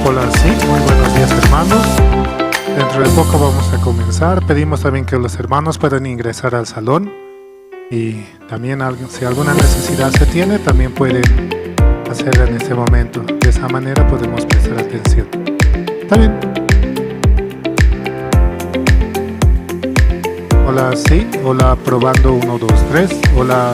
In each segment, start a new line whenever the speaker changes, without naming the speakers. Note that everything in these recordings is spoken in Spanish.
Hola, sí, muy buenos días hermanos. Dentro de poco vamos a comenzar. Pedimos también que los hermanos puedan ingresar al salón y también si alguna necesidad se tiene, también pueden hacerla en este momento. De esa manera podemos prestar atención. ¿Está bien? Hola, sí. Hola, probando 1, 2, 3. Hola.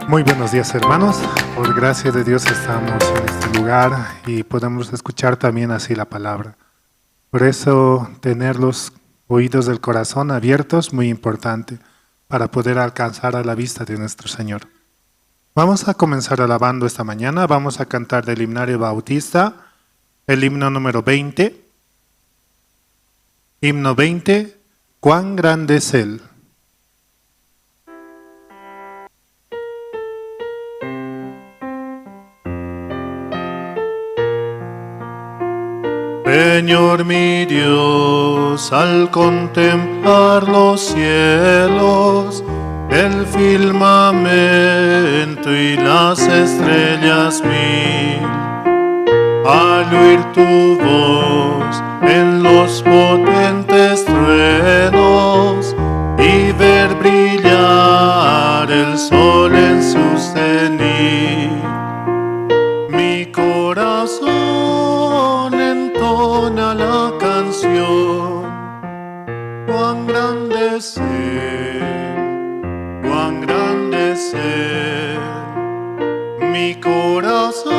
Muy buenos días hermanos, por gracia de Dios estamos en este lugar y podemos escuchar también así la palabra. Por eso tener los oídos del corazón abiertos muy importante para poder alcanzar a la vista de nuestro Señor. Vamos a comenzar alabando esta mañana, vamos a cantar del himnario bautista, el himno número 20. Himno 20, cuán grande es Él.
Señor mi Dios, al contemplar los cielos, el firmamento y las estrellas mil, al oír tu voz en los potentes truenos y ver brillar el sol en su cenit, mi corazón entona la canción. Cuán grande es Él, cuán grande es Él. Mi corazón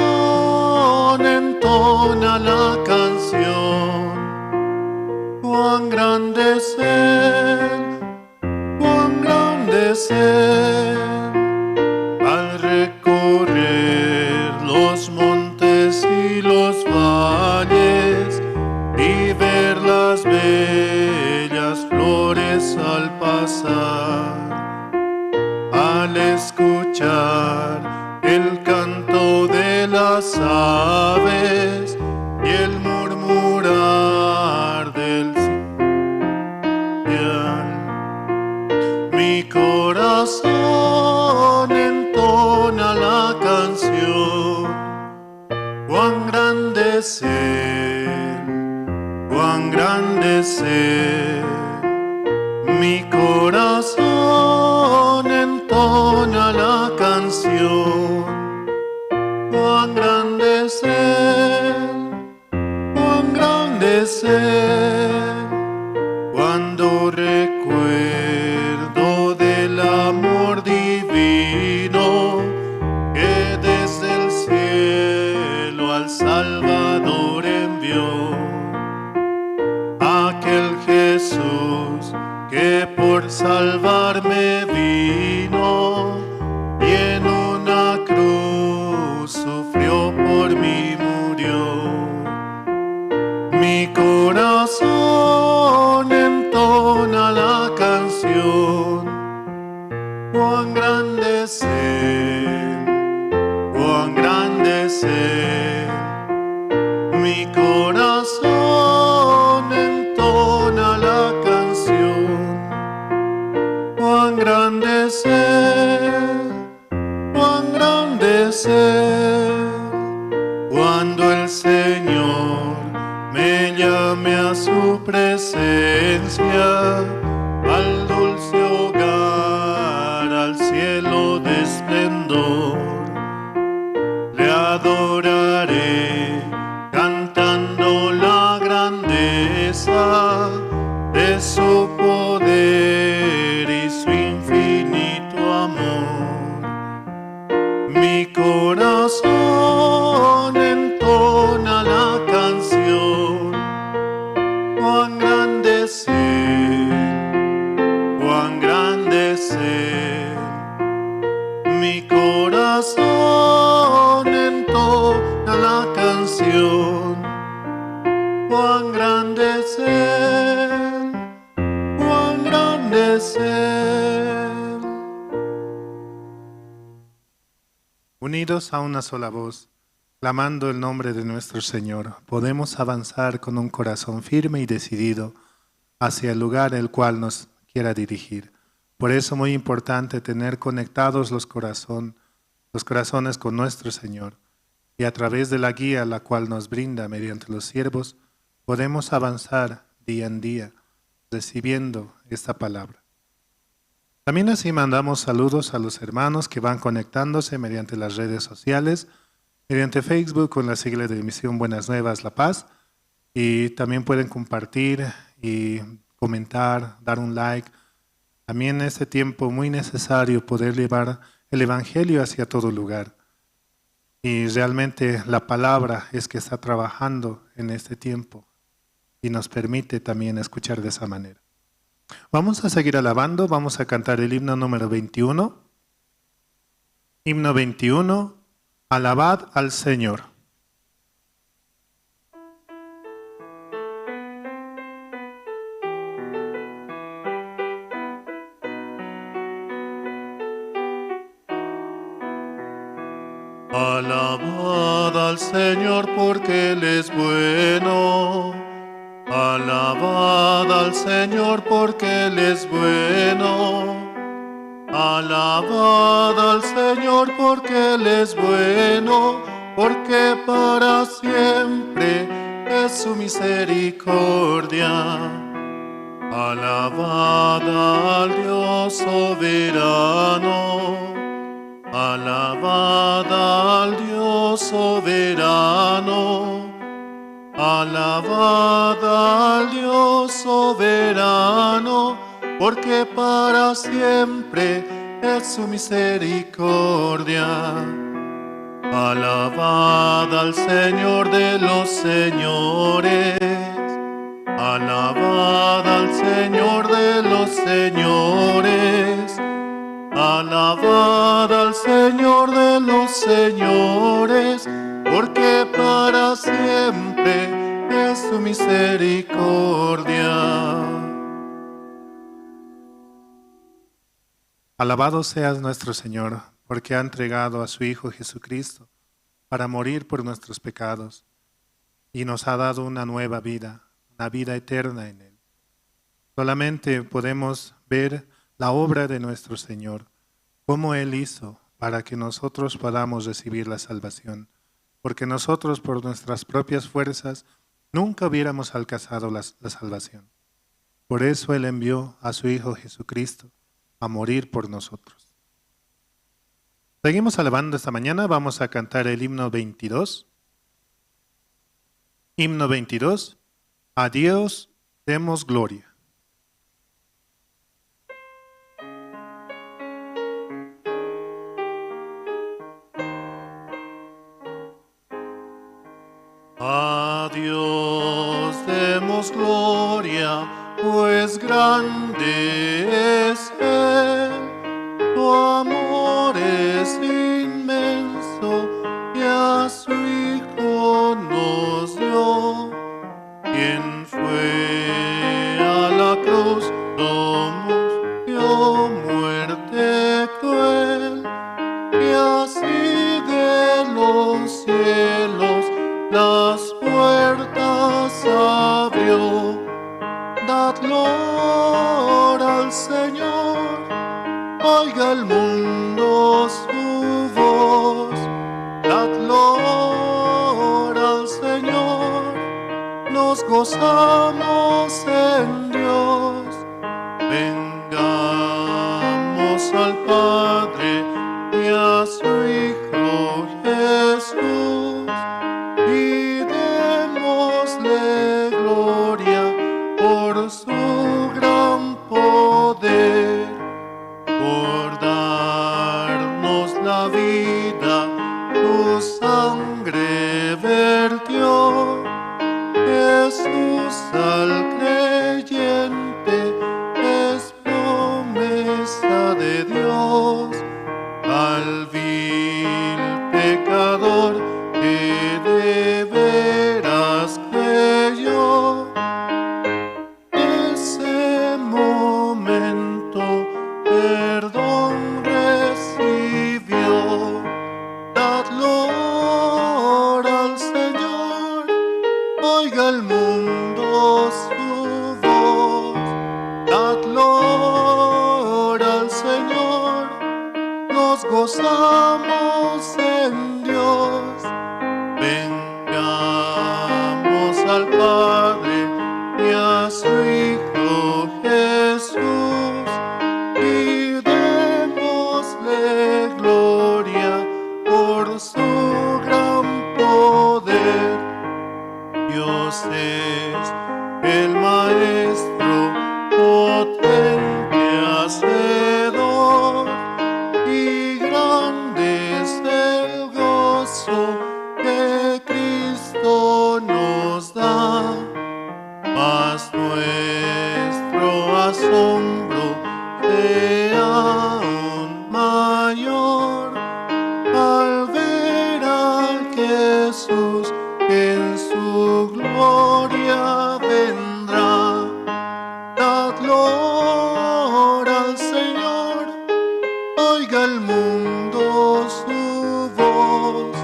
entona la canción. Cuán grande es Él, cuán grande es Él. Al recorrer los montes y los valles y ver las bellas flores al pasar, al escuchar el canto de las aves y el murmurar del cigüeñal, mi corazón entona la canción. Cuán grande es Él, cuán grande es Él. Mi corazón entona la canción. Cuán grande es Él, cuán grande es Él. Cuando recuerdo del amor divino que desde el cielo al Salvador envió, aquel Jesús que por salvarme vino y en una cruz sufrió por mí, murió. Mi corazón entona la canción. Cuán grande es Él, cuán grande es Él. Mi corazón entona la canción. Cuán grande es Él, cuán grande es Él. Cuando el Señor me llame a su presencia, al dulce hogar, al cielo de esplendor, le adoraré cantando la grandeza de su poder y su infinito amor. Mi corazón entona la canción. cuán grande es Él, cuán grande es Él.
Unidos a una sola voz, clamando el nombre de nuestro Señor, podemos avanzar con un corazón firme y decidido hacia el lugar el cual nos quiera dirigir. Por eso es muy importante tener conectados los corazones con nuestro Señor, y a través de la guía la cual nos brinda mediante los siervos, podemos avanzar día en día recibiendo esta palabra. También así mandamos saludos a los hermanos que van conectándose mediante las redes sociales, mediante Facebook con la sigla de Misión Buenas Nuevas La Paz, y también pueden compartir y comentar, dar un like. También en este tiempo muy necesario poder llevar el Evangelio hacia todo lugar. Y realmente la palabra es que está trabajando en este tiempo y nos permite también escuchar de esa manera. Vamos a seguir alabando, vamos a cantar el himno número 21. Himno 21, alabad al Señor.
Alabad al Señor porque Él es bueno. Alabad al Señor porque Él es bueno. Alabad al Señor porque Él es bueno, porque para siempre es su misericordia. Alabad al Dios soberano. Alabad al Dios soberano. Alabad al Dios soberano, porque para siempre es su misericordia. Alabad al Señor de los señores. Alabad al Señor de los señores. Alabad al Señor de los señores, porque para siempre es su misericordia.
Alabado seas nuestro Señor, porque ha entregado a su Hijo Jesucristo para morir por nuestros pecados y nos ha dado una nueva vida, una vida eterna en Él. Solamente podemos ver la obra de nuestro Señor, cómo Él hizo para que nosotros podamos recibir la salvación, porque nosotros por nuestras propias fuerzas nunca hubiéramos alcanzado la salvación. Por eso Él envió a su Hijo Jesucristo a morir por nosotros. Seguimos alabando esta mañana, vamos a cantar el himno 22. Himno 22, a Dios demos gloria.
A Dios demos gloria, pues grande es Él. Tu amor es inmenso y a su Hijo nos dio. Quien fue a la cruz, dio muerte cruel, y así de los cielos las puertas abrió. Dad gloria al Señor, oiga el mundo su voz. Dad gloria al Señor, nos gozamos en Dios. Vengamos al Padre y a su Hijo Jesús, y démosle gloria por su gran poder, por darnos la vida, tu sangre vertió. Jesús al creyente es promesa de Dios, oiga el mundo su voz. Dad gloria al Señor, nos gozamos en Dios. Vengamos al Padre y a su Hijo Jesús y démosle gloria por su gran poder. Dios es el Maestro potente hacedor y grande es el gozo que Cristo nos da. Mas nuestro asombro sea aún mayor al ver a Jesús que en su gloria vendrá. Dad gloria al Señor, oiga el mundo su voz.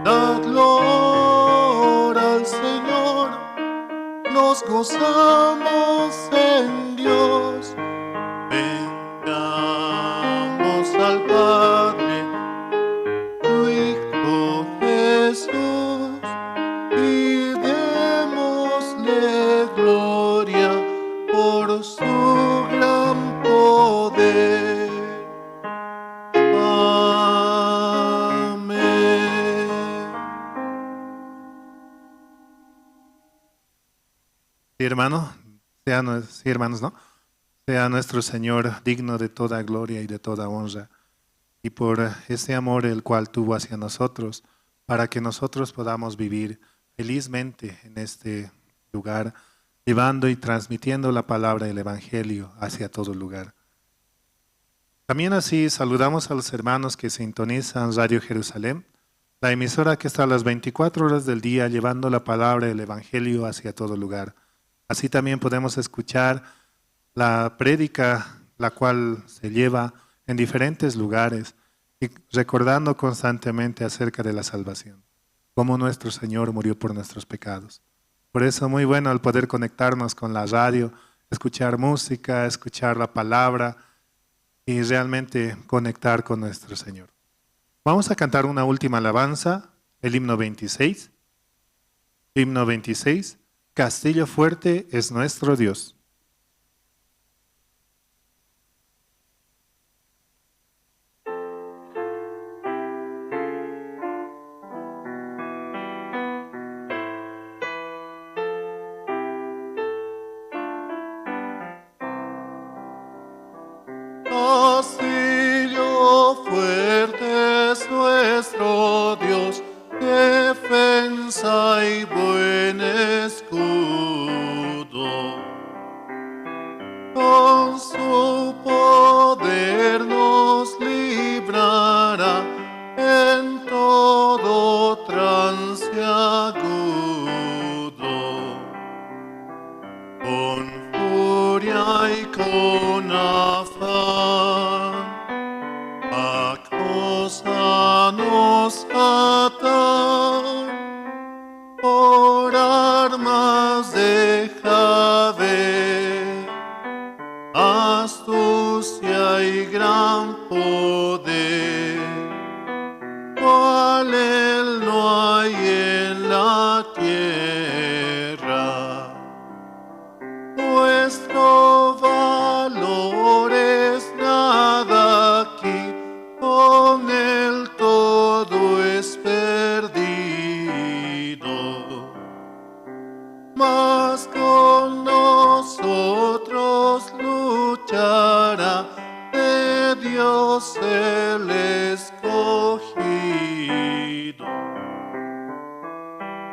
Dad gloria al Señor, nos gozamos en Dios. Vengamos al Padre, su Hijo Jesús, y démosle gloria por su gran poder. Amén.
Sí, hermano, sí, hermanos, ¿no? Sea nuestro Señor digno de toda gloria y de toda honra, y por ese amor el cual tuvo hacia nosotros, para que nosotros podamos vivir felizmente en este lugar, llevando y transmitiendo la palabra del Evangelio hacia todo lugar. También así saludamos a los hermanos que sintonizan Radio Jerusalén, la emisora que está a las 24 horas del día llevando la palabra del Evangelio hacia todo lugar. Así también podemos escuchar la prédica, la cual se lleva en diferentes lugares y recordando constantemente acerca de la salvación, cómo nuestro Señor murió por nuestros pecados. Por eso muy bueno el poder conectarnos con la radio, escuchar música, escuchar la palabra y realmente conectar con nuestro Señor. Vamos a cantar una última alabanza, el himno 26. Himno 26, Castillo fuerte es nuestro Dios.
Castillo fuerte es nuestro Dios, defensa y buen escudo. Con su poder nos librará en todo trance agudo. Con furia y con afán, acosanos atar, por armas deja ver astucia y gran poder, cual él no hay en la tierra. Nuestro valor es nada aquí, con él todo es perdido. Mas con nosotros luchará de Dios el escogido.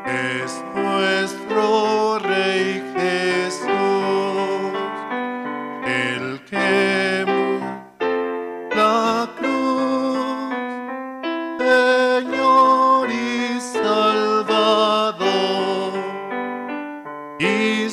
Es nuestro Rey Jesús, el que la cruz, Señor y Salvador, y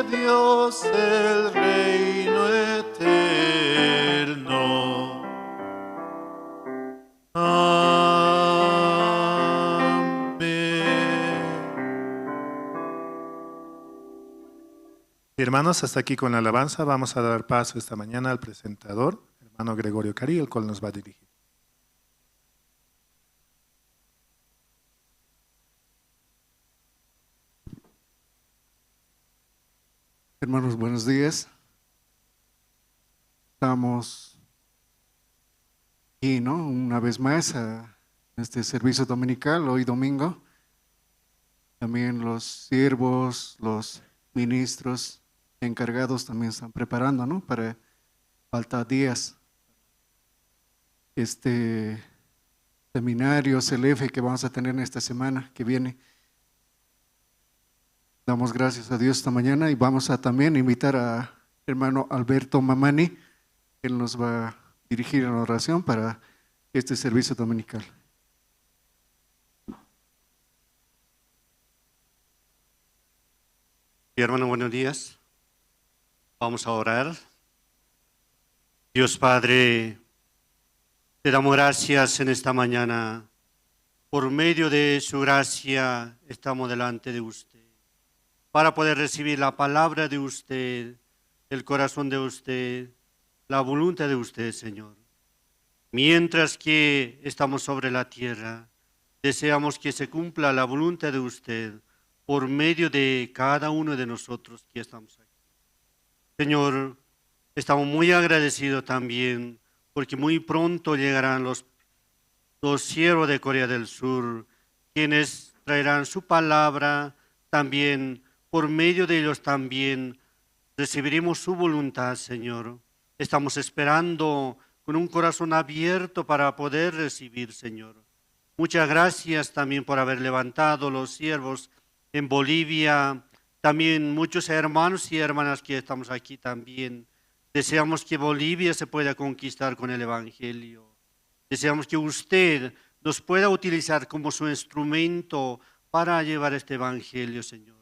Dios el reino eterno.
Hermanos, hasta aquí con la alabanza. Vamos a dar paso esta mañana al presentador, hermano Gregorio Cari, el cual nos va a dirigir.
Hermanos, buenos días. Estamos aquí, ¿no? Una vez más a este servicio dominical, hoy domingo. También los siervos, los ministros encargados también están preparando, ¿no? Para falta días. Este seminario CLF que vamos a tener en esta semana que viene. Damos gracias a Dios esta mañana y vamos a también invitar a hermano Alberto Mamani. Él nos va a dirigir en oración para este servicio dominical.
Hermano, buenos días. Vamos a orar. Dios Padre, te damos gracias en esta mañana. Por medio de su gracia estamos delante de usted, para poder recibir la palabra de usted, el corazón de usted, la voluntad de usted, Señor. Mientras que estamos sobre la tierra, deseamos que se cumpla la voluntad de usted por medio de cada uno de nosotros que estamos aquí. Señor, estamos muy agradecidos también porque muy pronto llegarán los siervos de Corea del Sur, quienes traerán su palabra también. Por medio de ellos también recibiremos su voluntad, Señor. Estamos esperando con un corazón abierto para poder recibir, Señor. Muchas gracias también por haber levantado los siervos en Bolivia, también muchos hermanos y hermanas que estamos aquí también. Deseamos que Bolivia se pueda conquistar con el Evangelio. Deseamos que usted nos pueda utilizar como su instrumento para llevar este Evangelio, Señor.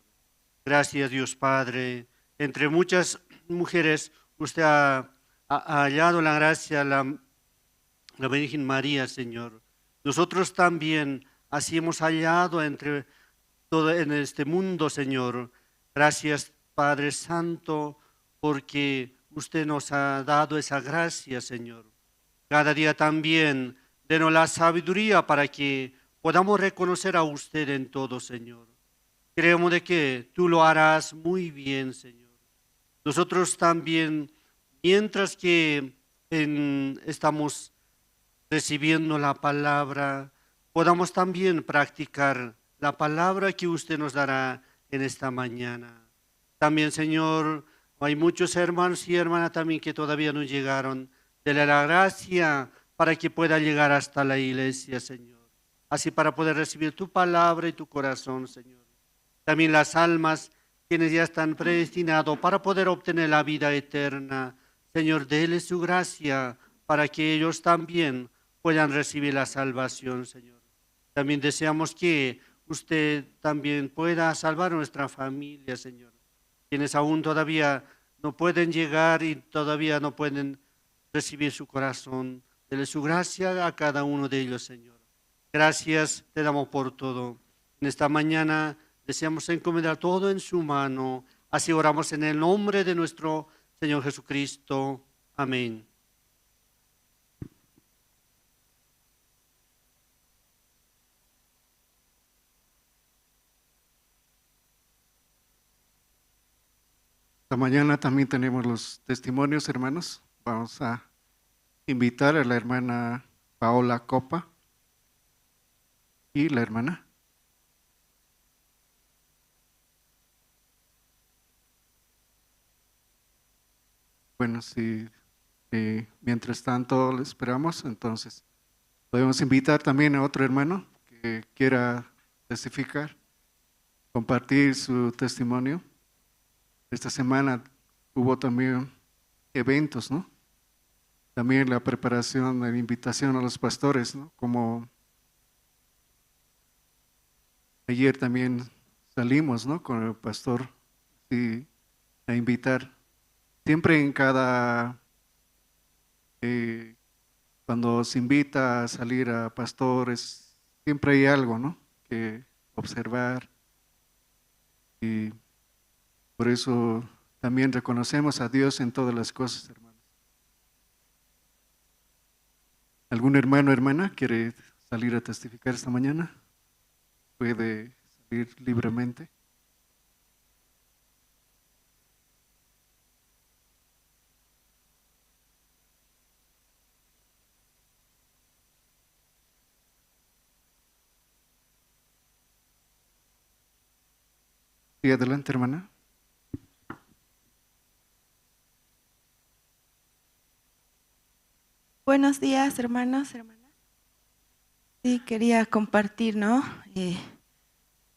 Gracias, Dios Padre. Entre muchas mujeres, usted ha hallado la gracia, la Virgen María, Señor. Nosotros también así hemos hallado entre todo en este mundo, Señor. Gracias, Padre Santo, porque usted nos ha dado esa gracia, Señor. Cada día también denos la sabiduría para que podamos reconocer a usted en todo, Señor. Creemos de que tú lo harás muy bien, Señor. Nosotros también, mientras que estamos recibiendo la palabra, podamos también practicar la palabra que usted nos dará en esta mañana. También, Señor, hay muchos hermanos y hermanas también que todavía no llegaron. Dele la gracia para que pueda llegar hasta la iglesia, Señor. Así para poder recibir tu palabra y tu corazón, Señor. También las almas, quienes ya están predestinados para poder obtener la vida eterna. Señor, dele su gracia para que ellos también puedan recibir la salvación, Señor. También deseamos que usted también pueda salvar a nuestra familia, Señor. Quienes aún todavía no pueden llegar y todavía no pueden recibir su corazón. Dele su gracia a cada uno de ellos, Señor. Gracias te damos por todo. En esta mañana deseamos encomendar todo en su mano. Así oramos en el nombre de nuestro Señor Jesucristo. Amén.
Esta mañana también tenemos los testimonios, hermanos. Vamos a invitar a la hermana Paola Copa y la hermana. Bueno, si mientras tanto le esperamos, entonces podemos invitar también a otro hermano que quiera testificar, compartir su testimonio. Esta semana hubo también eventos, ¿no? También la preparación, la invitación a los pastores, ¿no? Como ayer también salimos, ¿no? Con el pastor y a invitar. Siempre en cada, cuando se invita a salir a pastores, siempre hay algo, ¿no?, que observar. Y por eso también reconocemos a Dios en todas las cosas, hermanos. ¿Algún hermano o hermana quiere salir a testificar esta mañana? Puede salir libremente. Sí, adelante, hermana.
Buenos días, hermanos, hermanas. Sí, quería compartir, ¿no?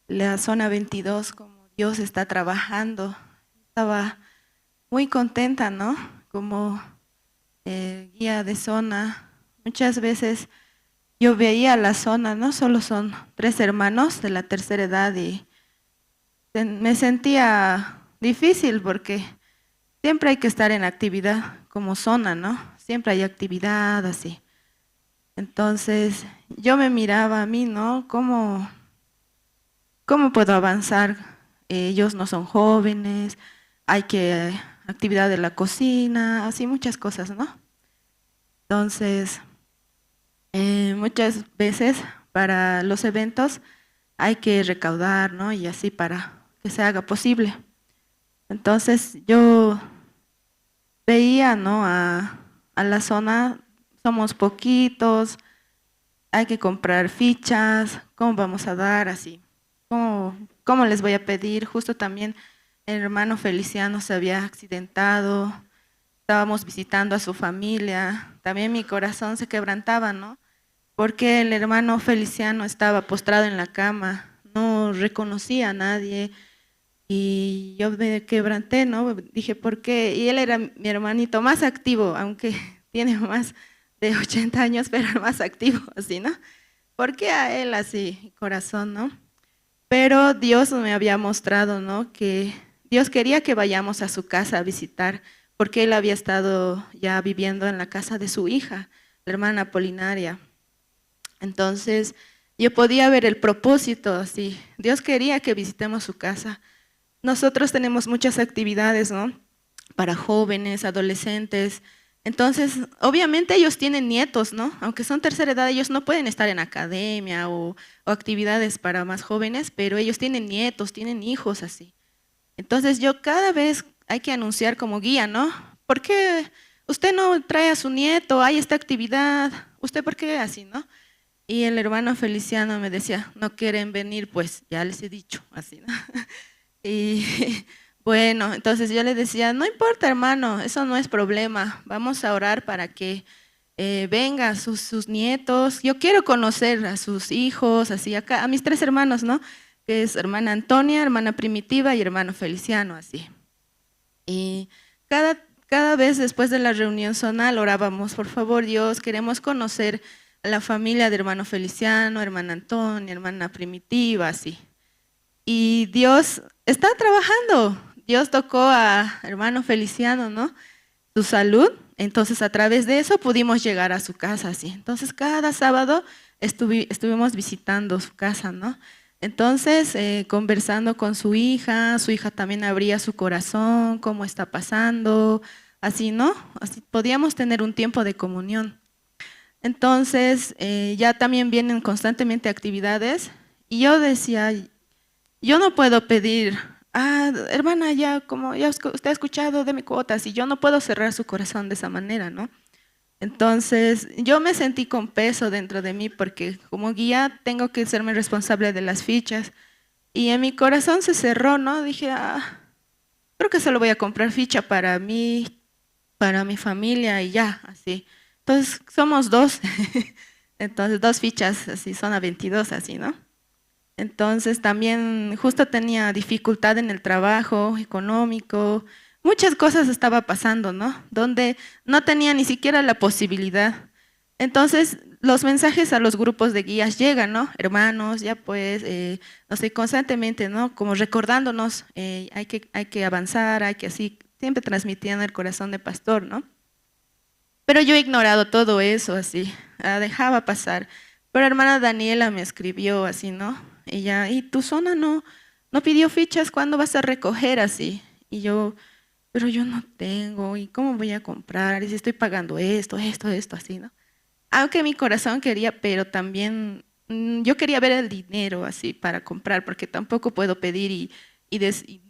La zona 22, como Dios está trabajando. Estaba muy contenta, ¿no? Como guía de zona. Muchas veces yo veía la zona, ¿no? Solo son 3 hermanos de la tercera edad y me sentía difícil porque siempre hay que estar en actividad como zona, ¿no? Siempre hay actividad así. Entonces yo me miraba a mí, ¿no? ¿Cómo puedo avanzar? Ellos no son jóvenes, hay que actividad de la cocina, así muchas cosas, ¿no? Entonces, muchas veces para los eventos hay que recaudar, ¿no? Y así para que se haga posible. Entonces yo veía, ¿no?, a la zona, somos poquitos, hay que comprar fichas, ¿cómo vamos a dar así? ¿Cómo les voy a pedir? Justo también el hermano Feliciano se había accidentado, estábamos visitando a su familia, también mi corazón se quebrantaba, ¿no? Porque el hermano Feliciano estaba postrado en la cama, no reconocía a nadie y yo me quebranté, ¿no? Dije, ¿por qué? Y él era mi hermanito más activo, aunque tiene más de 80 años, pero más activo, así, ¿no? ¿Por qué a él así, corazón, no? Pero Dios me había mostrado, ¿no?, que Dios quería que vayamos a su casa a visitar, porque él había estado ya viviendo en la casa de su hija, la hermana Apolinaria. Entonces, yo podía ver el propósito así. Dios quería que visitemos su casa. Nosotros tenemos muchas actividades, ¿no?, para jóvenes, adolescentes. Entonces, obviamente ellos tienen nietos, ¿no? Aunque son tercera edad, ellos no pueden estar en academia o actividades para más jóvenes, pero ellos tienen nietos, tienen hijos así. Entonces, yo cada vez hay que anunciar como guía, ¿no? ¿Por qué usted no trae a su nieto? Hay esta actividad. ¿Usted por qué así, no? Y el hermano Feliciano me decía, no quieren venir, pues ya les he dicho, así, ¿no? Y bueno, entonces yo le decía, no importa, hermano, eso no es problema, vamos a orar para que vengan sus nietos. Yo quiero conocer a sus hijos, así acá, a mis 3 hermanos, ¿no? Que es hermana Antonia, hermana Primitiva y hermano Feliciano, así. Y cada vez después de la reunión zonal orábamos, por favor, Dios, queremos conocer a la familia de hermano Feliciano, hermana Antonia, hermana Primitiva, así. Y Dios está trabajando. Dios tocó a hermano Feliciano, ¿no?, su salud. Entonces, a través de eso pudimos llegar a su casa, así. Entonces, cada sábado estuvimos visitando su casa, ¿no? Entonces, conversando con su hija también abría su corazón, cómo está pasando, así, ¿no? Así podíamos tener un tiempo de comunión. Entonces, ya también vienen constantemente actividades y yo decía, yo no puedo pedir, hermana, ya como ya usted ha escuchado de mi cuotas, y yo no puedo cerrar su corazón de esa manera, ¿no? Entonces, yo me sentí con peso dentro de mí porque como guía tengo que serme responsable de las fichas y en mi corazón se cerró, ¿no? Dije, creo que solo voy a comprar ficha para mí, para mi familia y ya, así. Entonces, somos 2, entonces 2 fichas, así, zona 22, así, ¿no? Entonces también justo tenía dificultad en el trabajo económico, muchas cosas estaba pasando, ¿no? Donde no tenía ni siquiera la posibilidad. Entonces, los mensajes a los grupos de guías llegan, ¿no? Hermanos, ya pues, no sé, constantemente, ¿no? Como recordándonos, hay que avanzar, hay que así, siempre transmitiendo el corazón de pastor, ¿no? Pero yo he ignorado todo eso, así, dejaba pasar. Pero hermana Daniela me escribió así, ¿no? Ella, ¿y tu zona no pidió fichas? ¿Cuándo vas a recoger así? Y yo, pero yo no tengo, ¿y cómo voy a comprar? Y si estoy pagando esto, así, ¿no? Aunque mi corazón quería, pero también yo quería ver el dinero así para comprar, porque tampoco puedo pedir y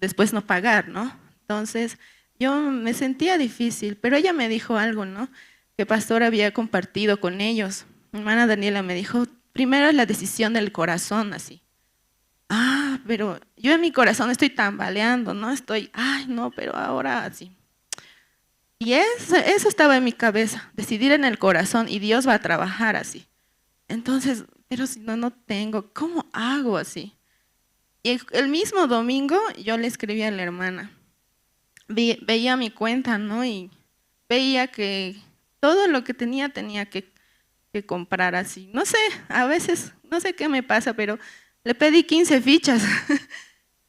después no pagar, ¿no? Entonces, yo me sentía difícil, pero ella me dijo algo, ¿no? Que pastor había compartido con ellos. Mi hermana Daniela me dijo, primero es la decisión del corazón, así. Pero yo en mi corazón estoy tambaleando, ¿no? Estoy, ay, no, pero ahora así. Y eso estaba en mi cabeza, decidir en el corazón y Dios va a trabajar así. Entonces, pero si no tengo, ¿cómo hago así? Y el mismo domingo yo le escribí a la hermana. Veía mi cuenta, ¿no? Y veía que todo lo que tenía que comprar así. No sé, a veces, no sé qué me pasa, pero le pedí 15 fichas.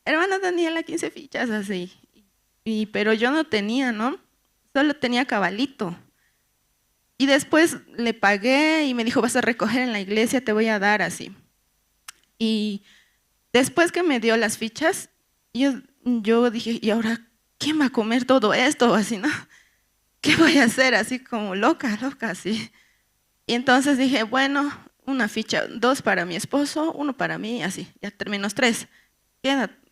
Hermana Daniela, 15 fichas así. Pero yo no tenía, ¿no? Solo tenía cabalito. Y después le pagué y me dijo, vas a recoger en la iglesia, te voy a dar así. Y después que me dio las fichas, yo dije, ¿y ahora quién va a comer todo esto? Así, ¿no? ¿Qué voy a hacer? Así como loca, así. Y entonces dije, bueno, una ficha, 2 para mi esposo, 1 para mí, así, ya terminos 3.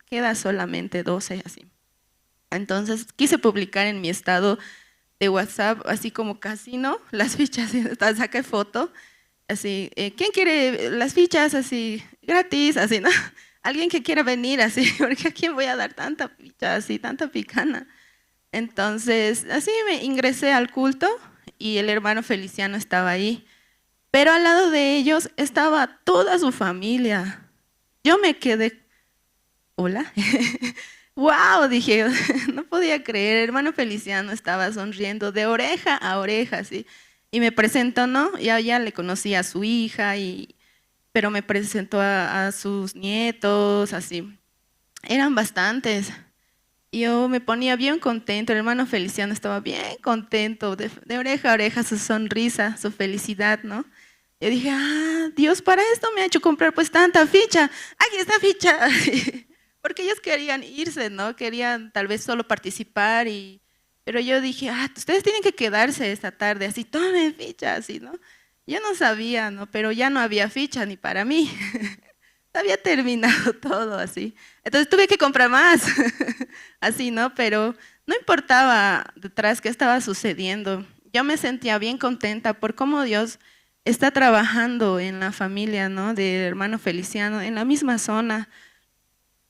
Queda solamente 12, así. Entonces quise publicar en mi estado de WhatsApp, así como casino, las fichas, saqué foto, así, ¿quién quiere las fichas así, gratis, así, ¿no? Alguien que quiera venir, así, porque ¿a quién voy a dar tanta ficha, así, tanta picana? Entonces, así me ingresé al culto y el hermano Feliciano estaba ahí, pero al lado de ellos estaba toda su familia. Yo me quedé, hola. Wow, dije, no podía creer, el hermano Feliciano estaba sonriendo de oreja a oreja, ¿sí? Y me presentó, ¿no? Ya le conocí a su hija, pero me presentó a sus nietos, así. Eran bastantes. Yo me ponía bien contento, el hermano Feliciano estaba bien contento, de oreja a oreja, su sonrisa, su felicidad, ¿no? Yo dije, Dios, para esto me ha hecho comprar pues tanta ficha, aquí está ficha. Porque ellos querían irse, ¿no? Querían tal vez solo participar, pero yo dije, ustedes tienen que quedarse esta tarde, así, tomen ficha, así, ¿no? Yo no sabía, ¿no? Pero ya no había ficha ni para mí. Había terminado todo así. Entonces tuve que comprar más, así, ¿no? Pero no importaba detrás qué estaba sucediendo. Yo me sentía bien contenta por cómo Dios está trabajando en la familia, ¿no? Del hermano Feliciano, en la misma zona.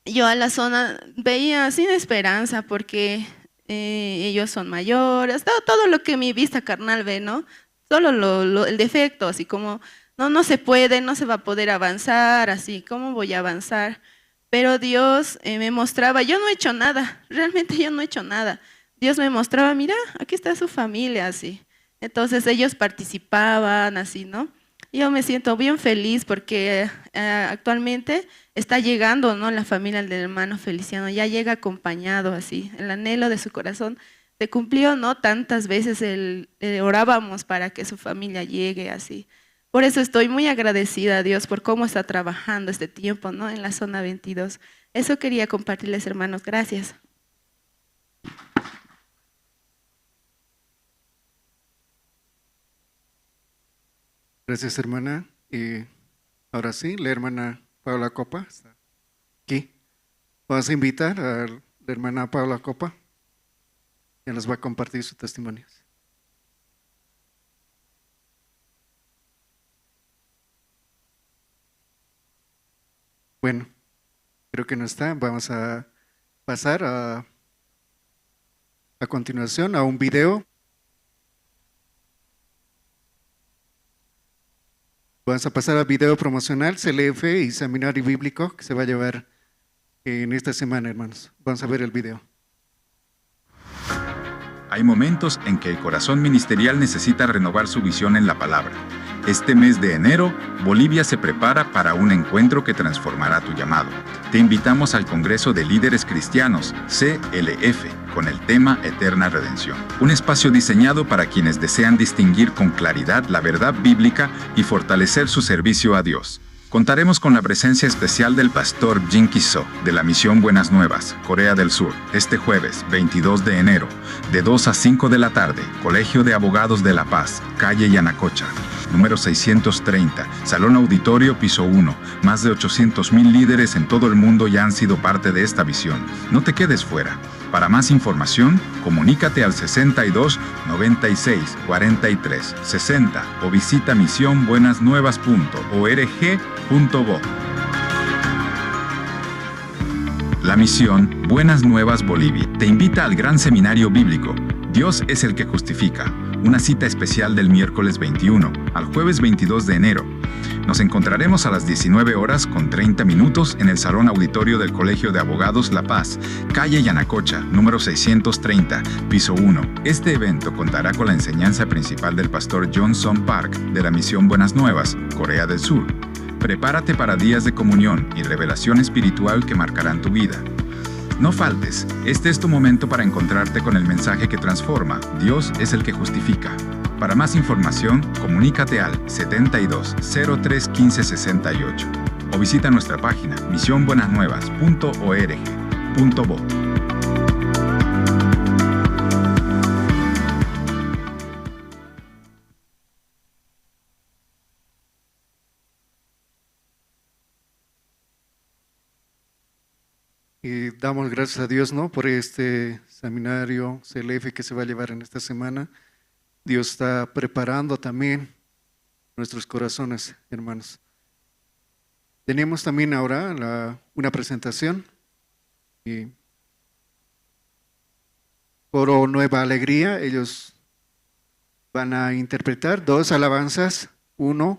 Yo a la zona veía sin esperanza porque ellos son mayores, todo lo que mi vista carnal ve, ¿no? Solo el defecto, así como no se puede, no se va a poder avanzar, así, ¿cómo voy a avanzar? Pero Dios me mostraba, yo no he hecho nada, realmente yo no he hecho nada. Dios me mostraba, mira, aquí está su familia, así. Entonces ellos participaban, así, ¿no? Yo me siento bien feliz porque actualmente está llegando, ¿no? La familia del hermano Feliciano, ya llega acompañado así, el anhelo de su corazón se cumplió, ¿no? Tantas veces orábamos para que su familia llegue así. Por eso estoy muy agradecida a Dios por cómo está trabajando este tiempo, ¿no? En la zona 22. Eso quería compartirles, hermanos. Gracias.
Gracias, hermana. Y ahora sí, la hermana Paula Copa está aquí. Vamos a invitar a la hermana Paula Copa, que nos va a compartir su testimonio. Bueno, creo que no está. Vamos a pasar a continuación a un video. Vamos a pasar al video promocional CLF y Seminario Bíblico que se va a llevar en esta semana, hermanos. Vamos a ver el video.
Hay momentos en que el corazón ministerial necesita renovar su visión en la palabra. Este mes de enero, Bolivia se prepara para un encuentro que transformará tu llamado. Te invitamos al Congreso de Líderes Cristianos, CLF, con el tema Eterna Redención. Un espacio diseñado para quienes desean distinguir con claridad la verdad bíblica y fortalecer su servicio a Dios. Contaremos con la presencia especial del pastor Jin Ki-so, de la Misión Buenas Nuevas, Corea del Sur, este jueves 22 de enero, de 2 a 5 de la tarde, Colegio de Abogados de La Paz, calle Yanacocha, número 630, Salón Auditorio, piso 1. Más de 800,000 líderes en todo el mundo ya han sido parte de esta visión. No te quedes fuera. Para más información, comunícate al 62 96 43 60 o visita misionbuenasnuevas.org.bo. La misión Buenas Nuevas Bolivia te invita al gran seminario bíblico Dios es el que justifica, una cita especial del miércoles 21 al jueves 22 de enero. Nos encontraremos a las 19 horas con 30 minutos en el Salón Auditorio del Colegio de Abogados La Paz, calle Yanacocha, número 630, piso 1. Este evento contará con la enseñanza principal del pastor Johnson Park de la Misión Buenas Nuevas, Corea del Sur. Prepárate para días de comunión y revelación espiritual que marcarán tu vida. No faltes, este es tu momento para encontrarte con el mensaje que transforma. Dios es el que justifica. Para más información, comunícate al 72 03 15 68 o visita nuestra página misionbuenasnuevas.org.bo.
Y damos gracias a Dios, ¿no?, por este seminario CLF que se va a llevar en esta semana. Dios está preparando también nuestros corazones, hermanos. Tenemos también ahora una presentación. Y Coro Nueva Alegría, ellos van a interpretar 2 alabanzas. 1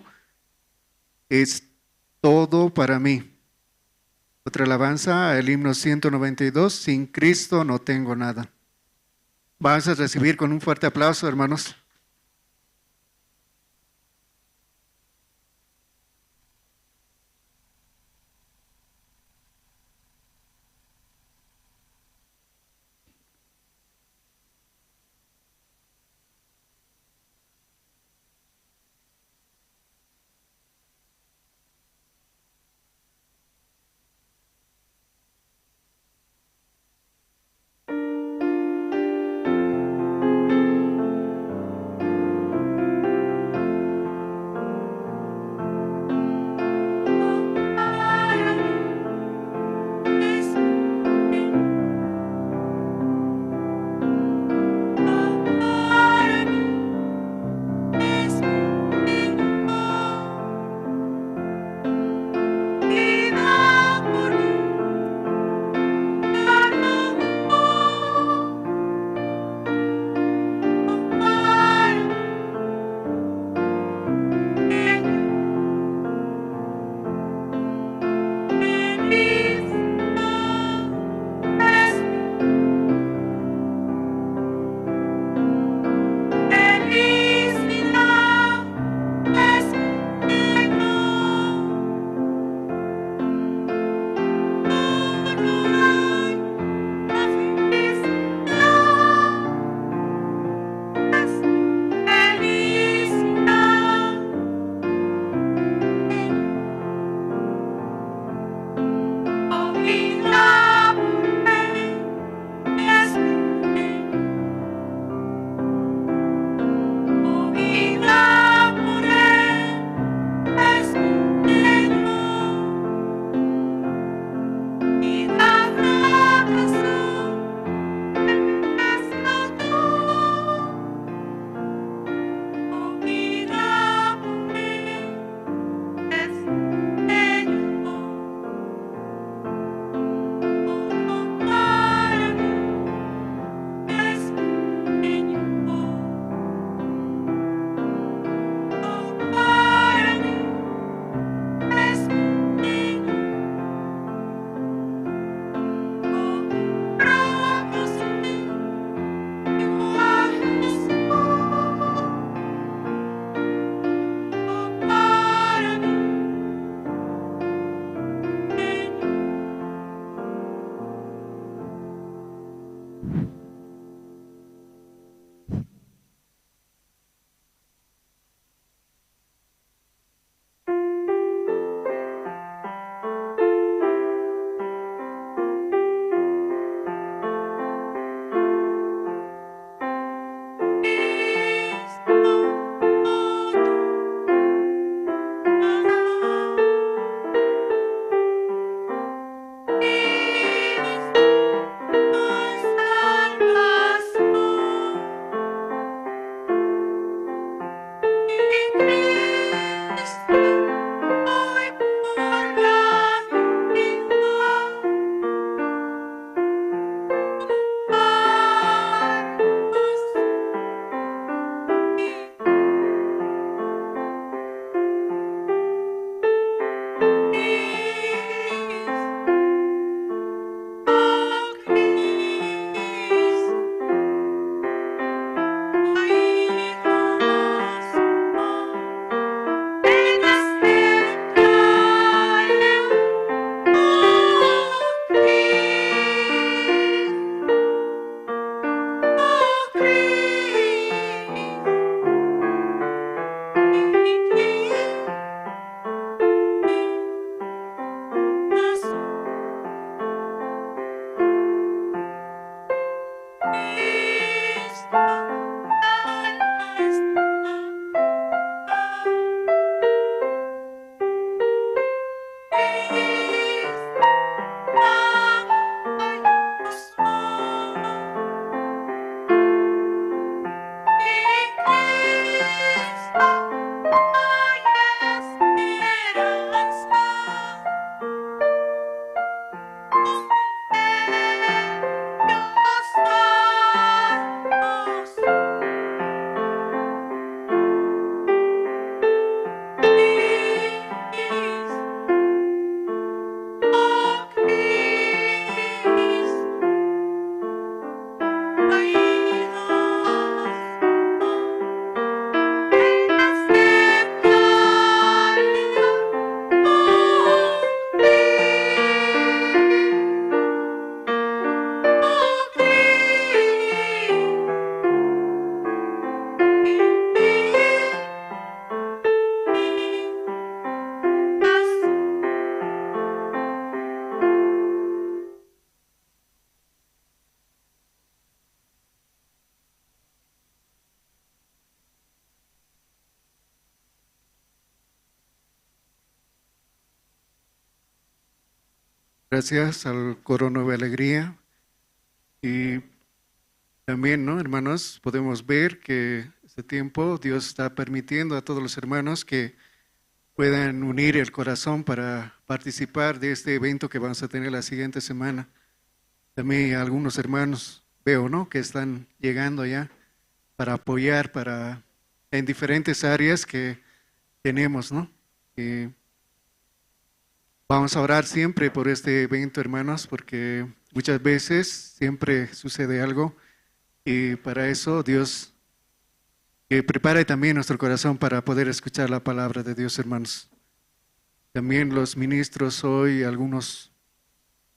es Todo para mí. Otra alabanza, el himno 192, Sin Cristo no tengo nada. Vamos a recibir con un fuerte aplauso, hermanos. Gracias al Coro Nueva Alegría. Y también, ¿no, hermanos? Podemos ver que este tiempo Dios está permitiendo a todos los hermanos que puedan unir el corazón para participar de este evento que vamos a tener la siguiente semana. También algunos hermanos veo, ¿no?, que están llegando ya para apoyar en diferentes áreas que tenemos, ¿no? Y vamos a orar siempre por este evento, hermanos, porque muchas veces siempre sucede algo y para eso Dios que prepare también nuestro corazón para poder escuchar la palabra de Dios, hermanos. También los ministros hoy, algunos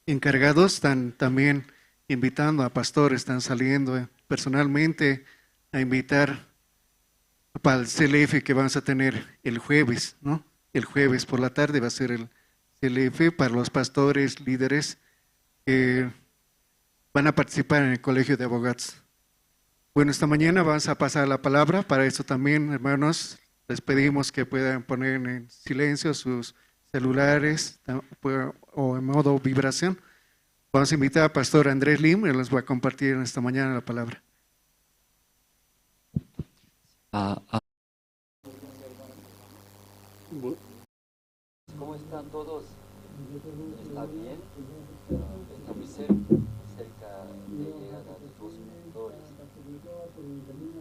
encargados, están también invitando a pastores, están saliendo personalmente a invitar para el CLF que vamos a tener el jueves, ¿no? El jueves por la tarde va a ser el CLF para los pastores, líderes que van a participar en el Colegio de Abogados. Bueno, esta mañana vamos a pasar la palabra. Para eso también, hermanos, les pedimos que puedan poner en silencio sus celulares o en modo vibración. Vamos a invitar al pastor Andrés Lim, él nos va a compartir en esta mañana la palabra.
¿Cómo están todos? ¿Está bien? Está muy cerca de llegar a los pastores.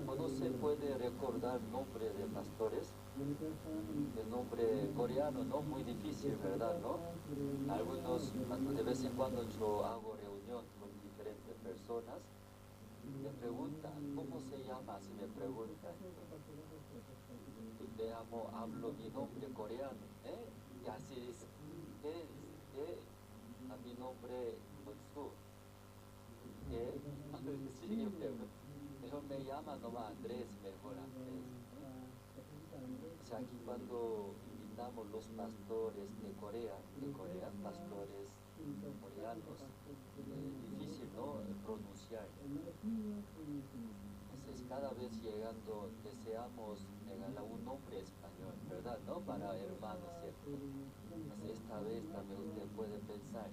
¿No se puede recordar nombre de pastores? El nombre coreano, ¿no? Muy difícil, ¿verdad? ¿No? Algunos, de vez en cuando yo hago reunión con diferentes personas, me preguntan, ¿cómo se llama? Si me preguntan, hablo mi nombre coreano, ¿eh? Y así es, a mi nombre Su, sí, pero me llama nomás Andrés, mejor Andrés. O sea, aquí cuando invitamos los pastores de Corea, pastores coreanos, difícil, ¿no?, pronunciar. Entonces, cada vez llegando, deseamos regalar un nombre español, ¿verdad?, ¿no?, para hermanos, ¿cierto? Entonces, esta vez también usted puede pensar,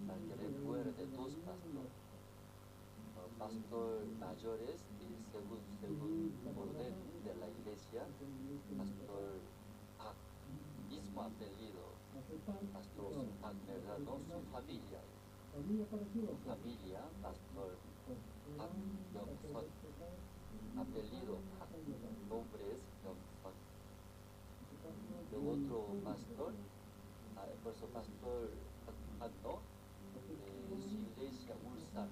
para que recuerde dos pastores. Pastor mayores y según orden de la iglesia, pastor Park, mismo apellido, pastor Park, ¿verdad? ¿No? Su familia, pastor Park Yong-son, apellido Park, nombre es Yong-son. Luego otro pastor, por eso pastor Park, ¿no? Su iglesia Ulsan,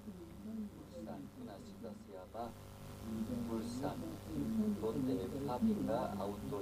una ciudad se llama Ulsan, donde fábrica auto.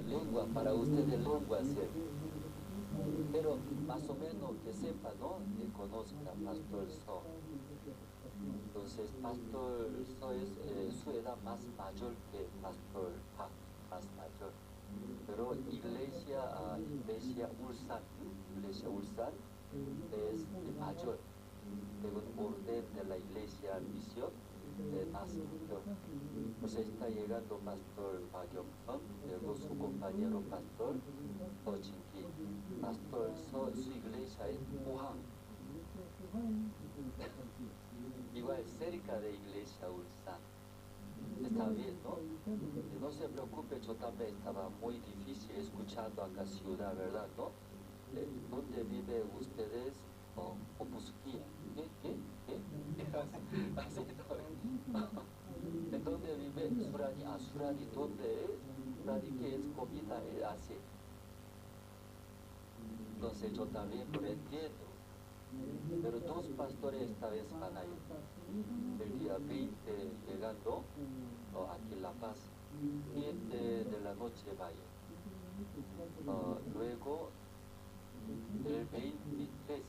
Lengua, para ustedes lengua, ¿cierto? Pero más o menos que sepa, ¿no?, que conozca Pastor So. Entonces, Pastor So es su edad más mayor que Pastor Park, más mayor. Pero iglesia Ulsan es mayor, según orden de la iglesia misión, más mayor. Pues está llegando Pastor Bagyong-son, luego su compañero Pastor Ho Jin-ki. Pastor So, su iglesia es Pohang. Igual cerca de iglesia Ulsan. Está bien, ¿no? No se preocupe, yo también estaba muy difícil escuchando acá ciudad, ¿verdad? ¿No? ¿Dónde viven ustedes? Opusuquía. ¿Qué? Así, ¿en dónde vive Surani? Surani, ¿dónde es? Surani, ¿qué es comida? Así. Entonces yo también lo entiendo. Pero dos pastores esta vez van a ir. El día 20 llegando aquí en La Paz, 7 de la noche va a ir. Luego El 23,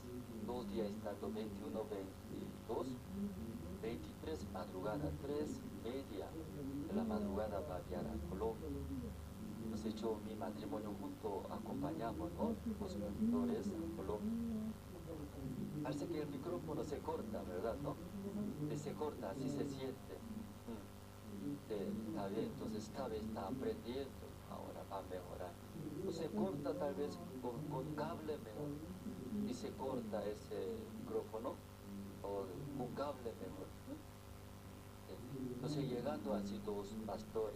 2 días estando 21, 22, 23, madrugada 3, media de la madrugada va a viajar a Colombia. Hemos hecho mi matrimonio junto, acompañamos, ¿no? Los monitores a Colombia. Parece que el micrófono se corta, ¿verdad? ¿No? Se corta, así se siente. Está bien, entonces esta vez está aprendiendo, ahora va a mejorar. No se corta tal vez con cable mejor. Y se corta ese micrófono o con cable mejor. Entonces llegando así dos pastores.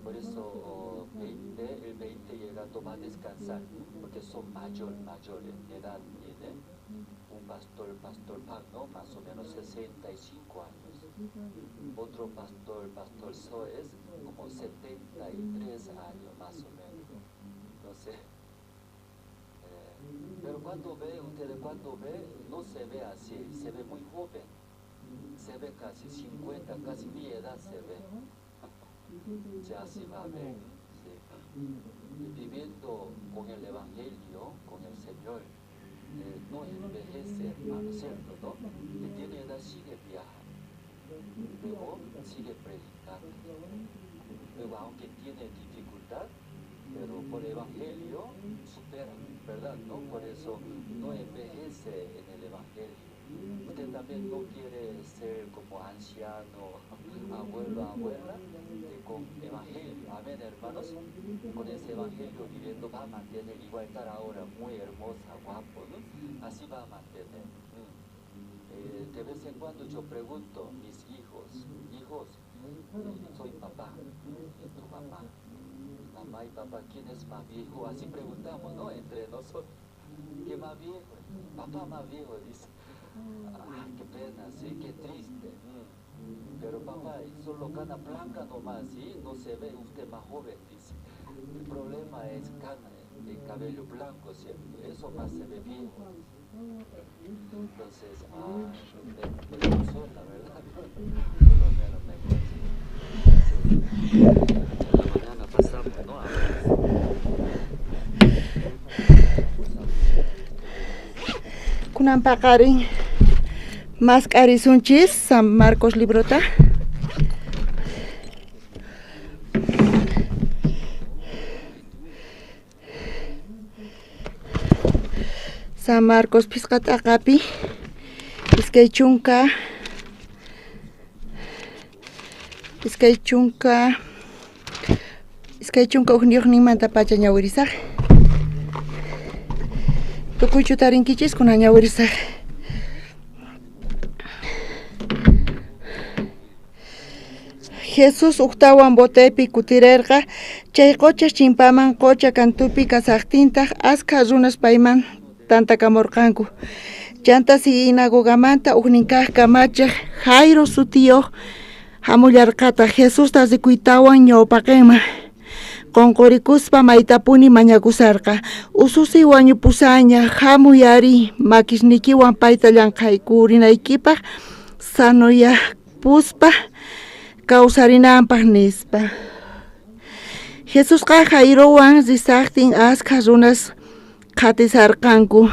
Por eso el 20 llegando va a descansar, porque son mayores en edad, tiene un pastor Pan, ¿no? Más o menos 65 años. Otro pastor Soes, como 73 años más o menos. Entonces, pero ustedes cuando ve, no se ve así, se ve muy joven. Se ve casi 50, casi mi edad se ve. Ya así va a ver. Sí. Viviendo con el Evangelio, con el Señor, no envejece, hermano, ¿cierto? ¿No? Que tiene edad sigue viajando. Luego sigue predicando. Luego, aunque tiene dificultad, pero por el Evangelio supera, ¿verdad? ¿No? Por eso no envejece en el Evangelio. Usted también no quiere ser como anciano, abuelo, abuela, con evangelio. Amén, hermanos. Con ese evangelio viviendo va a mantener, igual estar ahora muy hermosa, guapo, ¿no? Así va a mantener. De vez en cuando yo pregunto, mis hijos, soy papá, ¿y tu mamá? Mamá y papá, ¿quién es más viejo? Así preguntamos, ¿no? Entre nosotros. ¿Qué más viejo? Papá más viejo, dice. Ah, qué pena, sí, qué triste. Pero papá, solo cana blanca nomás, ¿sí? No se ve usted más joven, dice. El problema es cana, el cabello blanco, ¿cierto? Eso más se ve viejo. Entonces, me consuela, ¿verdad? Por lo menos me consuela. La mañana pasamos, ¿no?
Kunan paqarin masq'arisunchis San Marcos librota. San Marcos pisqat'aqapi iskay chunka ugniyuqninmanta pacha ñawirisaq. Tukuychu tarinkichis kuna ñawirisaq. Jesús uktawan botepi kutirerqa, chay qocha chimpaman qocha kantupi kasaqtintaq askha runas payman tantakamurqanku. Chanta sinagogamanta ukninkaq kamachaq Jairo sutiyuq hamullarqata Jesusta rikuytawan ñawpaqinman. Qonqurikuspa maytapuni mañakusarqa, ususi wañupusaña hamuyari makisnikiwan payta llamqaykurinaykipaq sanuyapuspa kawsarinanpaq nispa. Jesusqa Jairowan risaqtin askha runas qatisarqanku.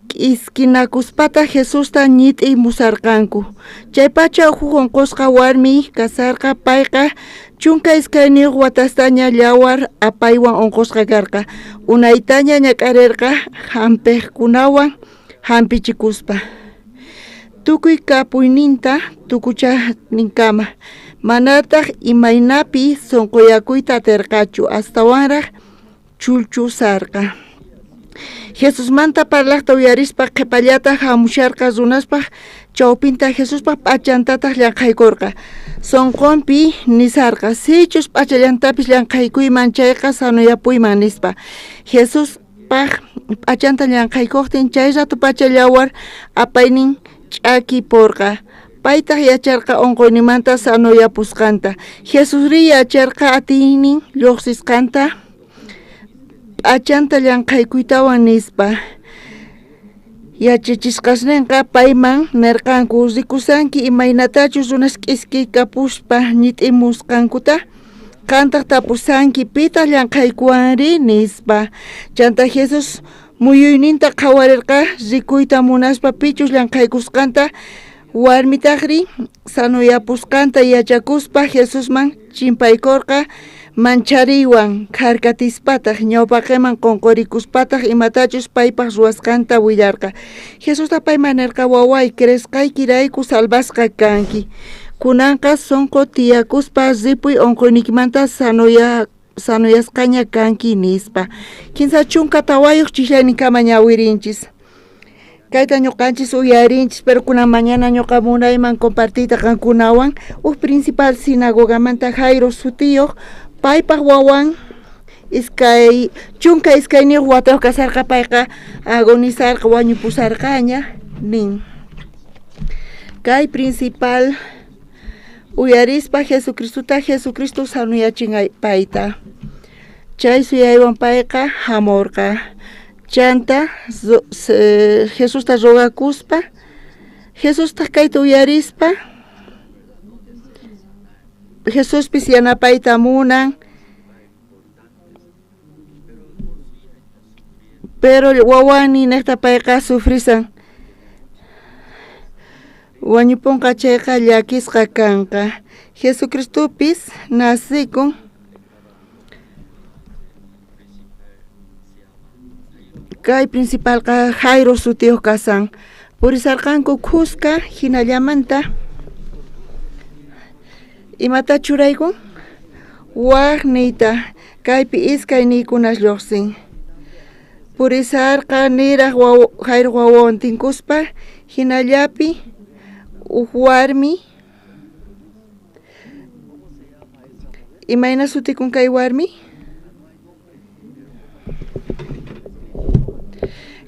K'iskinakuspata Jesusta ñit'iy musarqanku. Chaypacha huk unqusqa warmi kasarqa payqa chunka iskayniyuq watastaña llawar apaywan unqusqa karqa. Unaytaña ñak'arirqa hampiqkunawan hampichikuspa. Tukuy kapuyninta tukuchaninkama. Manataq imaynapi sunquyakuyta atirqachu astawanraq chulchusarqa. Jesusmanta parlaqta uyarispa qhipallata hamusharqa runaspaq chawpinta Jesuspaq p'achantataq llamqaykurqa. Sunqunpi nisarqa sichus p'achallantapis llamqaykuyman chayqa sanuyapuyman nispa. Jesuspaq p'achanta llamqaykuqtin chay ratu pacha llawar apaynin ch'akipurqa. Paytaq yacharqa unquynimanta sanuyapusqanta. Jesusri yacharqa atiynin lluqsisqanta p'achanta llamqaykuytawan nispa. Yachachisqasninqa payman nirqanku rikusanki imaynatachus runas k'iskiy kapuspa ñit'imusqankuta kanta tapusanki pita llank'aykuwanri nispa. Chanta Jesus muyuyninta qhawarirqa rikuyta munaspa pichus llank'aykusqanta warmitaqri sanuyapusqanta yachakuspa Jesusman chimpaykurqa manchariwan karkatispataq ñawpaqman qunqurikuspataq imatachus paypaq ruwasqanta willarqa. Jesusta payman nirqa waway cresqaykirayku salvasqa kanki. Kunanqa sunqu tiyakuspa ripuy unquynikimanta sanuyasqaña kanki nispa. Kinsa chunka tawayuq chishlayninkama ñawirinchis. Kayta ñuqanchis uyarinchis, pero kunan mañana ñuqa munayman compartiyta qankunawan principal sinagogamanta Jairo sutiyuq paypaq wawan chunka iskayniyuq watayuq kasarqa payqa agonizarqa wañupusarqaña nin. Kay principal uyarispa Jesucristo sanuyachin payta. Chay suyaywan payqa hamurqa. Chanta Jesusta rogakuspa, Jesusta kayta uyarispa, Jesuspis yanapayta munan, pero wawani nekta payqa sufrisan. Wañupunqa chayqa llakisqa kanqa. Jesucristopis nasikun kay principal Jairo sutiyuq kasan. Purisarqanku Cusca hinallamanta imata churaykun waqniyta kaypi iskay niykunas lluqsin. Purisarqa niraq Jairo wawawan tinkuspa hinallapi warmi imayna sutikun kay warmi?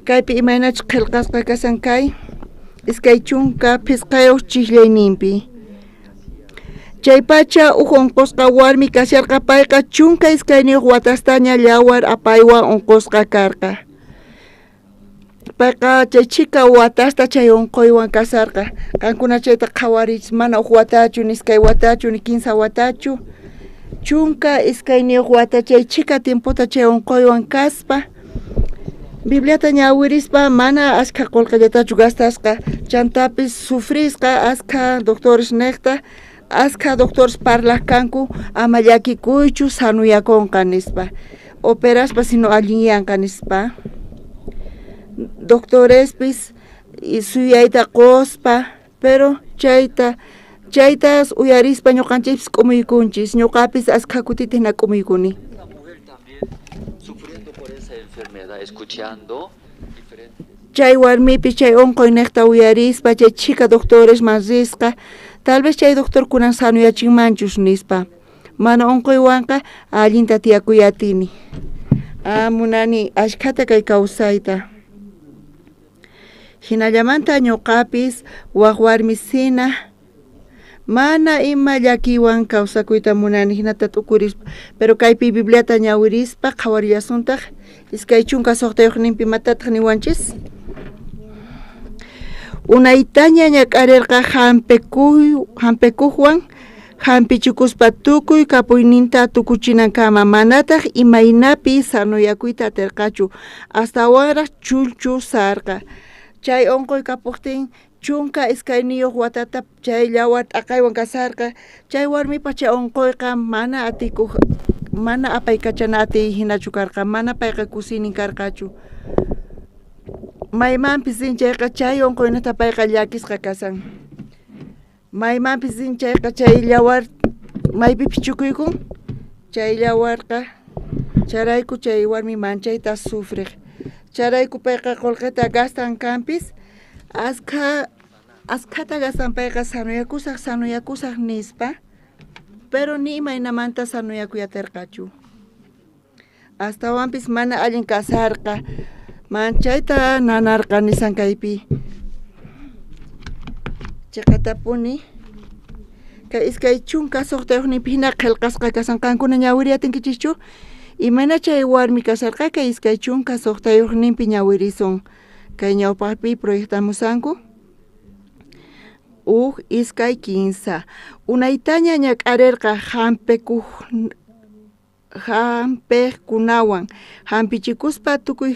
Kaypi imaynachus qillqasqa kasan kay iskay chunka pisqayuq chishlayninpi. Chaypacha unqusqa warmi kasharqa payqa chunka iskayniyuq watastaña llawar apaywan unqusqa karqa. Payqa chay chika watasta chay unquywan kasarqa. Qankuna chayta qhawarichispa mana watachu ni iskay watachu ni 15 watachu. Chunka iskayniyuq wata chay chika tiemputa chay unquywan kaspa Bibliata ñawirispa mana askha qullqillatachu gastasqa, chantapis sufrisqa askha doctores nekta, askha doctores parlaq kanku ama llakikuychu sanuyakunqa nispa, operaspa sino allinyanqa nispa. Doctorespis suyayta quspa, pero chaytas uyarispa ñuqanchipis k'umuykunchis, ñuqapis askha kutita hina k'umuykuni.
Escuchando diferentes.
Chay warmipi chay unquy nekta uyarispa chay chika doctores risqa tal vez chay doctor kunan sanuyachinmanchus nispa mana unquywanqa allinta tiyakuyatini munani ashkhata kay kawsayta hinallamanta ñuqapis waq warmisina mana ima llakiwan kawsakuyta munani hinata t'ukurispa pero kaypi Bibliata ñawirispa qhawarillasuntaq iskay chunka suqtayuqninpi matataq niwanchis unaytaña ñak'arirqa hampikuqwan hampichukuspa tukuy kapuyninta tukuchinankama manataq imaynapi sanuyakuyta atirqachu hasta waraq chulchu sarqa chay unquy kapuqtin chunka iskayniyuq watata chay llawar t'aqaywan kasarqa chay warmipa chay unquyqa mana apaykachana atiy hinachu karqa mana payqa kusinin karqachu maymanpis inchayqa chay unquynata payqa llakisqa kasan maymanpis inchayqa chay llawar maypipis chukuykun chay llawarqa charayku chay warmi manchayta sufriq charayku payqa qullqita gastan kanpis askhata gastan payqa sanuyakusaq nispa pero ni imaynamanta sanuyakuyatirqachu astawanpis mana allin kasarqa manchayta nanarqa nisan kaypi chaqatapuni kay iskay chunka suqtayuqninpi hina qillqasqa kasan qankuna ñawiriyatinkichikchu imana chay warmi kasarqa kay iskay chunka suqtayuqninpi ñawirisun kay ñawpaqpi proyectamusanku iskay 15 unaytaña ñak'arirqa hampe kunawan hampichikuspa tukuy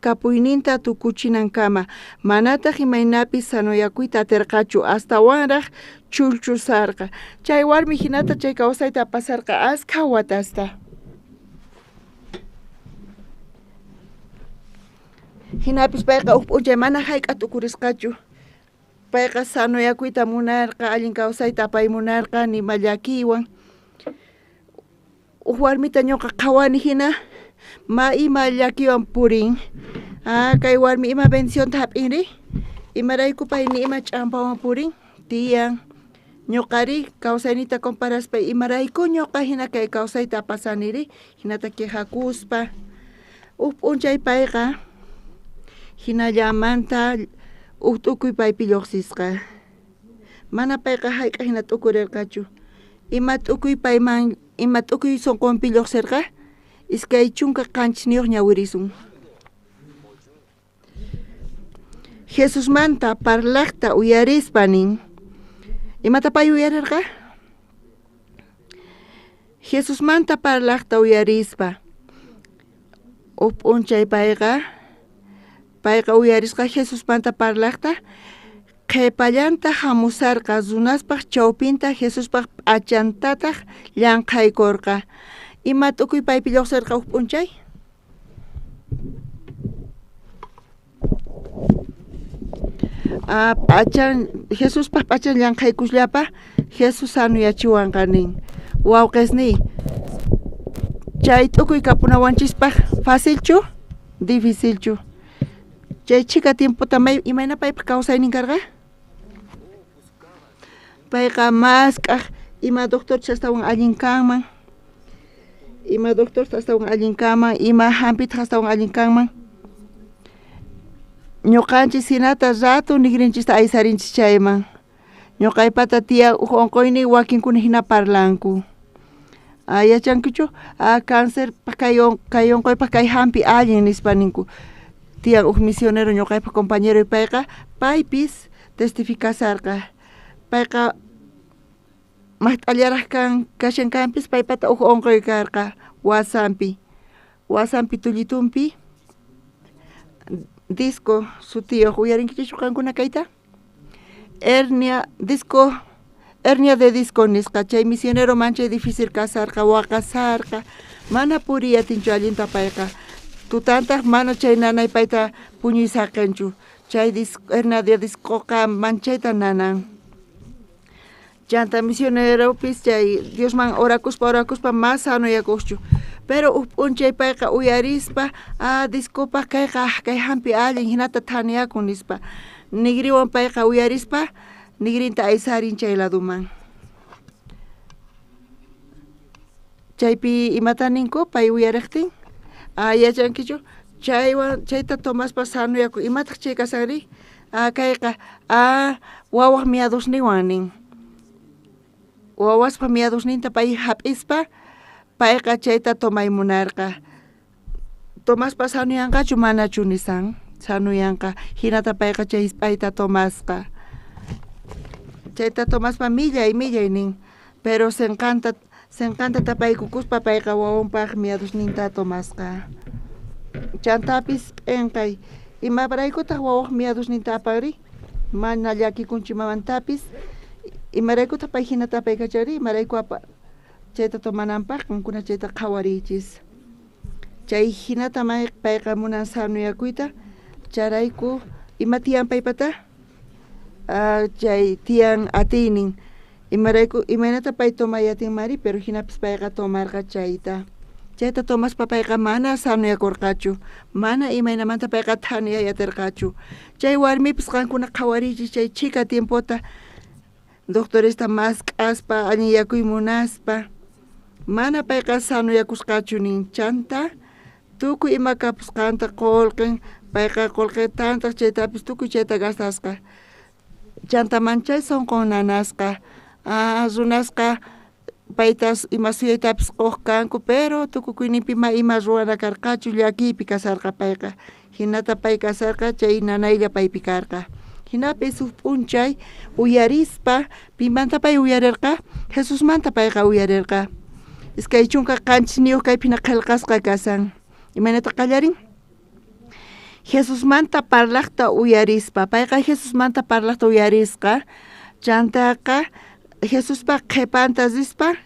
kapuyninta tukuchinankama manata himaynapis sanuyakuyta atirqachu hasta wanraq chulchusarqa chay warmi hinata chay kawsayta pasarqa askha watasta hinapis payqa p'unchay mana hayk'a tukurisqachu payqa sanuyakuyta munarqa allin kawsayta pay munarqa nima llakiwan warmita ñuqa qhawani hina ma ima llakiwan purin kay warmi ima bendicionta hap'inri imarayku pay ni ima ch'ampawan purin tiyan ñuqari kawsaynita comparaspa imarayku ñuqa hina kay kawsayta pasaniri hinata qihakuspa p'unchay payqa hinallamanta t'ukuy paypi lluqsisqa mana payqa hayk'a hina t'ukurirqachu ima t'ukuy payman ima t'ukuy sunqunpi lluqsirqa iskay chunka qanchis ñawirisun Jesusmanta parlaqta uyarispa nin imata pay uyarirqa Jesusmanta parlaqta uyarispa p'unchay payqa uyarisqa Jesusmanta parlaqta qhipallanta hamusarqa runaspaq chawpinta Jesuspaq p'achantataq llamqaykurqa ima t'ukuy paypi lluqsirqa p'unchay Jesuspaq p'achan llamqaykuslapa Jesus sanuyachiwanqa nin wawqisniy chay t'ukuy kapunawanchispaq facilchu dificilchu chay chika tiempota imayna paypa kawsaynin karqa payqa mask'aq ima doctor chastawan allin kanman ima doctor chastawan allin kanman ima hampita chastawan allin kanman ñuqanchis hinata ratu nigrinchista aysarinchis chayman ñuqaypata tiyan unquyni wakinkuna hina parlanku yachankichu cáncer kay unquypa kay hampi allin nispa ninku tiyan misionero ñuqaypa compañero payqa paypis testificasarqa payqa maht'allaraq kashankanpis paypata unquy karqa wasampi tullitumpi disco sutiyuq uyarinkichu qankuna kayta hernia de disco nisqa chay misionero manchay difícil kasarqa waqasarqa mana puriyatinchu allinta payqa tutantaq mana chay nanay payta puñuy saqanchu chay hernia de discoqa manchayta nanan chanta misioneropis chay Diosman orakuspa mas sanuyakuschu pero p'unchay payqa uyarispa discopa kay hampi allin hinata thaniyakun nispa nigriwan payqa uyarispa nigrinta aysarin chay laduman chaypi imata ninku pay uyariqtin yachankichu chayta tomaspa sanuyaku imataq chay kasari kayqa wawaq miadusniwan nin wawaspa miadusninta pay hap'ispa payqa chayta tomay munarqa tomaspa sanuyanqachu manachu nisan sanuyanqa hinata payqa chay hisp'ayta tomasqa chayta tomaspa millay nin pero senkanta tapaykukuspa payqa wawanpaq miadusninta tomasqa chantapis p'enkay imaraykutaq wawaq miadusninta apari mana llakikunchimamantapis imaraykutaq pay hinata paykachari imarayku chayta tomananpaq qankuna chayta qhawarichis chay hinata payqa munan sanuyakuyta charayku ima tiyan paypata chay tiyan atiynin imarayku imaynata pay tomayatinmari pero hinapis payqa tomarqa chayta tomaspa payqa mana sanuyakurqachu mana imaynamanta payqa thaniyayatirqachu chay warmipis qankuna qhawarichis chay chika tiempota doctoresta masq'aspa allin yakuy munaspa mana payqa sanuyakusqachu nin chanta tukuy ima kapusqanta qullqin payqa qullqitantaq chaytapis tukuy chayta gastasqa chanta manchay sunqun nanasqa runasqa paytas ima suyaytapis quqkanku pero tukukuyninpi ima ruwana karqachu llakiypi kasarqa payqa hinata pay kasarqa chay nanaylla paypi karqa hinapis p'unchay uyarispa pimanta pay uyarirqa Jesusmanta payqa uyarirqa Iskay chunka qanchis niuq kaypina qillqasqa kasan. Imanata qallarin? Jesus manta parlaqta uyarispa. Payqa Jesus manta parlaqta uyarisqa. Chantaqa Jesus pa qhipanta zispa.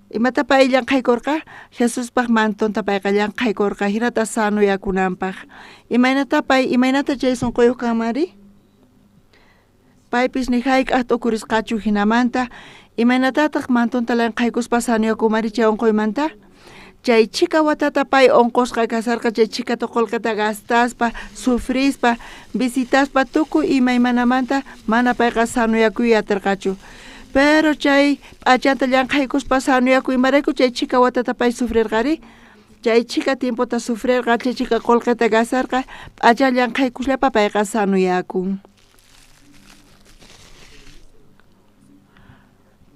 Imata pay llank'aykurqa Jesuspaq mantonta payqa llank'aykurqa hirata sanuyakunanpaq. Imaynata chay sunquyuq kanmari? Paypis ni hayk'aq t'ukurisqachu hinamanta imanatataq mantonta llank'aykuspa sanuyakumari chay unquymanta? Chay chika watata pay unqusqa kasarqa chay chika tuqulqata gastaspa, sufrispa, visitaspa tukuy imaymanamanta mana payqa sanuyakuyatarqachu. Pero chay p'achanta llank'aykuspa sanuyakuy imarayku chay chika watata pay sufrirqari? Chay chika tiempota sufrirqa, chay chika qullqita gasarqa p'acha llank'aykuslapa payqa sanuyakun.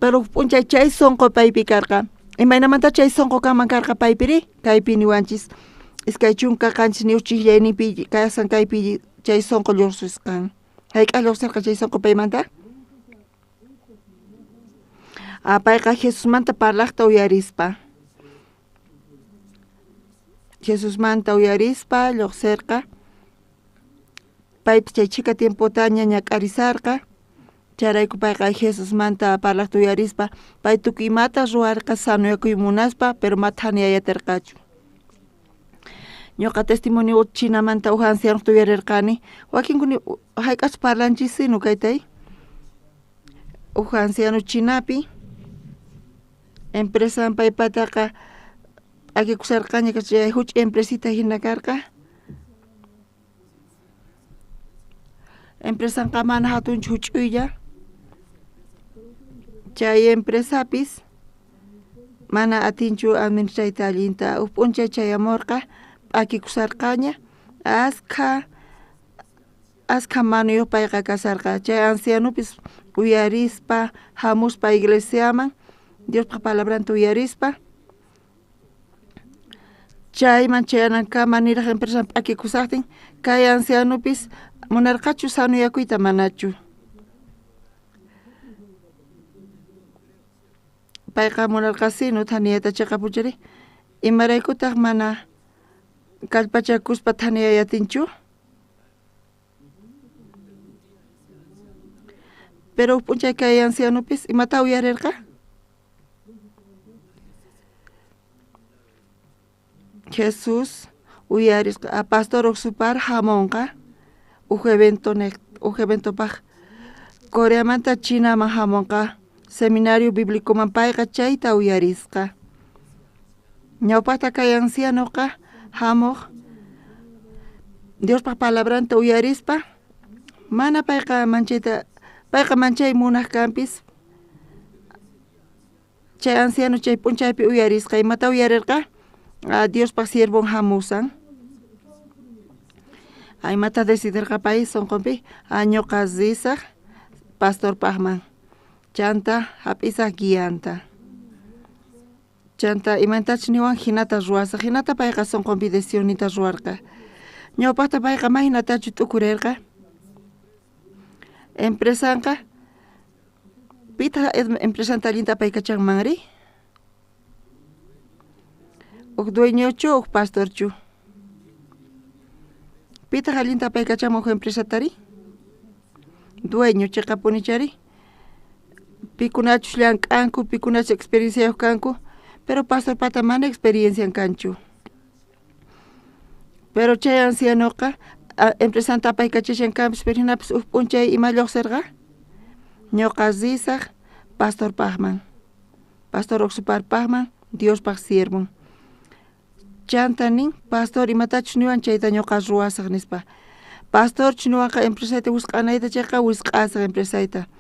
Pero p'unchay chay sunqu paypi karqa. Imaynamanta chay sunqu kanman karqa paypiri? Kaypi niwanchis. Iskay chunka qanchis niuq chiklllaynipi kasan kaypi chay sunqu lluqsisqan. Hayk'aq lluqsirqa chay sunqu paymanta? Payqa Jesusmanta parlaqta uyarispa. Jesusmanta uyarispa lluqsirqa. Paypis chay chika tiempota ñañak'arisarqa. Charayku payqa Jesusmanta parlaqta uyarispa. Pay tukuy imata ruwarqa sanuyakuy munaspa pero mathañayatirqachu. Ñuqa testimonio chinamanta uja ancianuqta uyarirqani. Wakinkuni hayk'as parlanchis sinu kaytay. Uja anciano chinapi. Empresa paypataqa akikusarqaña chay huch empresita hina karqa. Empresanqa mana hatunchu huch'uylla. Chay empresapis mana atinchu administrayta allinta p'unchay chayamurqa p'akikusarqaña askha manuyuq payqa kasarqa. Chay ancianopis uyarispa hamuspa iglesiaman Diospaq palabranta uyarispa chayman chayananka niraq empresa p'akikusaqtin kay ancianopis munarqachu sanuyakuyta manachu. Payqa munarqa sinu thaniyata chiqapuchari imaraykutaq mana kallpachakuspa thaniyayatinchu. Pero p'unchay kay ancianopis imata uyarirqa? Jesus uyarisqa pastor uqsupar hamunqa uj eventopaq Coreamanta Chinaman hamunqa seminario biblicoman payqa chayta uyarisqa. Ñawpaqta kay ancianoqa hamuq Diospaq palabranta uyarispa mana payqa manchay munaq kanpis chay anciano chay p'unchaypi uyarisqa imata uyarirqa? Diospaq siervon hamusan. Aymata decidirqa pay sunqunpi ñuqa zisaq pastorpaqman chanta hap'isaq guianta. Chanta imantachu niwan hinata ruwasaq hinata payqa sunqunpi decisionita ruwarqa. Ñawpaqta payqa mahinatachu t'ukurirqa? Empresanqa pita empresanta allinta pay kachanmanri? Uj dueñochu uj pastorchu? Pita allinta pay kachanman uj empresatari? Dueño chiqapunichari? Pikunachus llank'anku, pikunachus experiencia kanku, pero pastor pata mana experiencia kanchu. Pero chay ancianoqa empresanta pay kachashan kanpis pero hinapis uj p'unchay ima lluqsirqa? Ñuqa zisaq pastorpaqman, pastor uqsuparpaqman Diospaq siervon. Chanta nin pastor imatachus niwan chayta ñuqa ruwasaq nispa. Pastor niwanqa empresayta wisq'anayta chayqa wisq'asaq empresayta.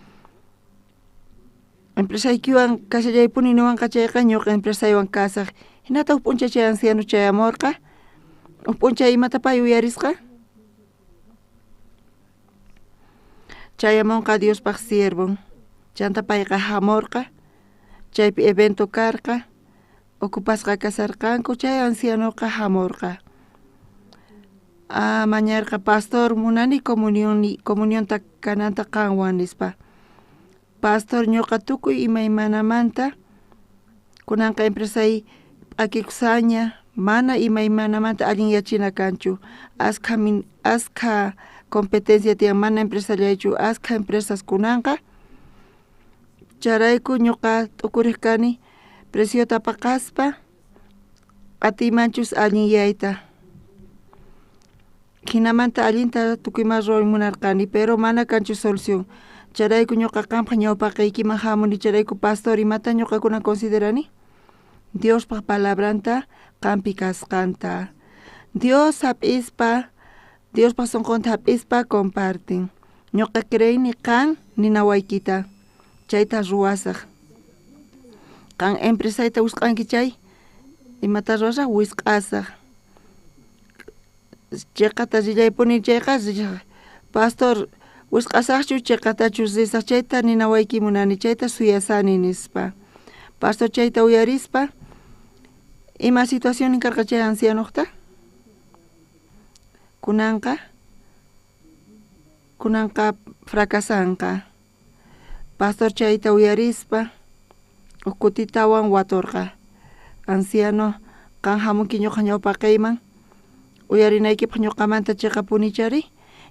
Empresaykiwan kashallaypuni niwanqa chayqa ñuqa empresaywan kasaq. Hinata uj p'unchay chay anciano chayamurqa? Uj p'unchay imata pay uyarisqa? Chayamunqa Diospaq siervon. Chanta payqa hamurqa. Chaypi evento karqa. Ocupasqa kasarqanku chay ancianoqa hamurqa. Mañarqa pastor munani comunionta kananta kanwan nispa. Pastor ñuqa tukuy imaymanamanta kunanqa empresay p'akikusaña mana imaymanamanta allin yachina kanchu aska competencia tiyan mana empresariaychu aska empresas kunanqa charayku ñuqa t'ukuriq kani presiota paqaspa qatimanchus allin yayta hinamanta allinta tukuyman ruray munarqani pero mana kanchu solución charayku ñuqa qanpaq ñawpaqaykiman hamuni charayku pastor imata ñuqakuna considerani Diospaq palabranta qanpi kasqanta Dios hap'ispa Diospaq sunqunta hap'ispa comparten ñuqa creini qan ninawaykita chayta ruwasaq qan empresayta wisq'anki chay imata ruwasaq wisq'asaq chayqata rillaypuni chayqa pastor wisq'asaqchu chayqatachu risaq chayta ninawayki munani chayta suyasani nispa pastor chayta uyarispa ima situación karqa chay ancianoqta kunanqa fracasanqa pastor chayta uyarispa ukutitawan waturqa anciano qan hamunki ñuqa ñawpaqayman uyarinaykipaq ñuqamanta chayqa punichari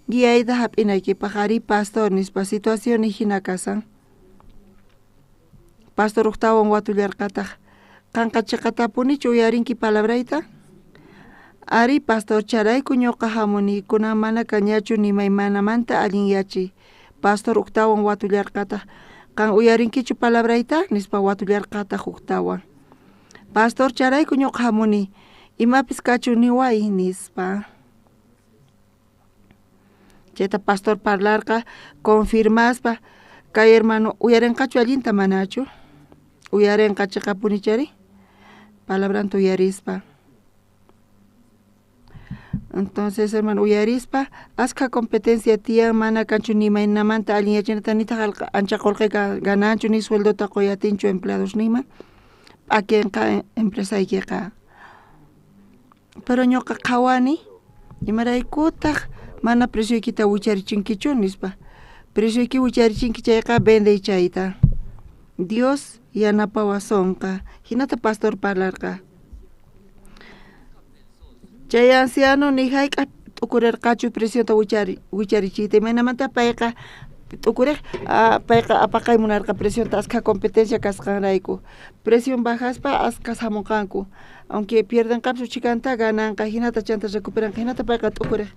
guiayta hap'inaykipaq ari pastor nispa situación hina kasan pastor uktawan watullarqataq qanqa chayqata punichu uyarinki palabrayta ari pastor charayku ñuqa hamuni kunan mana kañachu nimaymanamanta allin yachi pastor uktawan watullarqataq qan uyarinkichu palabrayta nispa watullarqataq uktawan pastor charayku ñuqa hamuni imapis kachu niway nispa chayta pastor parlarqa confirmaspa kay hermano uyarinqachu allinta manachu uyarinqa chayqa punichari palabranta uyarispa entonces hermano uyarispa aska competencia tiyan mana kanchu nimaynamanta allin yachinata nitaq ancha qullqiqa gananchu ni sueldota qoyatinchu empleados nima p'akinqa empresaykiqa pero ñuqa qhawani imaraykutaq mana presioykita wicharinchinkichu nispa presioyki wicharichinki chayqa vendey chayta Dios yanapawasonqa hinata pastor parlarqa chay anciano ni hayk'a t'ukurirqachu presionta wicharichiyta imaynamanta payqa t'ukuriq payqa apaqay munarqa presionta aska competencia kasqanrayku presión bajaspa askas hamunqanku aunque pierdenqachu chikanta gananqa hinata chanta recuperanqa hinata payqa t'ukuriq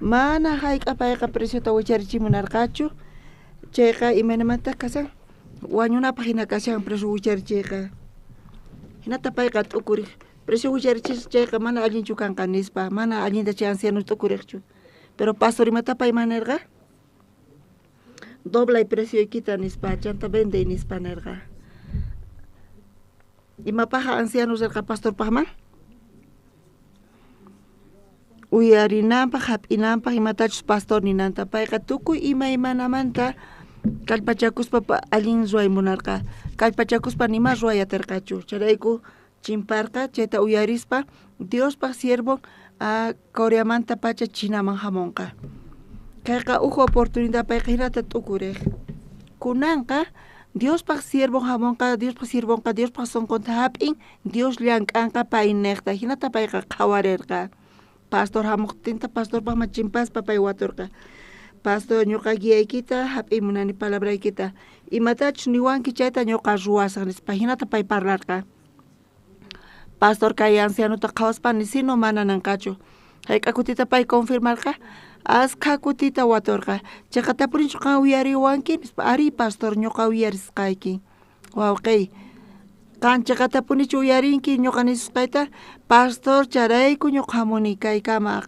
mana hayk'a payqa presionta wicharichimunarqachu chayqa imaynamanta kasan wañunapaq hina kashan preso wicharichiyqa hinata payqa t'ukuriq preso wicharichis chayqa mana allinchu kanqa nispa mana allinta chay ancianos t'ukuriqchu pero pastor imata pay manarqa doblay presioykita nispa chanta vende nispa nerqa imapaqa ancianos rirqa pastorpaqman uyarinanpaq hap'inanpaq imatachus pastor ninanta payqa tukuy imaymanamanta kallpachakuspa allin ruway munarqa kallpachakuspa nima ruwayatirqachu charayku chimparqa chayta uyarispa Diospaq siervo Coreamanta pacha Chinaman hamunqa kayqa uju oportunidad payqa hinata t'ukuriq kunanqa Diospaq siervo hamunqa Diospaq siervonqa Diospaq sunqunta hap'in Dios llank'anqa pay niqta hinata payqa qhawarirqa pastor hamuqtinta pastorpaqman chimpaspa pay waturqa pastor ñuqa guiaykita hap'in munani palabraykita imatachus niwanki chayta ñuqa ruwasaq nispa hinata pay parlarqa pastor kay ancianota qhawaspa ni sino mana nanqachu hayk'a kutita pay confirmarqa aska kutita waturqa chayqa tapurinchu qan uyariwanki nispa ari pastor ñuqa uyarisqayki wawqi qan chayqa tapunichu uyarinki ñuqa nisusqayta pastor charayku ñuqa hamuni kaykama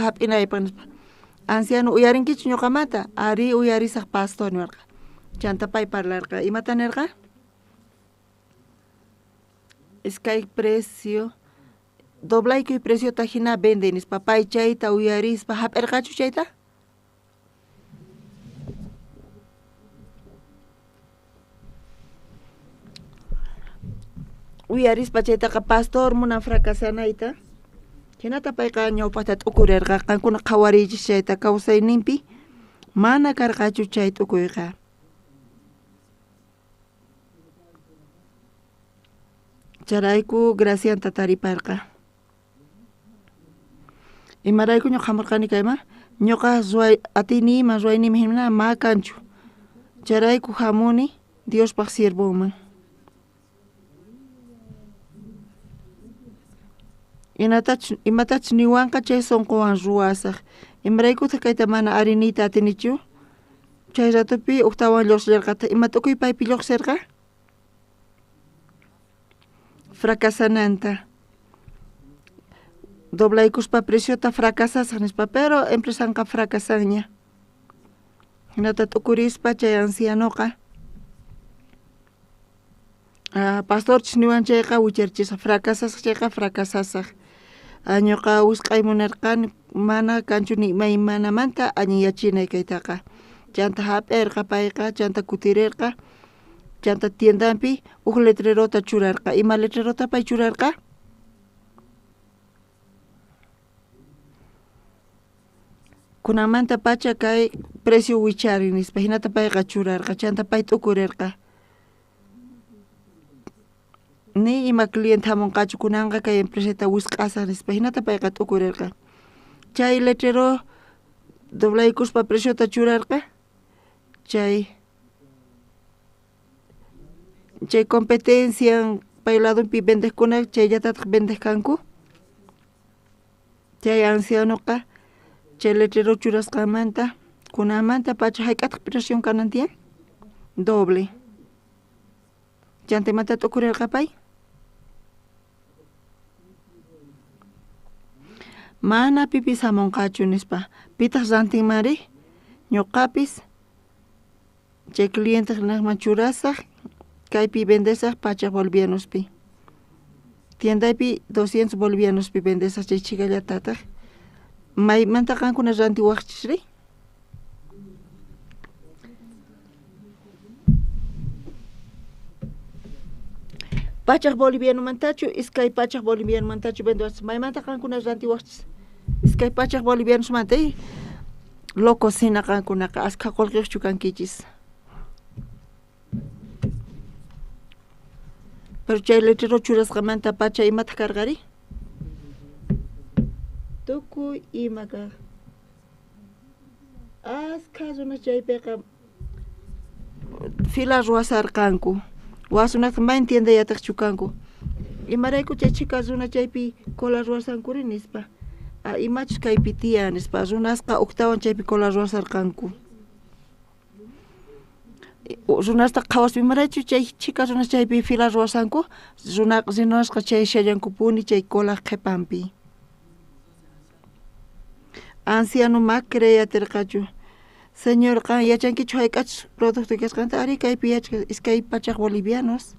hap'inaypaq nispa anciano uyarinkichu ñuqamanta ari uyarisaq pastor niwarqa chanta pay parlarqa imata nirqa iskay precio doblaykuy preciota hina vende nispa pay chayta uyarispa hap'irqachu chayta uyarispa chaytaqa pastor munan fracasanayta hinata payqa ñawpaqta t'ukurirqa qankuna qhawarillis chayta kawsayninpi mana karqachu chay t'ukuyqa Charayku gracianta tariparqa. Imarayku ñuqa hamurqani kayma ñuqa atinima ruwaynimi hina ma kanchu. Charayku hamuni Diospaq sirvuman. Imatach niwanqa chay sunquwan ruwasaq. Imaraykutaq kayta mana arinita atinichu. Chay ratupi uqtawan lluqsillarqata ima tukuy paypi lluqsirqa fracasananta. Doblaykuspa preciota fracasasaq nispa, pero empresanqa fracasanña. Hinata tukurispa chay ancianoqa pastorchis niwan chayqa wicharchisaq fracasasaq chayqa fracasasaq. Ñuqa wisq'ay munarqani mana kanchu ni maymanamanta allin yachinay kaytaqa. Chanta hap'irqa payqa, chanta kutirirqa, chanta tiendapi huk letrerota churarqa. Ima letrerota pay churarqa? Kunamanta pacha kay precio wichari nispa hinata payqa churarqa, chanta pay t'ukurirqa. Ni ima cliente hamunqachu kunanqa kay empreseta wisq'asaq nispa hinata payqa t'ukurirqa. Chay letrero doblaykuspa preciota churarqa, chay competencia pay ladunpi vendeqkuna chayllatataq vendeqkanku. Chay ancianoqa chay letrero churasqamanta kunamanta pacha hayk'ataq presión kanantiyan doble. Chantemanta t'ukurirqa pay. Mana pipis hamunqachu nispa pitaq rantinmari ñuqapis chay cliente naqman churasaq kaypi vendesaq pachaq bolivianospi. Tiendaypi 200 bolivianospi vendesaq chay chikallatataq. Maymanta qankuna rantiwaqchisri? Pachaq boliviano mantachu iskay pachaq boliviano mantachu vendoas maymanta qankuna rantiwaqchis iskay pachaq bolivianos manta loco sina qankunaqa askha qullqiqchu kankichis. Pero chay letrero churasqamanta pacha imata karqari? Tukuy ima kaq. Askha runa chaypiqa fila ruwasarqanku. Wasunata ma entiendayataqchu kanku. Imarayku chay chika runa chaypi cola ruwasankuri nispa. Imachus kaypi tiyan nispa runasqa uqtawan chaypi cola ruwasarqanku. Runasta qhawaspa imaraychu chay chika runas chaypi fila ruwasanku runasqa chay shallankupuni chay cola qhipanpi. Anciano ma creyatirqachu. Señor qan yachankichu hayk'achus producto kasqanta ari kaypi yachaq iskay pachaq bolivianos.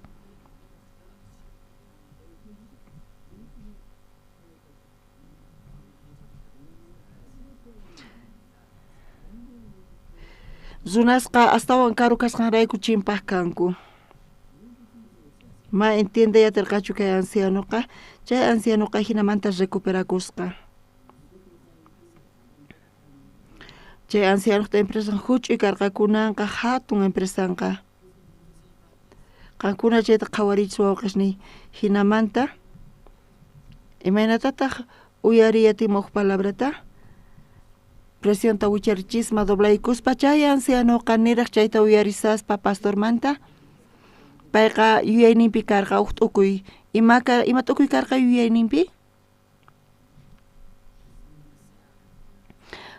Runasqa astawan karu kasqanrayku chimpaq kanku. Ma entiende yatirqachu kay ancianoqa, chay ancianoqa hinamanta recuperakusqa. Chay ancianoqta empresan huch'uy karqa kunanqa hatun empresanqa. Qankuna chayta qhawarichis wawqishni hinamanta imaynatataq uyariyatima huk palabrata presionta wicharichisma doblaykuspa chay ancianoqa niraq chayta uyarisaspa pastormanta payqa yuyayninpi karqa huk t'ukuy ima t'ukuy karqa yuyayninpi?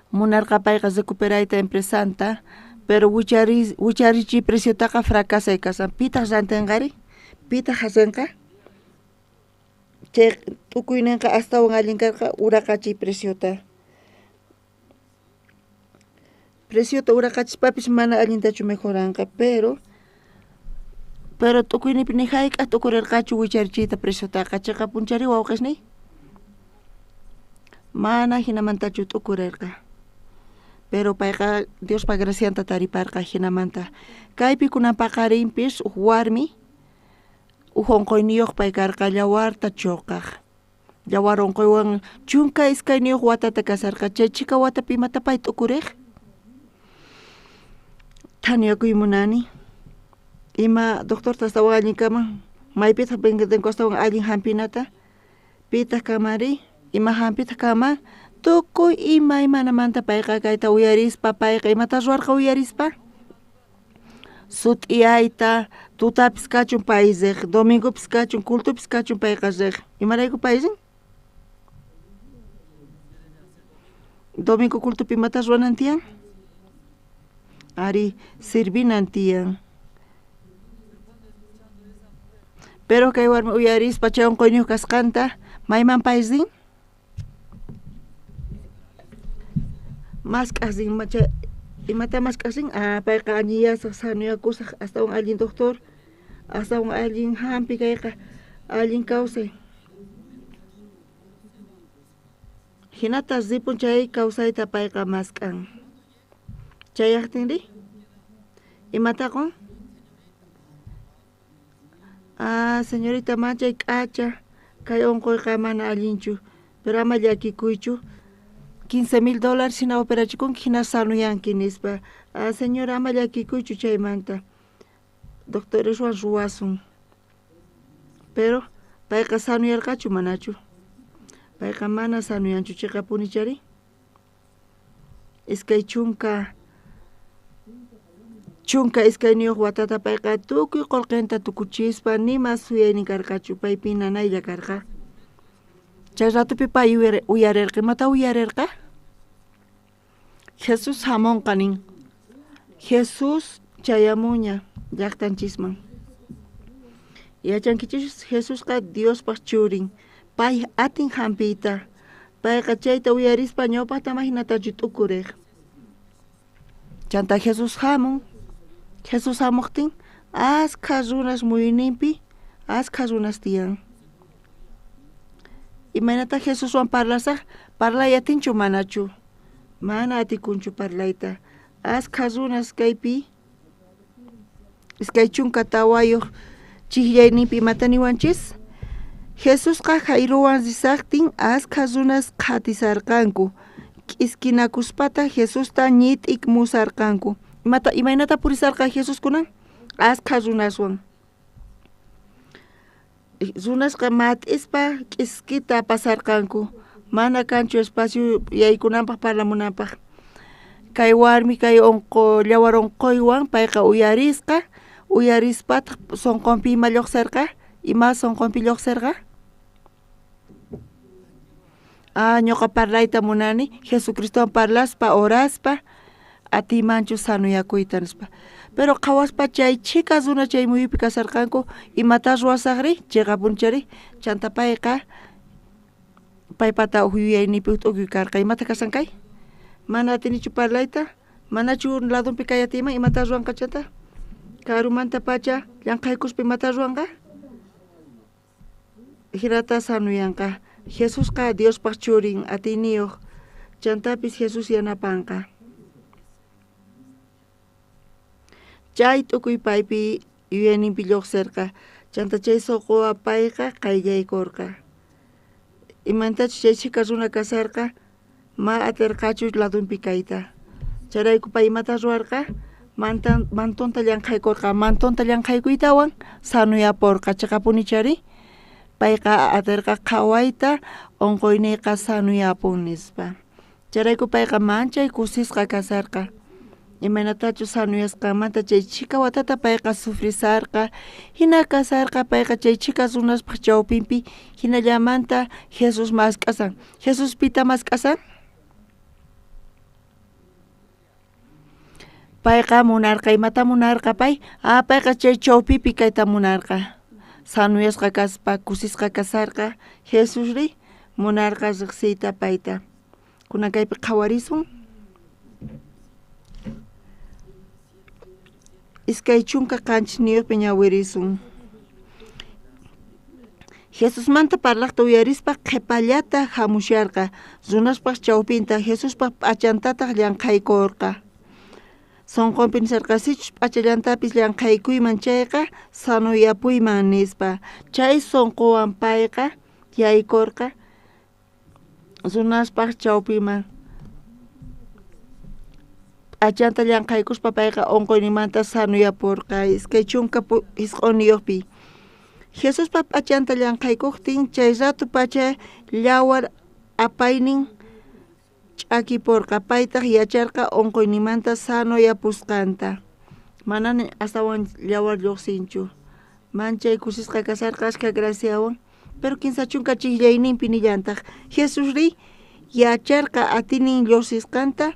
Munarqa payqa recuperayta empresanta pero wicharichi presiotaqa fracasay kasan. Pitaq rantinqari? Pitaq hasenqa? Chay t'ukuyninqa astawan allin karqa uraqachiy presiota. Presiota uraqachispapis mana allintachu mejoranqa pero t'ukuynipi ni hayk'aq t'ukurirqachu wicharichiyta presiotaqa chayqa punchari wawqisni? Mana hinamantachu t'ukurirqa. Pero payqa Diospa gracianta tariparqa hinamanta. Kaypi kunan paqarinpis huk warmi huk unquyniyuq pay karqa yawarta chuqaq. Yawar unquywan chunka iskayniyuq watata kasarqa chay chika watapi imata pay t'ukuriq? Thaniyakuymunani. Ima doctorta astawan allinkaman maypita penqatinkustawan allin hampinata pita kamari ima hampita kama tukuy imaymanamanta payqa kayta uyarispa payqa imata ruwarqa uyarispa sut'iyayta tutapis kachun pay riq domingopis kachun cultupis kachun payqa riq imarayku pay rin domingo cultupi imata ruwanan tiyan ari sirvinan tiyan pero kay warmi uyarispa chay unquyniyu kasqanta mayman pay rin masq'aqsin imata masq'aqsin payqa añiyasaq sanuyakusaq astawan allin doctor astawan allin hampi kayqa allin kawsay hinata ripun chay kawsayta payqa masq'an chayaqtinri imataqun señorita machay k'acha kay unquyqa mana allinchu pero ama llakikuychu $15,000 hina operachikunki hina sanuyanki nispa señora ama llakikuychu chaymanta doctores ruwan ruwasun pero payqa sanuyarqachu manachu payqa mana sanuyanchu chayqa punichari iskay chunka iskayniyuq watata payqa tukuy qullqinta tukuchispa nima suyaynin karqachu paypi nanaylla karqa chay ratupi pay uyarirqa imata uyarirqa Jesus hamunqa nin Jesus chayamuña llaqtanchisman yachankichis Jesusqa Diospaq churin pay atin hampita payqa chayta uyarispa ñawpaqtama hinatachu t'ukuriq chanta Jesus hamuqtin askha runas muyuyninpi askha runas tiyan imaynata Jesuswan parlasaq parlayatinchu manachu mana atikunchu parlayta askha runas kaypi iskay chunka tawayuq chiqllayninpi imata niwanchis Jesusqa Jairuwan risaqtin askha runas qhatisarqanku k'iskinakuspata Jesusta ñit'ik musarqanku imaynata purisarqa Jesuskunan askha runaswan runasqa mat'ispa k'iskita pasarqanku mana kanchu espacio yaykunanpaq parlamunanpaq kay warmi kay llawar unquywan payqa uyarispata sonqonpi ima lluqsirqa ima sonqonpi lluqsirqa ñuqa parlayta munani Jesucristowan parlaspa oraspa atimanchu sanuyakuyta nispa pero qhawaspa chay chika runa chay muyupi kasarqanku imata ruwasaqri chayqa punchari chanta payqa paypata yuyaynipi t'ukuy karqa imata kasankay mana atinichu parlayta manachu ladunpi kay atiman imata ruwanqa chanta karumanta pacha llamqaykuspa imata ruwanqa hirata sanuyanqa Jesusqa Diospaq churin atiniyuq chantapis Jesus yanapanqa chay t'ukuy paypi yuyayninpi lluqsirqa chanta chay suquwa payqa qayllaykurqa imantachu chay chika runa kasarqa ma atirqachu ladunpi kayta chayrayku pay imata ruwarqa mantonta llamqaykurqa mantonta llamqaykuytawan sanuyapurqa chayqa punichari payqa atirqa qhawayta unquyninqa sanuyapun nispa chayrayku payqa manchay kusisqa kasarqa imaynatachu sanuyasqamanta chay chika watata payqa sufrisarqa hina kasarqa payqa chay chika runaspaq chawpinpi hinallamanta Jesus mask'asan Jesus pita mask'asan payqa munarqa imata munarqa pay payqa chay chawpipi kayta munarqa sanuyasqa kaspa kusisqa kasarqa Jesusri munarqa riqsiyta payta kunan kaypi qhawarisun iskay chunka qanchis niyuqpi ñawirisun Jesusmanta parlaqta uyarispa qhipallata hamusharqa runaspaq chawpinta Jesuspaq p'achantataq llamqaykurqa sonqonpi nisarqasichus p'achallantapis llamqaykuyman chayqa sanuyapuyman nispa chay sonquwan payqa yaykurqa runaspaq chawpiman achanta llamqaykuspa payqa unquynimanta sanuyapurqa iskay chunka hisq'uniyuqpi Jesus pachanta llank'aykuktin chay rato pacha llawar apaynin ch'akiporqa paytaq yacharqa unquynimanta sano yapusqanta manani astawan llawar lluqsinchu manchay kusisqa kasarqashqa graciawan pero kinsa chunka chiklayninpi nillantaq Jesus ri yacharqa atinin lluqsisqanta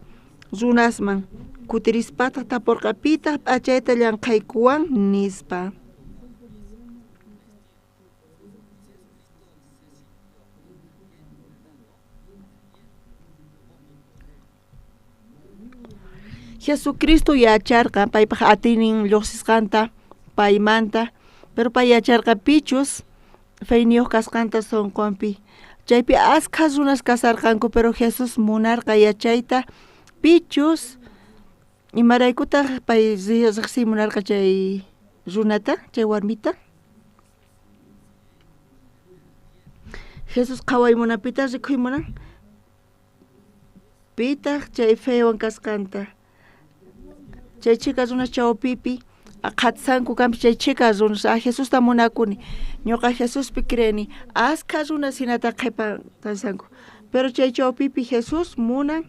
runasman kutirispataq tapurqa pitaq p'achayta llank'aykuwan nispa. Jesucristo yacharqa paypaq atinin lluqsisqanta paymanta pero pay yacharqa pichus feyniyuq kasqanta sunqunpi chaypi askha runas kasarqanku pero Jesus munarqa yachayta pichus imaraykutaq pay riqsimunarqa chay runata chay warmita Jesus qhawaymunapita rikhuymunan pitaq chay feywan kasqanta chay chika runas chawpipi qhatisanku kanpi chay chika runas Jesusta munakuni ñuqa Jesuspi creeni askha runas hinata qhipansanku pero chay chawpipi Jesus munan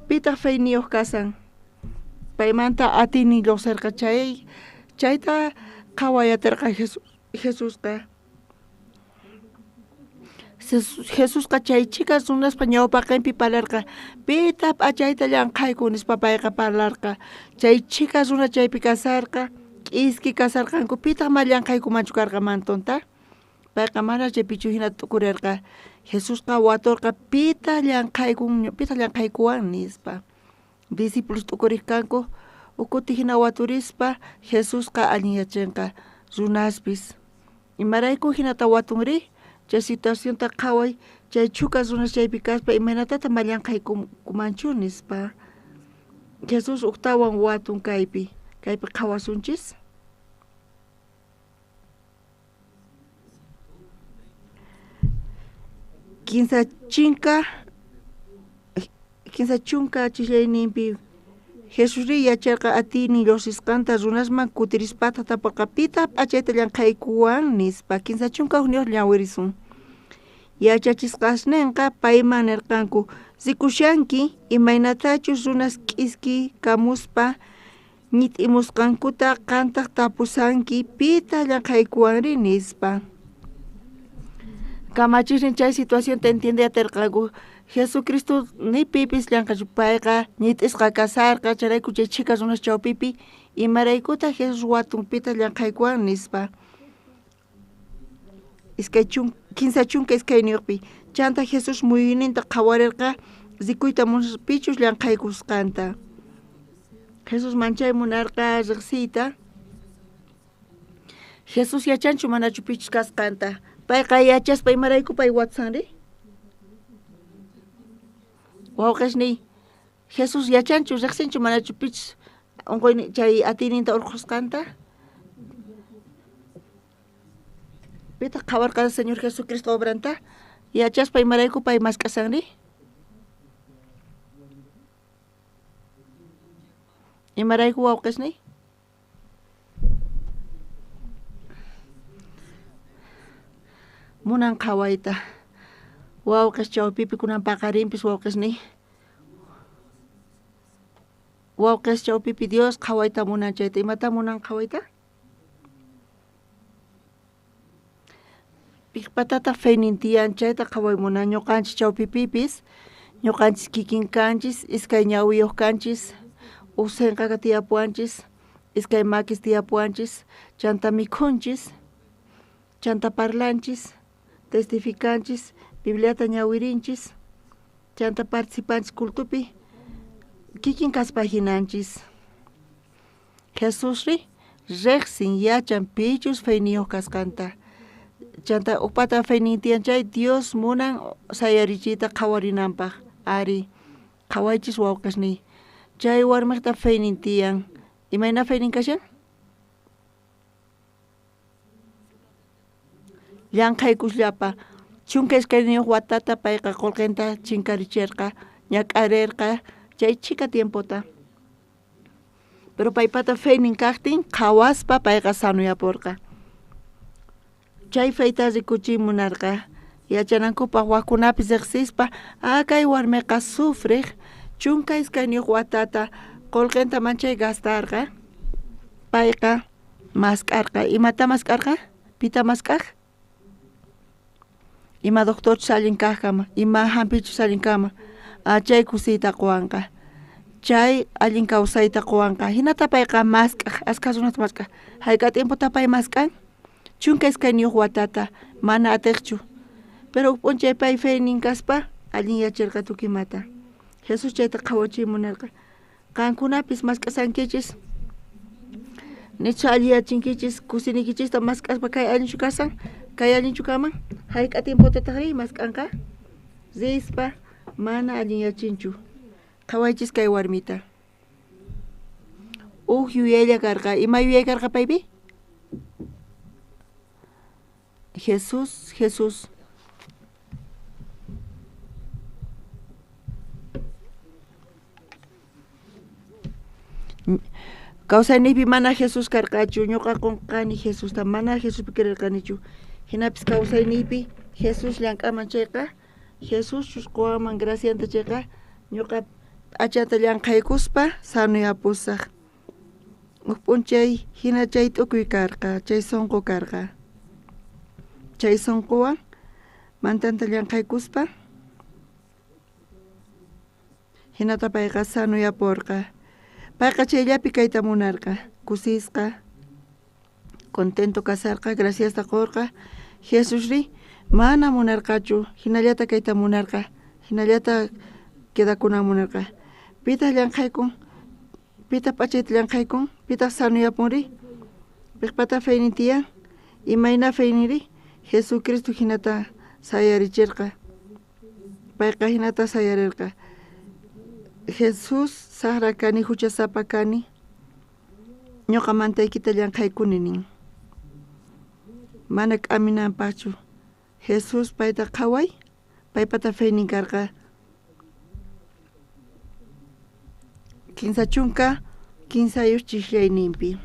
pitaq feyniyuq kasan paymanta atini lluqsirqa chayta qhawayatirqa Jesusqa Jesusqa chay chika runaspa ñawpaqinpi parlarqa pita p'achayta llank'ayku nispa payqa parlarqa chay chika runa chaypi kasarqa k'iski kasarqanku pitaq ma llank'aykumanchu karqa mantonta payqa mana chay pichu hina tukurirqa Jesusqa waturqa pita llank'aykuwan nispa discípulos tukuriq ukuti hina waturispa Jesusqa allin yachanqa runaspis imarayku hinata watunri chay situacionta qhaway chay chuka runas chaypi kaspa imaynatata ma llank'aykumanchu nispa Jesus uktawan watun kaypi qhawasunchis kinsa chunka chillayninpi Jesus ri yacharqa atini lluqsisqanta runasman kutirispata tapurqa pita p'achayta llank'aykuwan nispa kinsa chunka huniyuq llawirisun yachachisqasninqa payman nirqanku rikushanki imaynatachus runas k'iski kamuspa ñit'imusqankuta qantaq tapusanki pita llank'aykuwanri nispa kamachishnin chay situacionta entiende atirqanku Jesucristo ni pipis llank'achu payqa ñit'isqa kasarqa charayku chay chika runas chawpipi imaraykuta Jesus watun pita llank'aykuwan nispa kinsa chunka iskayniyuqpi chanta Jesus muyuyninta qhawarirqa rikuyta munasqa pichus llank'aykusqanta Jesus manchay munarqa riqsiyta Jesus yachanchu manachu pichus kasqanta payqa yachaspa imarayku pay watusanri wawqishniy Jesus yachanchu riqsinchu manachu pichus unquyni chay atininta urqusqanta pitaq qhawarqa Señor Jesucristo obranta yachaspa imarayku pay mask'asanri imarayku wawqishniy munan qhawayta wawqish chawpipi kunan paqarinpis wawqishniy wawqish chawpipi Dios qhawayta munan chayta imata munan qhawayta piqpatata feynin tiyan chayta qhaway munan ñuqanchis chawpipipis ñuqanchis kikin kanchis iskay ñawiyuq kanchis usenqaqa tiyapuanchis iskay makis tiyapuanchis chanta mikhunchis chanta parlanchis testificanchis Bibliata ñawirinchis chanta participanchis cultupi kikin kaspa hinanchis Jesus ri riqsin yachan pichus feyniyuq kasqanta chanta upata feynin tiyan chay Dios munan sayarichiyta qhawarinanpaq ari qhawaychis wawqishniy chay warmiqta feynin tiyan imayna feynin kashan llank'aykuslapa chunka iskayniyuq watata payqa qullqinta chinkarichirqa ñak'arirqa chay chika tiempota pero paypata feinin kaqtin qhawaspa payqa sanuyaporqa. Chay feyta rikuchimunarqa yachanankupaq wakunapis riqsispa kay warmiqa sufriq chunka iskayniyuq watata qullqinta manchay gastarqa payqa maskarqa. Imata maskarqa? Pita maskaq? Ima doctorchus allin kaqkama, ima hampichus allin kama, chay kusita quwanqa, chay allin kawsayta quwanqa. Hinata payqa maskaq, askasунata maskaq. Hayqa tiempota pay maskan, chunka iskayniyuq watata mana atiqchu. Pero p'unchay pay feinin kaspa, allin yachirqa tukimata. Jesus chayta qhawachimunarqa. Qankunapis mask'asankichis, nichu alli yachinkichis, kusinikichista mask'aspa kay allinchu kasan, kay allinchu kaman. Hayqa tiempotataqri mask'anqa, rispa mana allin yachinchu. Qhawaychis kay warmita. Yuyaylla karqa, ima yuyay karqa paypi? Jesus. Kawsaynipi mana Jesus karqachu, ñuqa qunqani Jesusta, mana Jesuspi qurirqanichu. Hinapis kawsaynipi Jesus llank'aman chayqa, Jesus chusquwanman gracianta chayqa, ñuqa achanta llank'aykuspa sanuyapusaq. P'unchay hina chay t'ukuy karqa, chay sunqu karqa. Chay sunquwan mantanta llank'aykuspa hinata payqa sanuyapurqa. Payqa chayllapi kayta munarqa, kusisqa, contento kasarqa, graciasta qurqa. Jesusri mana munarqachu, hinallata kayta munarqa, hinallata quedakunan munarqa. Pita llank'aykun, pita p'achayta llank'aykun, pita sanuyapunri, piqpata feynin tiyan, imayna feyniri, Jesucristo hinata sayarichirqa, payqa hinata sayarirqa. Jesus saqra kani, huchasapa kani, ñuqa mantaykita llank'aykuni nin. Mana k'aminanpaqchu. Jesus payta qhaway, paypata feynin karqa. Kinsa chunka, kinsayuq chiklayninpi.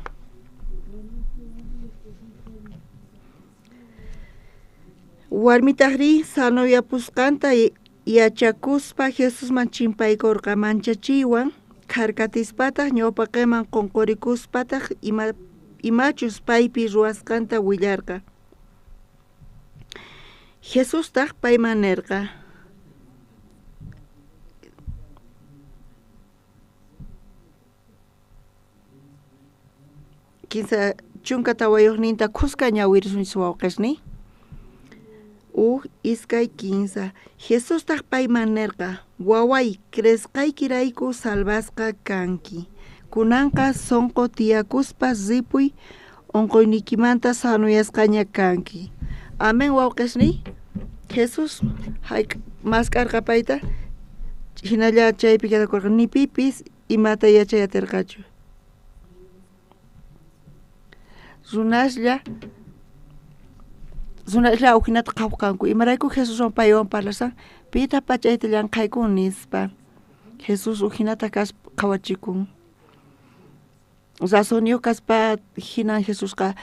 Warmitaqri sanuyapusqanta yachakuspa Jesusman chimpaykurqa manchachiwan, karkatispataq ñawpa qiman qunqurikuspataq imachus paypi ruwasqanta willarqa. Jesustaq payman nirqa. Kinsa chunka tawayuqninta qusqa ñawirisunchis wawqisni. Iskay kinsa. Jesustaq payman nirqa, waway cresqaykirayku salvasqa kanki. Kunanqa sunqu tiyakuspa ripuy unquynikimanta sanuyasqaña kanki. Amen wawqisni. Jesus maskarqa payta, hinalla chaypi quedakurqa, ni pipis imata yachayatirqachu. Runaslla uhinata qhawqanku, imarayku Jesuswan paywan parlasan, pita pachayta llank'aykun nispa. Jesus uhinata qhawachikun. Rasoniyuq kaspa hinan Jesusqa,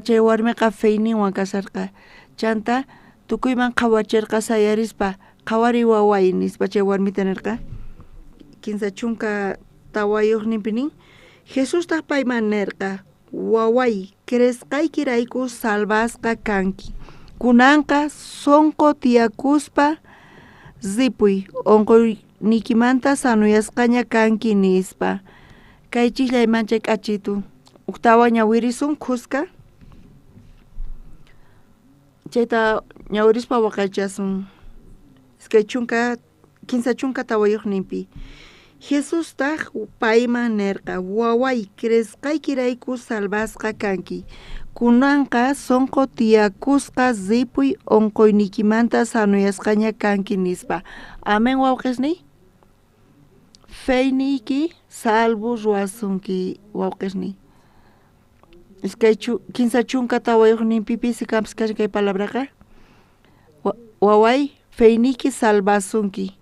chay warmiqa feyninwan kasarqa. Chanta tukuyman qhawachirqa sayarispa, qhawari waway nispa chay warmita nirqa. Kinsa chunka tawayuqninpi nin, Jesustaq payman nirqa, waway cresqaykirayku salvasqa kanki. Kunanqa sunqu tiyakuspa ripuy unquynikimanta sanuyasqaña kanki nispa. Kay chiklaymancha k'achitu uktawa ñawirisun qusqa, chayta ñawirispa waqaychasun. Iskay chunka, kinsa chunka tawayuqninpi Jesustaq payman nirqa, waway cresqaykirayku salvasqa kanki. Kunanqa sunqu tiyakusqa ripuy unquynikimanta sanuyasqaña kanki nispa. Amen wawqisni. Feyniki salvo ruasunki wawqisni. Iskay kinsa chunka tawayuqninpipi sikampas kashan kay palabraqa, waway feyniki salvasunki.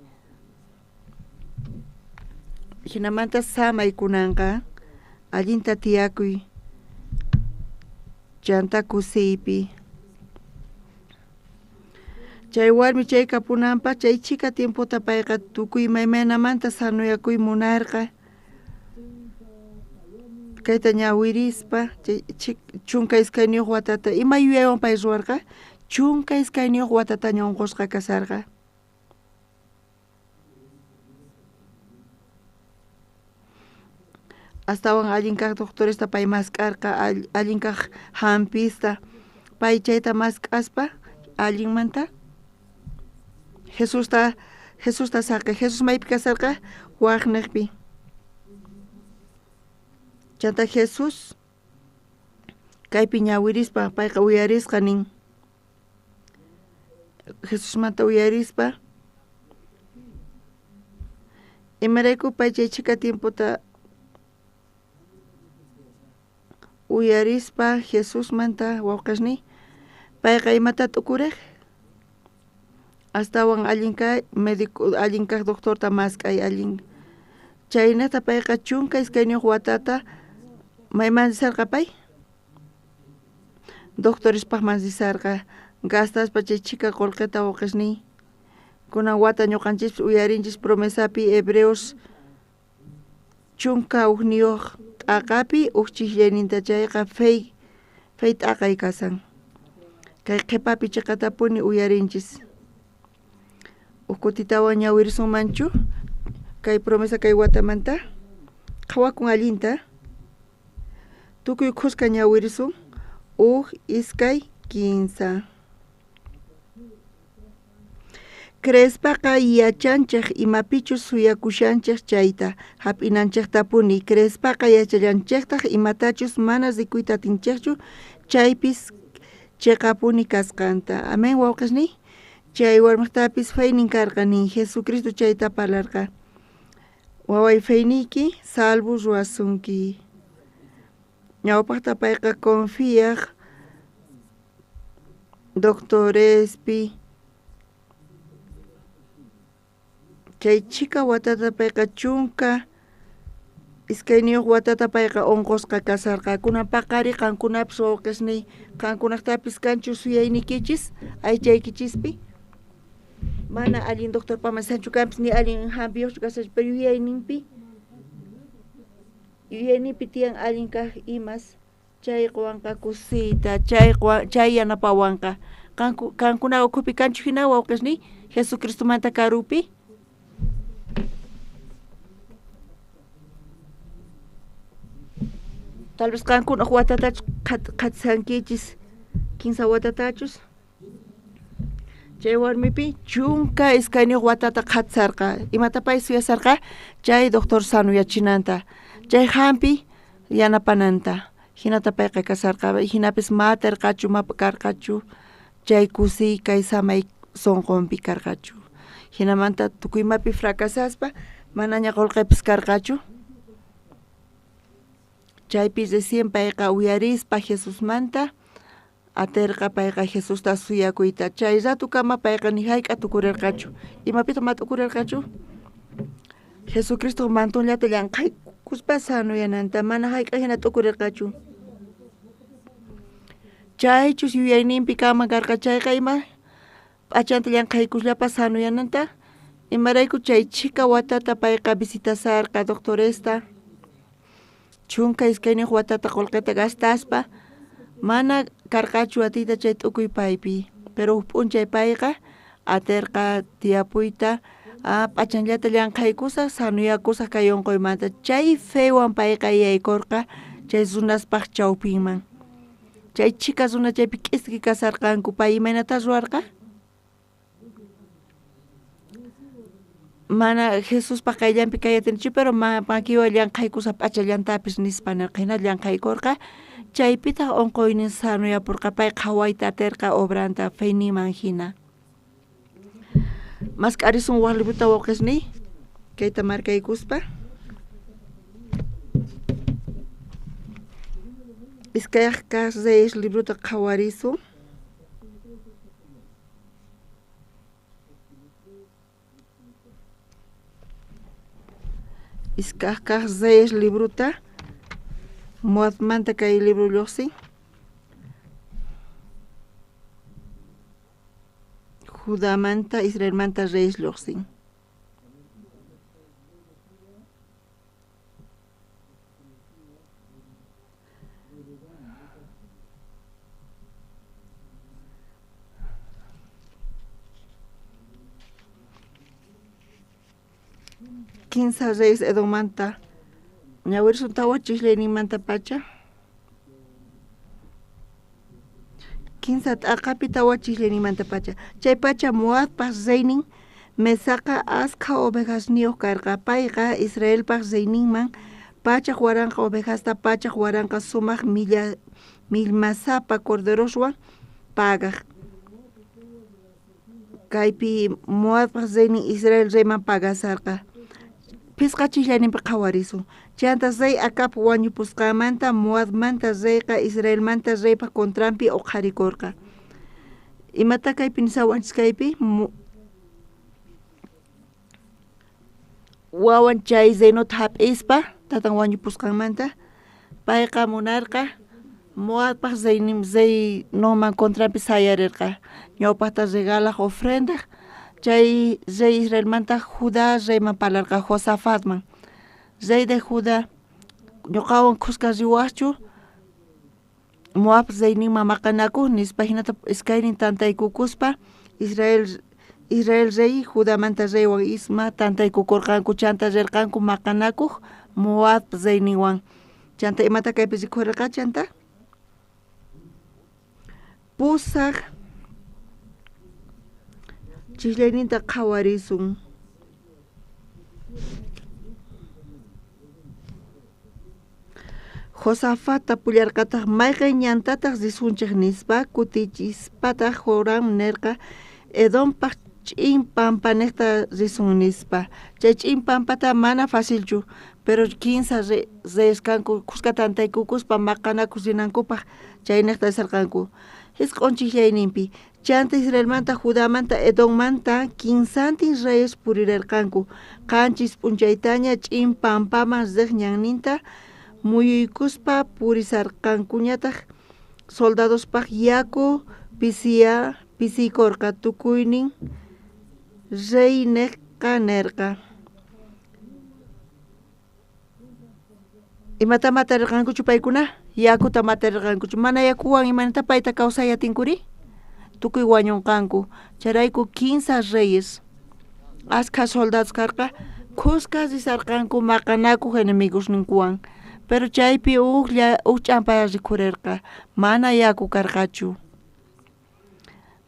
Hinamanta samay kunanqa, allinta tiyakuy chanta kusiypi. Chay warmi chay kapunanpa chay chika tiempota payqa tukuy maymaynamanta sanuyakuy munarqa kayta ñawirispa chay chunka iskayniyuq watata ima yuyaywan pay ruwarqa chunka iskayniyuq watata ñonqusqa kasarqa. Astawan allin kaq doctoresta pay maskarqa allin kaq hampista pay chayta maskaspa allinmanta Jesusta saqi Jesus maypi kasarqa waqniqpi. Chanta Jesus kaypi ñawirispa payqa uyarisqa nin. Jesus manta uyarispa imarayku pay chay chika tiempota uyarispa Jesus manta wawqasni payqa imata tukuriq astawan allinka médico allinka doctorta maskay allin chaynata payqa chunka iskayniyuq watata maymansisarqa pay doctorispaq mansisarqa gastaspa chay chika qullqita wawqisni kunan wata ñuqanchis uyarinchis promesapi hebreos chunka uqniyuq t'aqapi uqchikllayninta chayqa fey t'aqay kasan kay qhipapi chiqatapuni uyarinchis ukutitawan ñawirisunmanchu kay promesa kay watamanta qhawakun allinta tukuy qusqa ñawirisun iskay 15 Crespaqa yachanchik imapichus suyakushanchik chayta hap'inanchiktapuni Crespaqa yachallanchiktaq imatachus mana rikuyta atinchikchu chaypis chiqapuni kasqanta. Amén wawqisni chay warmiqtapis feynin karqa nin Jesucristo chayta parlarqa waway feyniki salvo ruwasunki. Ñawpaqta payqa confiaq doctorespi chay chika watata payqa chunka iskayniyuq watata payqa onqusqa kasarqa kunan paqari qankunapis wawqisni qankunaqtapis kanchu suyaynikichis aychaykichispi mana allin doctor pamasanchu kanpis ni allin hampiyuqchu kasachus pero yuyayninpi tiyan allin kaq imas chay qwanqa kusita chay yanapawanqa qankunaqa ukhupi kanchu hina wawqisni Jesucristumanta karupi tal vez qankunaq watatachus qatisankichis 15 watatachus chay warmipi chunka iskayniyuq watata qatisarqa imata pay suyasarqa chay doctor sanuyachinanta chay hampi yanapananta hinata payqa kasarqa hinapis matarqachu karqachu chay kusi kay samay sonqonpi karqachu hinamanta tukuymapi fracasaspa manaña qullqipis karqachu chaypis recién payqa uyarispa Jesusmanta aterqa payqa Jesusta suyakuyta chay ratukama payqa ni hayk'a tukurirqachu imapita matukurirqachu Jesucristo mantunllata llank'aykuspa sanuyananta mana hayk'a hina tukurirqachu chaychus yuyayninpi kama karqa chayqa ima p'achanta llank'aykusllapas sanuyananta imarayku chay chika watata payqa visitasarqa doctoresta chunka iskayniyuq watata qullqita gastaspa mana karqachu atiyta chay t'ukuy paypi pero p'unchay payqa aterqa tiyapuyta p'achanllata llank'aykusaq sanuyakusaq kay unquymanta chay fewan payqa yaykurqa chay runaspaq chawpinman chay chika runa chaypi k'isqi kasarqanku pay imaynata ruwarqa mana Jesuspa qayllanpi kayatinichu pero makiwan llank'aykusa p'achallantapis nispanirqa hina llank'aykurqa chaypitaq unquynin sanuyapurqa pay qhawayta atirqa obranta feyninman hina mask'arisun waq libruta wawqisni kayta markaykuspa iskayqa reyes libruta qhawarisun iskajkaj reyes libruta Moadmanta kay libro lluqsin. Judamanta Israelmanta reyes lluqsin. Quinza reyes Edomanta. Ñawir suntawa chislenimanta pacha. Quinza t'aqapi tawa chislenimanta pacha. Chay pacha Moabpaq reynin mesaqa askha ovejas niyuq karqa. Payqa Israelpaq reyninman pachaq waranqa ovejasta pachaq waranqa sumaq millmasapa corderoswan pagaq. Kaypi Moabpaq reynin Israel reyman pagasarqa. Pisqa chillaninpi qhawarisun. Chanta rey akapu wañupusqamanta Moabmanta reyqa Israelmanta reypa contrampi uqharikurqa. Imata kaypi nisawanchis kaypi wawan chay Zenota hap'ispa tatan wañupusqanmanta payqa munarqa Moabpaq rey noman contrampi sayarirqa. Ñawpaqta regalaq ofrenda chay rey Israelmanta Judá reyman palarqa Josafatman. Rey de Judá ñuqawan qusqa riwaqchu Moab reyninman maqanakuq nispa hinata iskaynin tantaykukuspa Israel rey Judamanta reywan isma tantaykukurqanku chanta rirqanku maqanakuq Moab reyninwan. Chanta imata kaypi rikurirqa chanta pusaq chislayninta qhawarisun. Josafata pullarqataq mayqay ñantataq risunchik nispa kutichispataq Joram nirqa Edompaq ch'inpampa niqta risun nispa. Chay ch'inpampata mana facilchu, pero 15 reyes kanku qusqa tantaykukuspa maqanakus rinankupaq chay niqta sarqanku. Hisq'unchiklayninpi chanta Israelmanta Judamanta Edommanta 15 reyes puririrqanku. Qanchis p'unchaytaña ch'inpampaman riq ñanninta muyuykuspa purisarqankuñataq soldadospaq yaku pisiykurqa tukuynin rey niqqa nirqa. Imata matarirqankuchu paykuna? Yakuta matarirqankuchu. Mana yakuwan imanata payta kawsayatinkuri? Tukuy wañunqanku. Charayku 15 reyes askha soldados karqa qusqa risarqanku maqanakuq enemigosninkuwan. Pero chaypi uq ch'ampa rikurirqa mana yaku karqachu.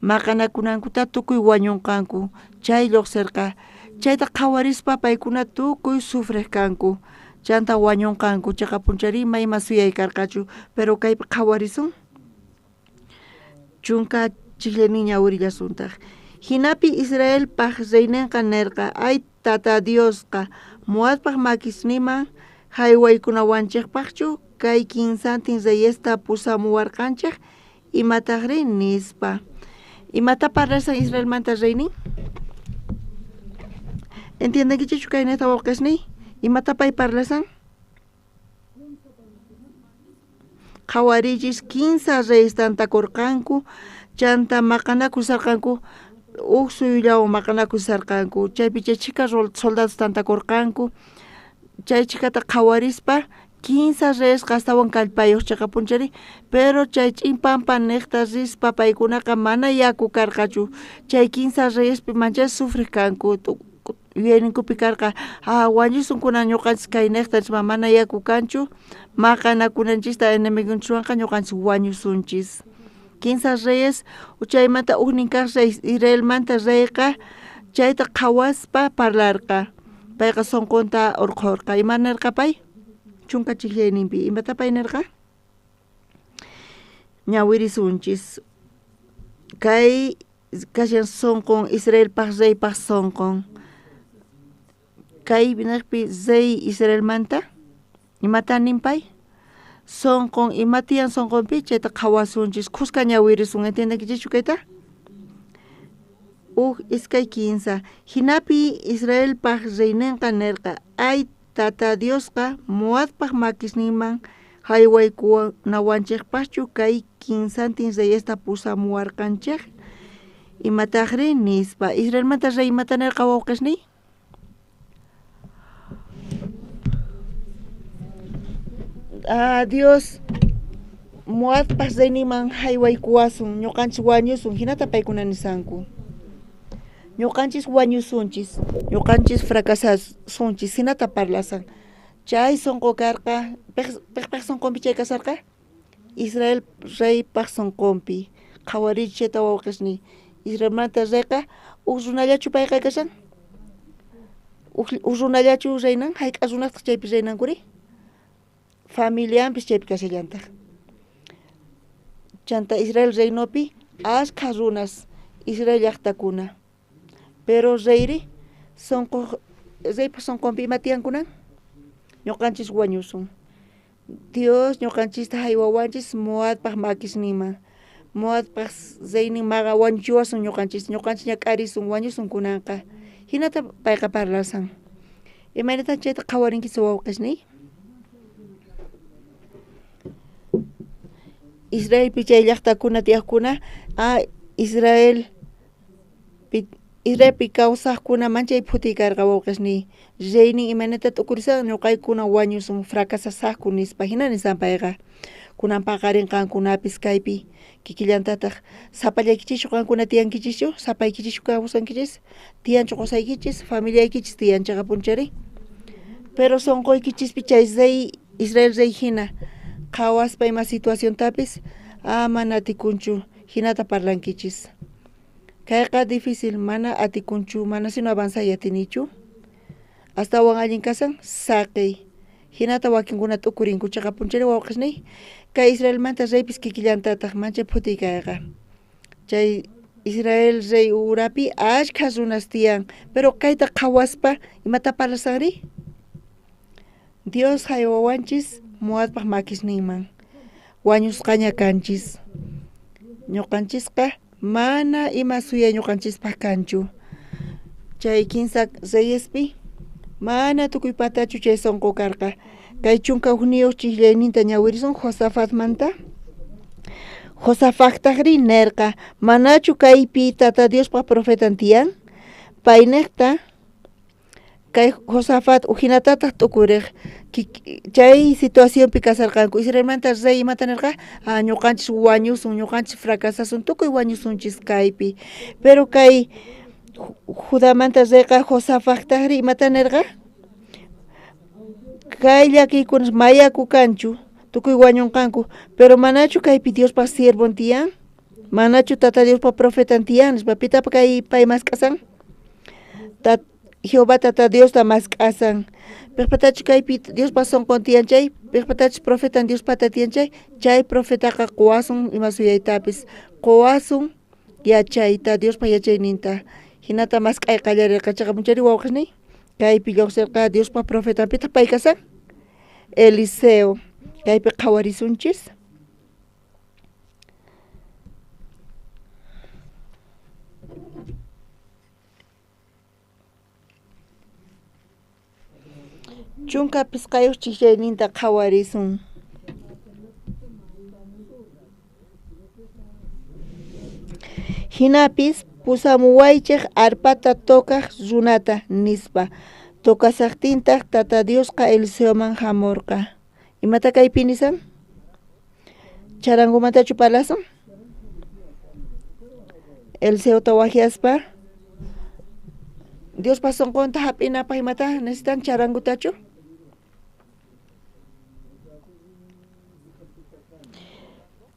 Maqanakunankuta tukuy wañunqanku chay lluqsirqa. Chayta qhawarispa paykuna tukuy sufriqkanku. Chanta wañunqanku chaqa punchari mayma suyay karqachu. Pero kaypi qhawarisun chunka chiklaynin ñawirillasuntaq. Hinapi Israelpaq reyninqa nirqa ay tata Diosqa Moabpaq makisniman haywaykunawanchikpaqchu kay 15 reyesta pusamuwarqanchik imataqri nispa. Imata parlasan Israelmanta reynin? ¿Entiendenkichu kay neta wawqisni? Imata pay parlasan? Qhawarillis 15 reyes tantakurqanku chanta maqanakusarqanku uq suyullawan maqanakusarqanku. Chaypi chay chika soldados tantakurqanku. Chay chikata qhawarispa 15 reyes qastawan kallpayuq chaqa punchari, pero chay ch'inpampa niqta rispa paykunaqa mana yaku karqachu. Chay 15 reyespi mancha sufriqkanku. Yuyayninkupi karqa wañusunkuna ñuqanchis kay niqta mana yaku kanchu, maqanakunanchista enemigunchikwanqa ñuqanchis wañusunchis. 15 reyes chaymanta uqnin kaq rey Israelmanta reyqa chayta qhawaspa parlarqa. Payqa sunqunta urqurqa. Ima nirqa pay? Chunka chiklayninpi imata pay nirqa? Ñawirisunchis. Kay kashan sunqun Israelpaq reypaq sunqun. Kay nirpi rey Israelmanta imata ninpay? Sunqun imatiyan sunqunpi chayta qhawasunchis. Qusqa ñawirisun. ¿Entiendekichu kayta? Iskay 15. Hinapi Israelpaq reyninqa nirqa ay tata Diosqa Moabpaq makisninman haywaykunawanchikpachu kay kinsantin reyesta pusamuwarkanchik imatajri nispa Israelmanta rey imatanirqa wawqishni Dios muadpas reyniman haywaykuwasun ñuqanchis wañusun hinata paykuna nisanku ñuqanchis wañusunchis ñuqanchis fracasasunchis hinata parlasan chay sonqo karqa piq sonqonpi chay kasarqa Israel rey paq sonqonpi qhawarichi chayta wawqishni Israelmanta reyqa uk runallachu payqa kashan uk runallachu reynan hayk'a runataq chaypi reynankuri familianpis chaypi kashallantaq chanta Israel reynopi ashkha runas Israel llaqtakuna pero reyri reypa sonqonpi ima tiyankunan ñuqanchis wañusun Dios ñuqanchista haywawanchis Moabpaq makisninman Moabpaq reynin maqa wañuchiwasun ñuqanchis ñak'arisun wañusun kunanqa hinata payqa parlasan imaynatan chayta qhawarinkisi wawqishni Israelpi chay llaqtakuna tiyaqkuna Israelpi kawsaqkuna manchay phutikkarqa wawqishni reynin imaynata t'ukurisan ñuqaykuna wañusun fracasasaqku nispa hina nisan payqa kunan paqarinqankunapis kaypi kikillantataq sapallaykichis qankuna tiyankichischu sapaykichischu kawsankichis tiyanchu qusaykichis familiaykichis tiyanchaqa punchari pero sonqoykichispi chay rey Israel rey hina qhawaspa ima situaciontapis mana atikunchu hinata parlankichis kayqa difícil mana atikunchu mana sino avanzay atinichu astawan allin kasan saqey hinata wakinkuna t'ukurinku chaqa punchari wawqishni kay Israelmanta reypis kikillantataq manchay phutikayqa chay Israel rey urapi ashkha runas tiyan pero kayta qhawaspa imata parlasanri Dios haywawanchis Moabpaq makisninman wañusqaña kanchis ñuqanchisqa mana ima suya ñuqanchispaq kanchu chay kinsa reyespi mana tukuy patachu chay sonqo karqa kay chunka hukniyuq chiklayninta ñawirisun Josafatmanta Josafactaqri nerqa manachu kaypi tata Diospaq profetan tiyan payniqta kay Josafat uhinatataq t'ukuriq chay situacionpi kasarqanku Israelmanta rey imata nirqa ñuqanchis wañusun ñuqanchis fracasasun tukuy wañusunchis kaypi pero kay Judamanta reyqa Josafactaqri imata nirqa kay llakiykunas mayaku kanchu tukuy wañunqanku pero manachu kaypi Diospaq siervon tiyan manachu tata Diospaq profetan tiyan nispa pitapa kay pay mask'asan Jehová tata Diosta mask'asan piqpatachu kaypi Diospa sonqon tiyan chay piqpatachu profetan Diospata tiyan chay profetaqa quwasun ima suyaytapis quwasun yachayta Diospa yachayninta hinata mask'ay qallarirqa chaqa munchari wawqishni kaypi lluqsirqa Diospa profetan pitaq pay kasan Eliseo kaypi qhawarisunchis chunka pisqayuq chiklayninta qhawarisun hinapis pusamuwaychik arpata tokaq runata nispa tokasaqtintaq tata Diosqa Eliseoman hamurqa imata kaypi nisan charangumantachu parlasun Eliseota wajiaspa Diospa sonqonta hap'inapaq imata necesitan charangutachu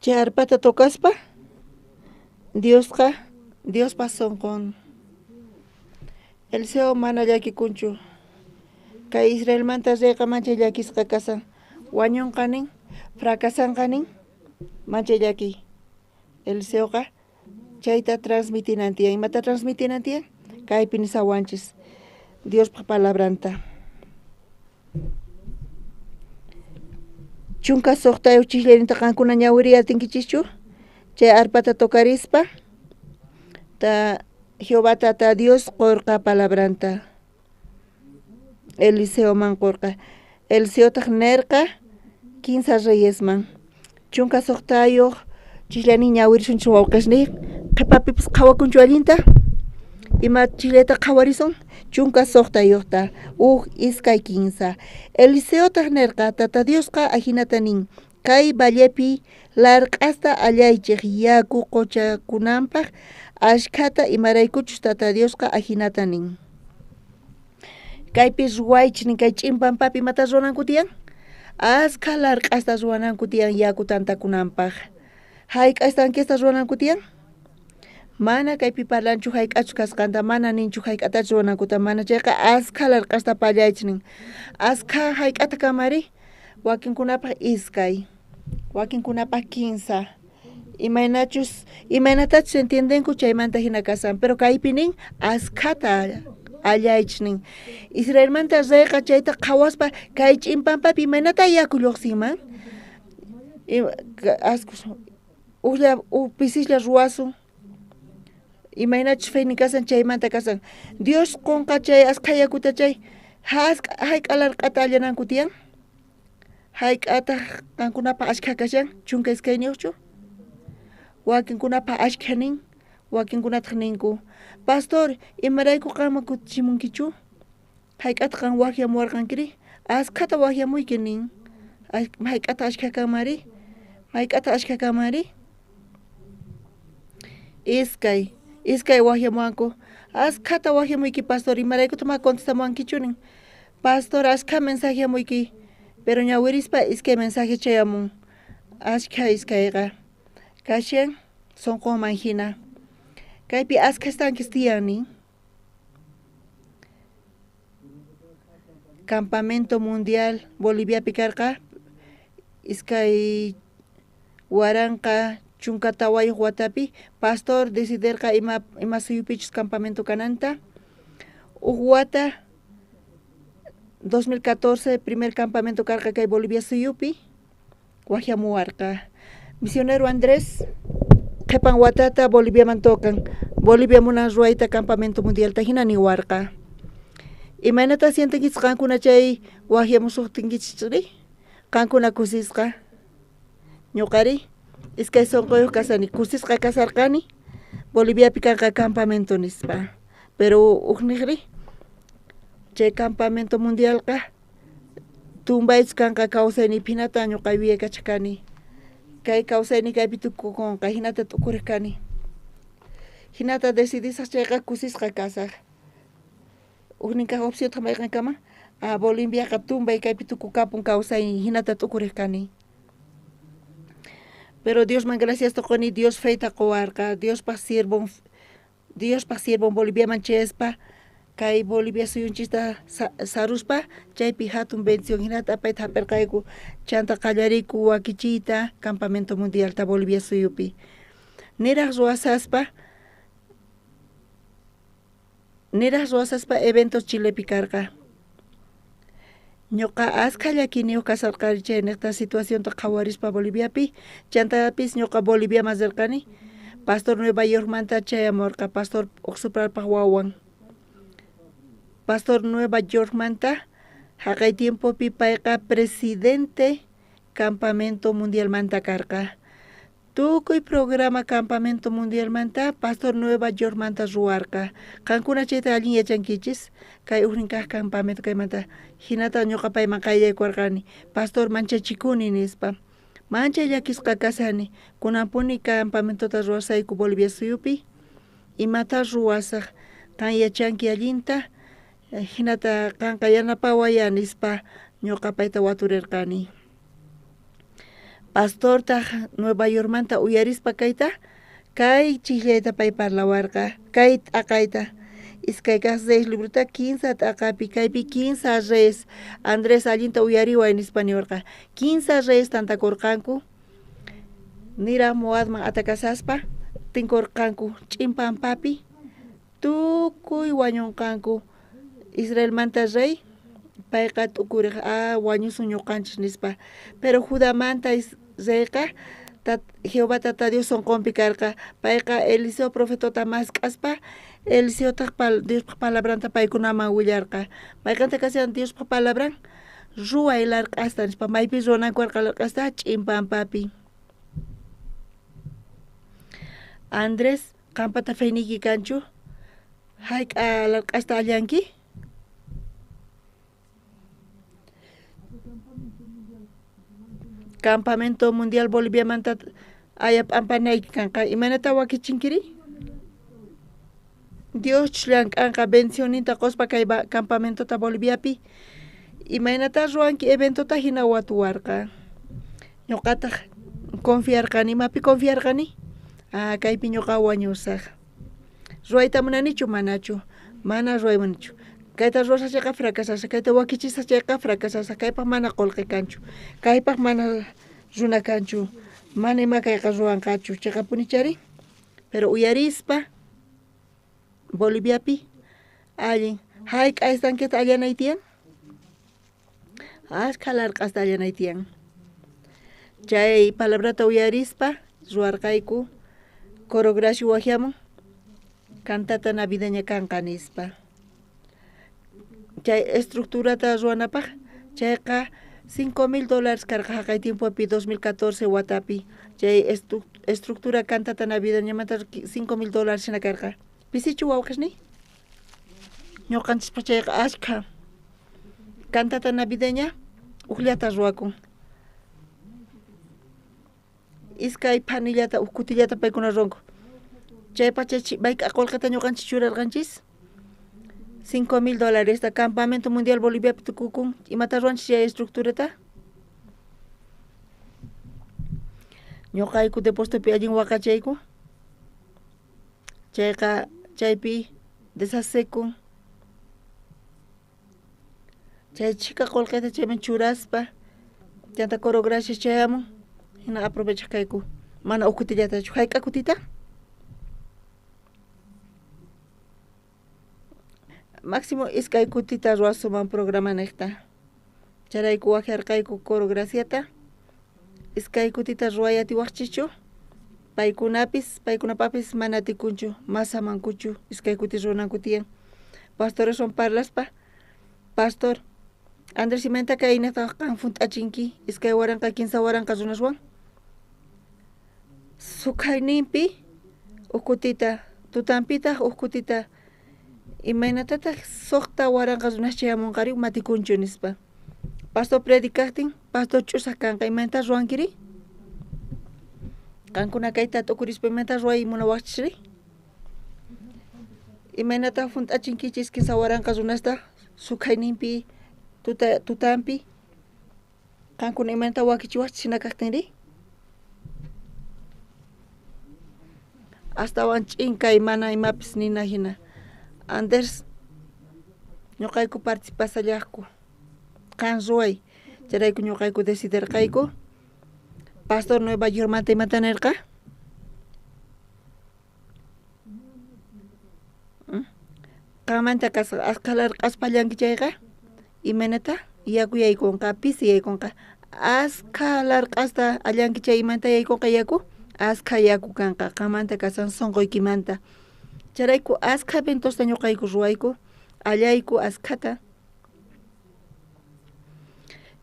chay arpata tokaspa Diospa sonqon Eliseo mana llakikunchu kay Israelmanta reyqa manchay llakisqa kasan wañunqanin fracasanqanin manchay llaki Eliseoqa chayta transmitinantiyan imata transmitinantiyan kaypi nisawanchis Diospa palabranta chunka suqtayuq chiklayninta qankuna ñawiri atinkichishchu chay arpata tokarispa Jehová tata Dios qurqa palabranta Eliseoman qurqa Eliseotaq nerqa 15 reyesman chunka soqtayoq chislani ñawirishunchis wawqishniq qhipapipas qhawakunchu allinta ima chileta qhawarison chunka soqtayoqta iskay 15 Eliseotaq nirqa tata Diosqa ajinata nin kay vallepi larq'asta allaychiq yaku quchakunanpaq ashkhata imaraykuchus tata Diosqa ajinata nin kaypi ruwaychik nin kay ch'inpampapi imata ruwananku tiyan ashkha larq'asta ruwananku tiyan yaku tantakunanpaq hayk'aystankista ruwananku tiyan mana kaypi parlanchu hayk'achu kasqanta mana ninchu hayk'atachu ruwanankuta mana chayqa ashkha larq'asta pallaychik nin ashkha hayk'ata kamari wakinkunapaq iskay wakinkunapaq 15 imaynatachus entiendenku chaymanta hina kasan pero kaypi nin ashkhata allaychik nin Israelmanta reyqa chayta qhawaspa kay ch'inpampapi imaynata yaku lluqsinman pisislla ruwasun imaynachus feynin kasan chaymanta kasan Dios qunqa chay ashkha yakuta chay hayk'a larq'ata allananku tiyan hayk'ataq qankunapaq ashkha kashan chunka iskayniyuqchu wakinkunapaq ashkha nin wakinkunataq ninku pastor imarayku qanman kutichimunkichu hayk'ata qan waqyamuwarqankiri ashkhata waqyamuyki nin hayk'ata ashkha kanmari hayk'ata ashkha kanmari iskay waqyamuwanku ashkhata waqyamuyki pastor imaraykuta ma contestamuwankichu nin pastor ashkha mensaje amuyki pero ñawirispa iskay mensaje chayamun ashkha iskayqa kashan sunqunman hina kaypi ashkha estanques tiyan nin campamento mundial Boliviapi karqa iskay waranqa chunka tawayuq watapi pastor decidirqa ima suyupichus campamento kananta wata 2014 primer campamento karqa kay Bolivia suyupi waqyamuwarqa misionero Andrés qhipan watata Boliviaman tokan Bolivia munan ruwayta campamento mundialta hina niwarqa imaynata sientinkichis qankuna chay waqyamusuqtinkichis qankuna kusisqa ñuqari iskay sunquyuq kasani kusisqa kasarqani Boliviapi kanqa campamento nispa pero uqniqri chay campamento mundialqa tumbaychis kanqa kawsayniphinata ñuqa wiyaykachakani kay kawsayni kaypi tukukunqa hinata tukuriq kani hinata decidisaq chayqa kusisqa kasaq uqninqa opciónta mayqan kama Boliviaqa tumbay kaypi tukukapun kawsay hinata tukuriq kani pero Diosman gracias tuquni Dios feyta quwarqa Diospaq sirvon Boliviaman chayaspa kay Bolivia suyunchista saruspa chaypi hatun bendición hinata apayta hapirqayku chanta qallariyku wakichiyta campamento mundialta Bolivia suyupi niraq ruwasaspa eventos Chilepi karqa ñuqa ashkha llakiniyuq kasarqani chay niqta situacionta qhawarispa Boliviapi chantapis ñuqa Boliviaman rirqani pastor Nueva Yorkmanta chayamurqa pastor Uqsupralpaq wawan pastor Nueva Yorkmanta haqay tiempopi payqa presidente campamento mundialmanta karqa tukuy programa campamento mundialmanta pastor Nueva Yorkmanta ruwarqa qankuna chayta allin yachankichis kay uqnin kaq campamento kaymanta hinata ñuqa payman qayllaykuwarqani pastor manchachikuni nispa manchay llakisqa kasani kunanpuni campamentota ruwasayku Bolivia suyupi imata ruwasaq qan yachanki allinta hinata qanqa yanapawaya nispa ñuqa payta waturirqani pastortaq Nueva Yorkmanta uyarispa kayta kay chillayta pay parlawarqa kay t'aqayta iskayqa 6 libruta 15 t'aqapi kaypi 15 reyes Andrés allinta uyariway nispa niwarqa 15 reyes tantakurqanku nira Moabman atakasaspa tinkurqanku ch'inpampapi tukuy wañunqanku Israelmanta rey payqa t'ukuriq wañusun ñuqanchis nispa pero Judamanta reyqa Jehová tata Dios sunqunpi karqa payqa Eliseo profetota mask'aspa Eliseotaq Diospaq palabranta paykunaman willarqa mayqanta kashan Diospaq palabran ruay larq'asta nispa maypi runakuarqa larq'asta ch'impampapi. Andrés qampata fayniki kanchu hayk'a larq'asta allanki? Campamento Mundial Bolivia manta ayap'ampanayki kanqa imanata wakichinkiri? Dios llank'anqa bendicioninta quspa kay campamentota Boliviapi imaynata ruanki eventota hina watuwarqa. Ñuqataq confiarqani, imapi confiarqani? Kaypi ñuqa wañusaq. Ruayta munanichu manachu? Mana ruaymanichu. Kayta ruwasachayqa fracasasaq, kayta wakichisachayqa fracasasaq, kaypaq mana qullqi kanchu, kaypaq mana runa kanchu, mana ima kayqa ruwanqachu, chayqa punichari. Pero uyarispa Boliviapi allin hayk'a estanqueta allanay tiyan, ashkha larq'asta allanay tiyan. Chay palabrata uyarispa ruwarqayku coreografía wajiamun cantata navideña kanqa nispa. Chay estructurata ruwanapaq chayqa $5,000 karqa haqay tiempopi 2014 watapi. Chay estructura cantata navideñamanta $5,000 shina karqa. Pisichu wawqishni? Ñuqanchikpa chayqa ashkha cantata navideña uqllata ruwakun. Iskay phanillata kutillata paykuna runku. Chaypa chay mayqa qullqita ñuqanchik churarqanchis $5,000 esta Campamento Mundial Bolivia tukukun imata ruanchis chay estructurata. Ñuqayku depostopi allin waqachayku. Chayqa chaypi deshacekun. Chay chika qullqita chayman churaspa chanta coreografía chayamun hina aprovechaqayku mana ukutillatachu. Hayk'a kutita? Máximo iskay kutita ruwasuman programa niqta. Charayku wajarqayku coreografiata. Iskay kutita ruwayati waqchichu. Paykunapapis mana atikunchu, masamankuchu iskay kuti runanku tiyan. Pastores son parlaspa. Pastor Andrés imanta kaynata kan funt'achinki iskay waranqa kinsa waranqa runaswan. Sukhayninpi ukutita tutampita ukutita imaynatataq suqta waranqa runas chayamunqari matikunchu nispa. Pastor predicaqtin pastor ch'usaq kanqa imaynata ruwankiri? Qankuna kayta tukurispa imaynata ruway munawaqchiri? Imaynata funt'achinkichis kinsa waranqa runasta sukhayninpi tutampi qankuna imaynata wakichiwaqchis hina kaqtinri? Astawan ch'inkay mana imapis nina hina. Anders ñuqayku participasallaqku qan ruway charayku ñuqayku decidirqayku Pastor Nueva York manta imata nirqa? Qamanta ashkha larq'aspa allanki chayqa? Imaynata yaku yaykunqa pisi yaykunqa ashkha larq'asta allanki chay imanta yaykunqa yaku? Ashkha yaku kanqa qamanta kasan sunquykimanta. Charayku ashkha eventosta ñuqayku ruwayku allayku ashkhata.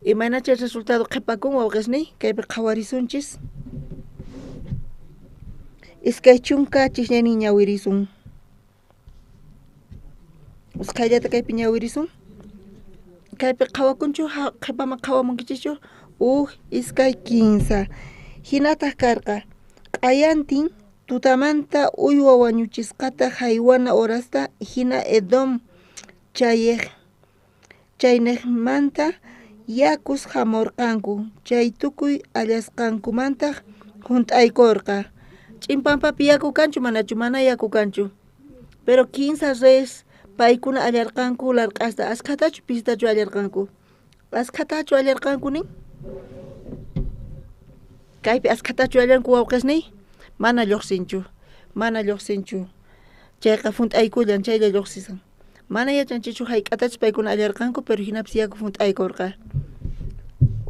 Imana chay resultado qhipakun wawqisni kaypi qhawarisunchis. Iskay chunka chishñaynin ñawirisun. Uskayllata kaypi ñawirisun. Kaypi qhawakunchu qhipaman qhawamunkichischu iskay 15. Hinataq karqa q'ayantin tutamanta uywa wañuchisqata haywana horasta hina Edom chayniqmanta yakus hamurqanku chay tukuy allasqankumantaq hunt'aykurqa. Ch'inpampapi yaku kanchu manachu? Mana yaku kanchu. Pero 15 reyes paykuna allarqanku larq'asta ashkhatachu pisitachu allarqanku? Ashkhatachu allarqanku nin? Kaypi ashkhatachu allanku wawqisni? Mana lluqsinchu. Chayqa funt'aykullan chaylla lluqsisan. Mana yachanchichu hayk'atachus paykuna allarqanku pero hinapis yaku funt'aykurqa.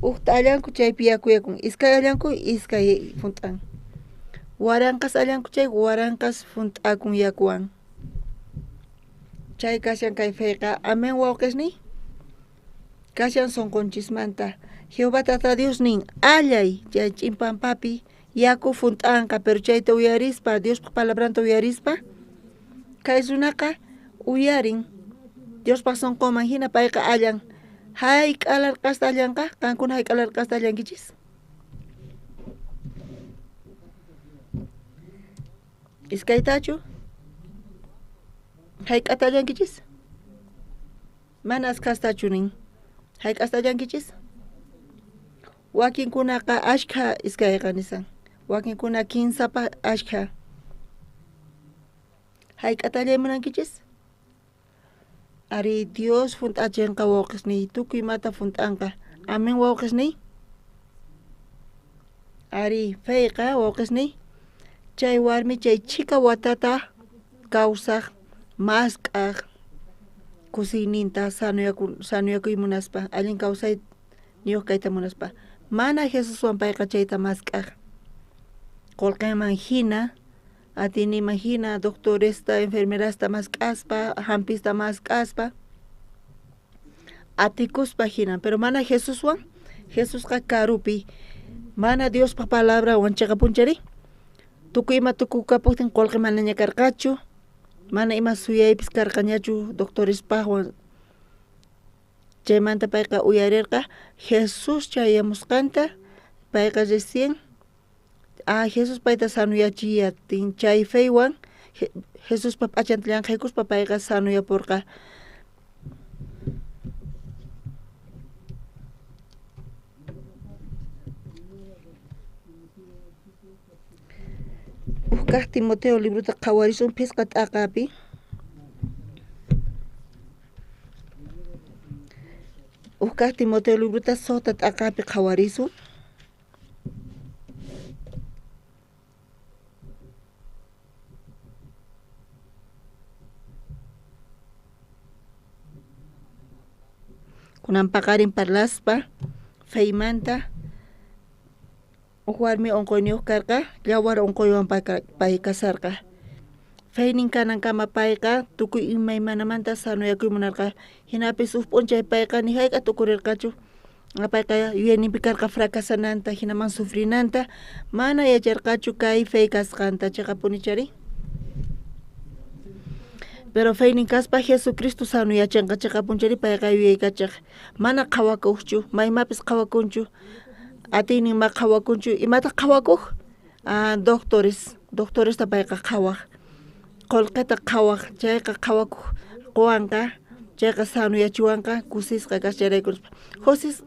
Uqta allanku chaypi yakuyakun. Iskay allanku iskay funt'an. Waranqas allanku chay waranqas funt'akun yakuwan. Chay kashan kay fayqa amen wawqisni? kashan sonkonchismanta Jehová tata Dios nin allay chay ch'impampapi yaku funt'anqa pero chayta uyarispa Dios palabranta uyarispa kay runaqa uyarin Dios sonkoman hina payqa allan hay k'alarqasta allanqa kankuna hay k'alarqasta allankichis iskaytachu hay k'ata allankichis mana askastachu nin hay k'asta allankichis wakinkunaqa ashka iskayqa nisan wakinkuna kinsapa ashka hay k'ata allaymunankichis ari Dios funt'achinqa wawqisniy tukuy mata funt'anqa amen wawqisniy ari feyqa wawqisniy chay warmi chay chika watata kawsaq mask'aq kusiyninta sanuyakuy munaspa allin kawsay niyuq kayta munaspa mana Jesuswan payqa chayta mask'aq qullqinman hina atiniman hina doctoresta enfermerasta mask'aspa hampista mask'aspa atikuspa hina pero mana Jesuswan Jesusqa karupi mana Diospa palabra wanchaqa punchari tukuy ima tukukapuqtin qullqi manaña karqachu mana ima suyaypis karqañachu doctorespaqwan chaymanta payqa uyarirqa Jesus chayamusqanta payqa recién Jesus payta sanuyachiyatin chay feywan Jesuspa p'achanta llamk'aykuspa payqa sanuyapurqa Kaq Timoteo libruta qhawarisun pisqa t'aqapi kaq Timoteo libruta suqta t'aqapi qhawarisun kunan paqarin parlaspa feymanta warmi onqoyniyuq karqa yawar onqoywan pay kasarqa feynin kanankama payqa tukuy imaymanamanta sanuyakuy munarqa hinapis p'unchay payqa ni hayk'a tukurirqachu payqa yuyayninpi karqa fracasananta hinaman sufrinanta mana yacharqachu kay fey kasqanta chayqa punichari pero feynin kaspa Jesucristo sanuyachinqa chayqa punchari payqa yuyaykachaq mana qhawakuqchu maymapis qhawakunchu atinin ma qhawakunchu imata qhawakuq doctoresta payqa qhawaq qullqita qhawaq chayqa qhawakuq quwanqa chayqa sanuyachiwanqa kusisqa kasharaykunispa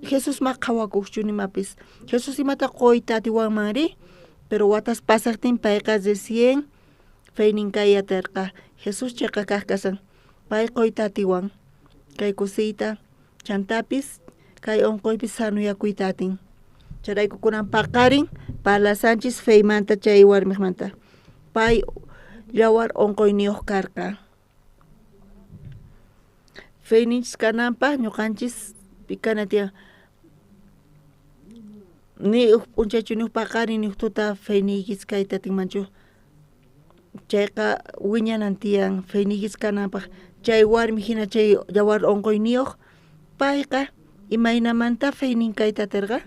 Jesus ma qhawakuqchu nimapis Jesus imata qoyta atiwanmanri pero watas pasaqtin payqa recién feynin kayatirqa Jesus chayqa kaqkasan pay qoyta atiwan kay kusiyta chantapis kay onqoypis sanuyakuyta atin charayku kunan paqarin parlasanchis feymanta chay warmiqmanta pay yawar onqoyniyuq karqa feyninchis kananpaq ñuqanchis pikana tiyan ni p'unchaychu ni paqarin ni tuta feyniykis kayta atinmanchu chayqa wiñanan tiyan feyniykis kananpaq chay warmi hina chay yawar onqoyniyuq payqa imaynamanta feynin kayta atirqa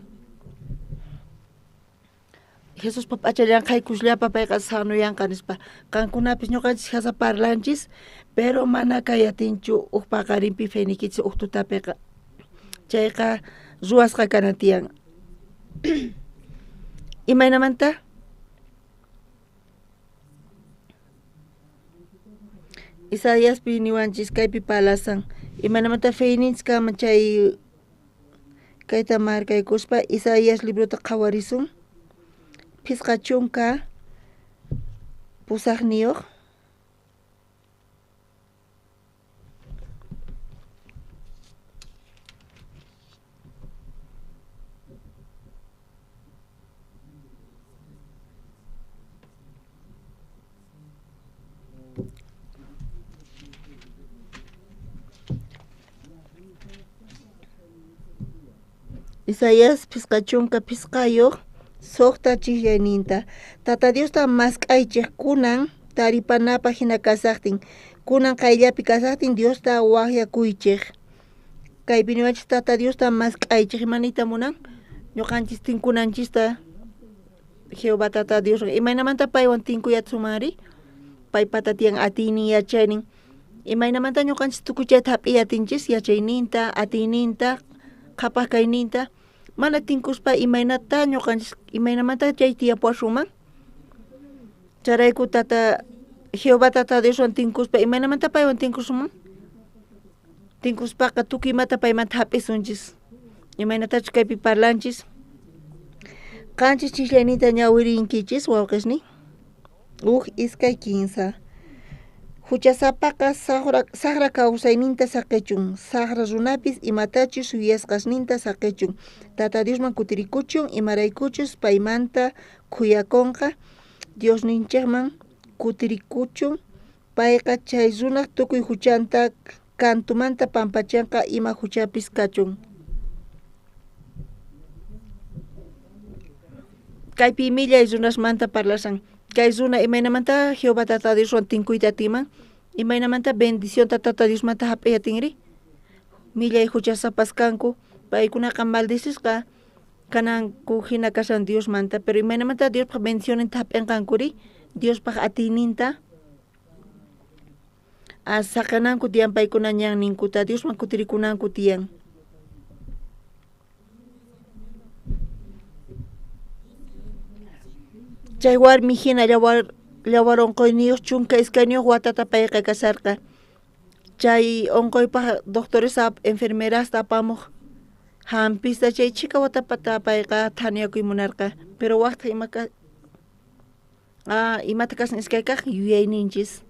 Jesus p'achallanqaykuslapa payqa sanuyanqa nispa qankunapis ñuqanchis hasa parlanchis pero mana kayatinchu paqarinpi feynikichis tutapiqa chayqa ruwasqa kana tiyan imaynamanta Isaíaspi niwanchis kaypi palasan imaynamanta feyninchis kama chay kayta markaykuspa Isaías libruta qhawarisun pisqa chunka pusaqniyuq Isaías pisqa chunka pisqayuq suqta chiqllayninta Tata Diosta mask'aychik kunan taripanapaq hina kasaqtin kunan qayllapi kasaqtin Diosta waqyakuychik kay biniwachis tata Dios ta mas k'aychik imanita munan ñuqanchis tinkunanchista Jehová tata Dios imaynamanta paywan tinkuyatsunmanri pay patatiyan atiynin yachaynin imaynamanta ñuqanchis tukuy chayta hap'iyatinchis yachayninta atiyninta qhapaq kayninta mana tinkuspa imaynata ñuqanchis imaynamanta chay tiyapuashunman charayku tata Jehová tata Dioswan tinkuspa imaynamanta paywan tinkusunman tinkuspaqa tukuy imata paymanta hap'isunchis imaynatachus kaypi parlanchis qanchis chiqllaynita ñawirinkichis wawqisni iskay kinsa huchasapaqa saqra kawsayninta saqichun saqra runapis imatachus yuyasqasninta saqichun tata Diosman kutirikuchun imaraykuchus paymanta kuyakunqa Diosninchikman kutirikuchun payqa chay runaq tukuy huchanta kantumanta pampachanqa ima huchapis kachun kaypi millay runasmanta parlashan kay runa imaynamanta Jehová tata Dioswan tinkuyta timan imaynamanta bendicionta tata Diosmanta hap'iyatinri millay huchasapas kanku paykunaqa maldisisqa kananku hina kashan Diosmanta pero imaynamanta Diospaq bendicioninta hap'inqankuri Diospaq atiyninta saqananku tiyan paykuna ñan ninkuta Diosman kutirikunanku tiyan chay warmi hina llawar unquyniyuq chunka iskayniyuq watata payqa kasarqa chay unquypaq doctoresa enfermerasta apamuq hampista chay chika watapata payqa thaniyakuy munarqa pero waqti imata kasan iskay kaq yuyayninchis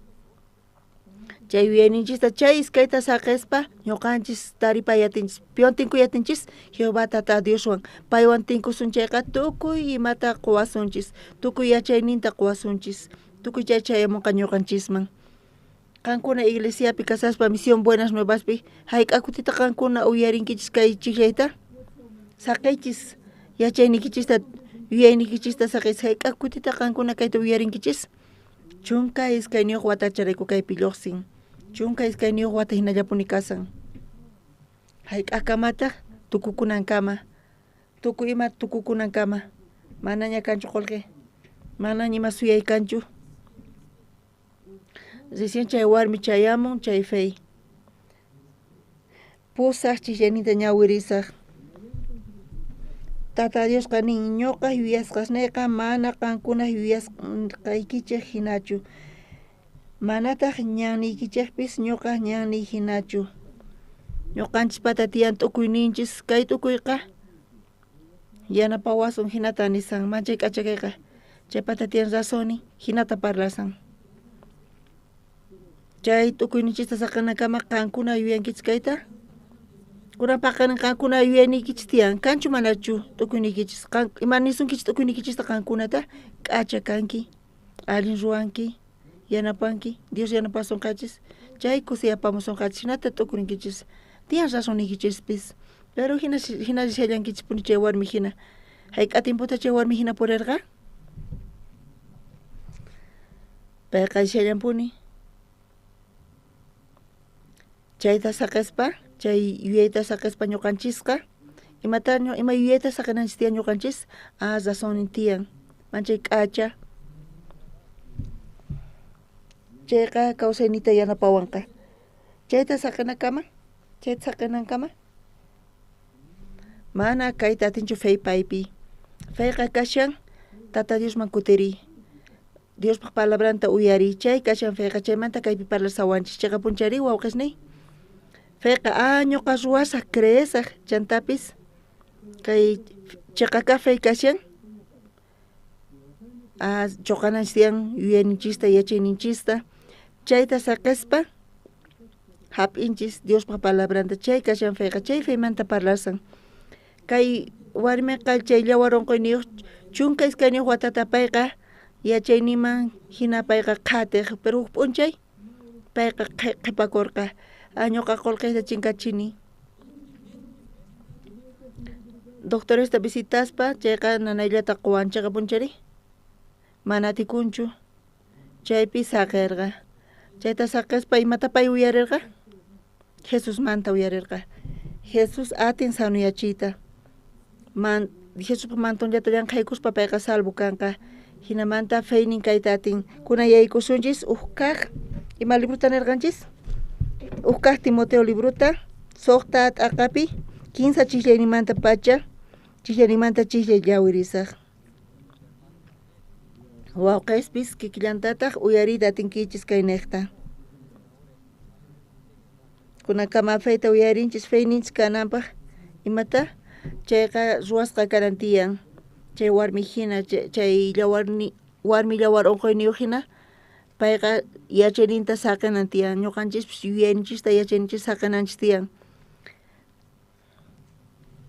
chay yuyayninchista chay iskayta saqispa ñuqanchis taripayatinchis piwan tinkuyatinchis Jehová tata Dioswan paywan tinkusunchayqa tukuy imata quwasunchis tukuy yachayninta quwasunchis tukuy chay chayamunqa ñuqanchisman qankuna iglesiapi kasaspa misión Buenas Nuevaspi hayk'a kutita qankuna uyarinkichis kay chiqllayta saqichis yachaynikichista yuyaynikichista saqis hayk'a kutita qankuna kayta uyarinkichis chunka iskayniyuq wata charayku kaypi lluqsin chunka iskayniyuq wata hinallapuni kasan hayk'akamata tukukunankama tukuy ima tukukunankama manaña kanchu qullqi manaña ima suyay kanchu recién chay warmi chayamun chay fey pusaq chiqllaynita ñawirisaq tata Diosqa nin ñuqa yuyasqasnayqa mana qankuna yuyasqaykichik hinachu manataq ñanniykichikpis ñuqa ñanniy hinachu ñuqanchis pata tiyan t'ukuyninchis kay t'ukuyqa yanapawasun hinata nisan manchay k'achakayqa chay pata tiyan razoni hinata parlasan chay t'ukuyninchista saqanakama qankuna yuyankichis kayta kunapaqa qankuna yuyaynikichis tiyan kanchu manachu t'ukuynikichis ima nisunkichis t'ukuynikichista qankunata k'acha kanki allin ruwanki yanapanki Dios yanapasunqachis chay kusi apamusunqachis hinata t'ukurinkichis tiyan razonnikichispis pero hina rishallankichispuni chay warmi hina hayk'a timputa chay warmi hina purirqa payqa rishallanpuni chayta saqispa chay yuyayta saqispa ñuqanchisqa ima yuyayta saqinanchis tiyan ñuqanchis razonin tiyan manchay k'acha chayqa kawsaynita yanapawanqa chayta saqinankama mana kayta atinchu fey paypi feyqa kashan tata Diosman kutiriy Diospaq palabranta uyariy chay kashan feyqa chaymanta kaypi parlasawanchis chayqa punchariy wawqisniy feyqa ñuqa ruwasaq creesaq chantapis kay chayqa fey kashan choqananchis tiyan yuyayninchista yachayninchista chayta saqispa hap'inchis Diospaq palabranta chay kashan feyqa chay feymanta parlasan kay warmiqa chay llawar unquyniyuq chunka iskayniyuq watata payqa yachayniman hina payqa qhatiq pero huk p'unchay payqa qhipakurqa ñuqa qullqiyta chinkachini doctoresta visitaspa chayqa nanayllata quwanchayqa punchari mana atikunchu chaypi saqirqa chayta saqispa imata pay uyarirqa Jesusmanta uyarirqa Jesús atin sanuyachita. Jesús manton ya tayan kaikuspa payqa salvo kanqa. Hinamanta feinin kaytatin kunayaykusunchis uhkaq ima libruta nirqanchis. Uhkaq Timoteo libruta soqta t'aqapi 15 chillaynimanta pacha chillaynimanta chillay llawirisaq. Wawqaspis kikillantataq uyariyta atinkichis kay niqta. Kunakama feyta uyarinchis feyninchis kananpaq imata chayqa ruwasqa karantiyan. Chay warmi hina chay warmi llawar unquyniyuq hina payqa yachayninta saqanan tiyan. Ñuqanchispis yuyayninchista yachayninchis saqananchis tiyan.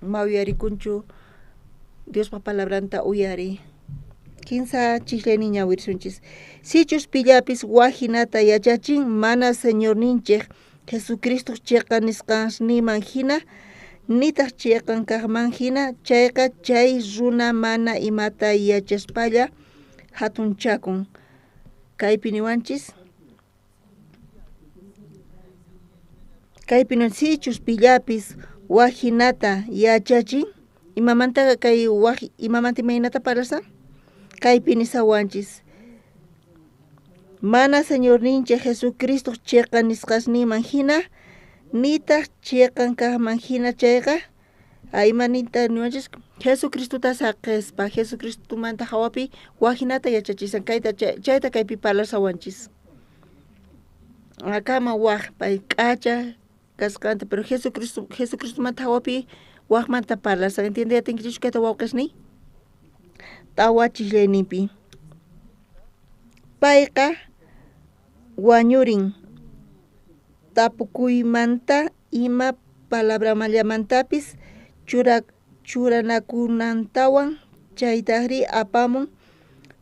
Ma uyarikunchu Diospa palabranta uyari. 15 chillaynin ñawirsunchis. Sichus pillapis wajinata yachachin mana Señorninchik Jesucristo chiqa nisqanniman hina nitaq chiqan kaqman hina chayqa chay runa mana imata yachaspalla hatunchakun. Kaypi niwanchis sichus pillapis wajinata yachachin imamanta kay imamanta imaynata parasa kaypi nisawanchis mana Señorninchik Jesucristo chiqa nisqasniman hina nitaq chiqan kaqman hina chayqa aymanita niwanchis Jesucristuta saqispa Jesucristumanta hawapi wajinata yachachisan chayta kaypi parlasawanchis. Akama waj pay k'acha kasqanta pero Jesucristumanta hawapi wajmanta parlasan. ¿Entiende atinkichus kayta wawqisni? Tawa chillayninpi payqa wañurin tapukuymanta ima palabramallamantapis churanakunantawan chaytaqri apamun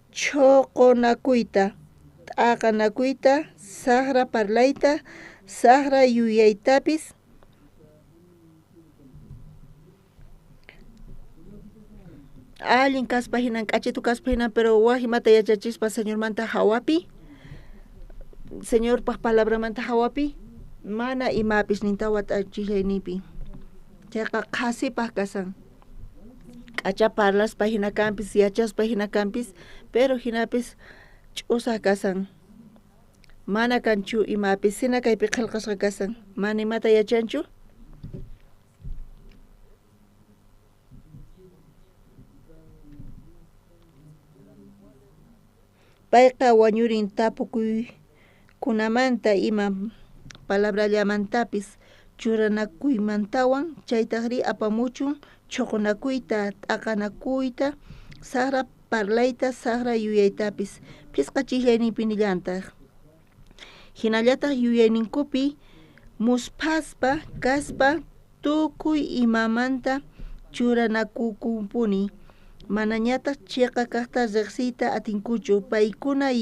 choqonakuyta t'aqanakuyta saqra parlayta saqra yuyaytapis allin kaspa hinan k'achitu kaspa hinan pero wajimata yachachispa Señormanta hawapi Señorpaq palabramanta hawapi mana imapis nintawan chillaynipi chayqa qhasipaq kasan k'acha parlaspa hina kanpis yachaspa hina kanpis pero hinapis ch'usaq kasan mana kanchu imapis sina kaypi qillqasqa kasan mana imata yachanchu. Payqa wañurin tapukuykunamanta ima palabrallamantapis churanakuymantawan chaytaqri apamuchun choqonakuyta t'aqanakuyta saqra parlayta saqra yuyaytapis pisqa chillayninpi nillantaq. Hinallataq yuyayninkupi muspaspa kaspa tukuy imamanta churanakukunpuni manañataq chiqa kaqta riqsiyta atinkuchu paykuna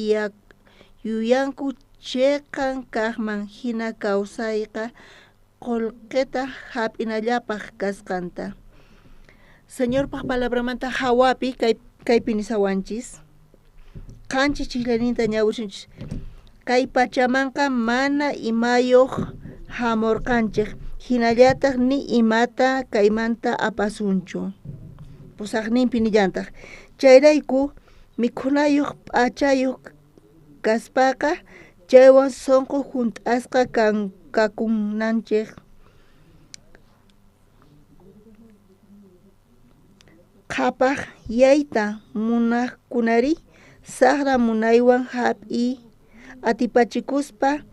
yuyanku chiqan kaqman hina kawsayqa qullqita hap'inallapaq kasqanta. Señorpaq palabramanta hawapi kaypi nisawanchis qanchis chillayninta ñawirsunchis kay pachamanqa mana imayuq hamurqanchik hinallataq ni imata kaymanta apasunchu pusaqninpi nillantaq chayrayku mikhunayuq p'achayuq kaspaqa chaywan sunqu hunt'asqa kakunanchik qhapaq yayta munaqkunari saqra munaywan hap'i atipachikuspa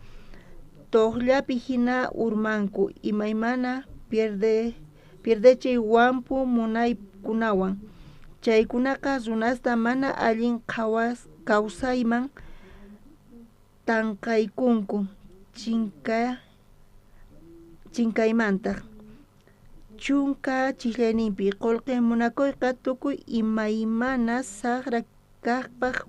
toqllapi hina urmanku imaymana pierdechay wampu munaykunawan chaykunaqa runasta mana allin kawsayman tanqaykunku chinkaymanta chunka chillayninpi qullqi munakuyqa tukuy imaymana saqra kaqpaq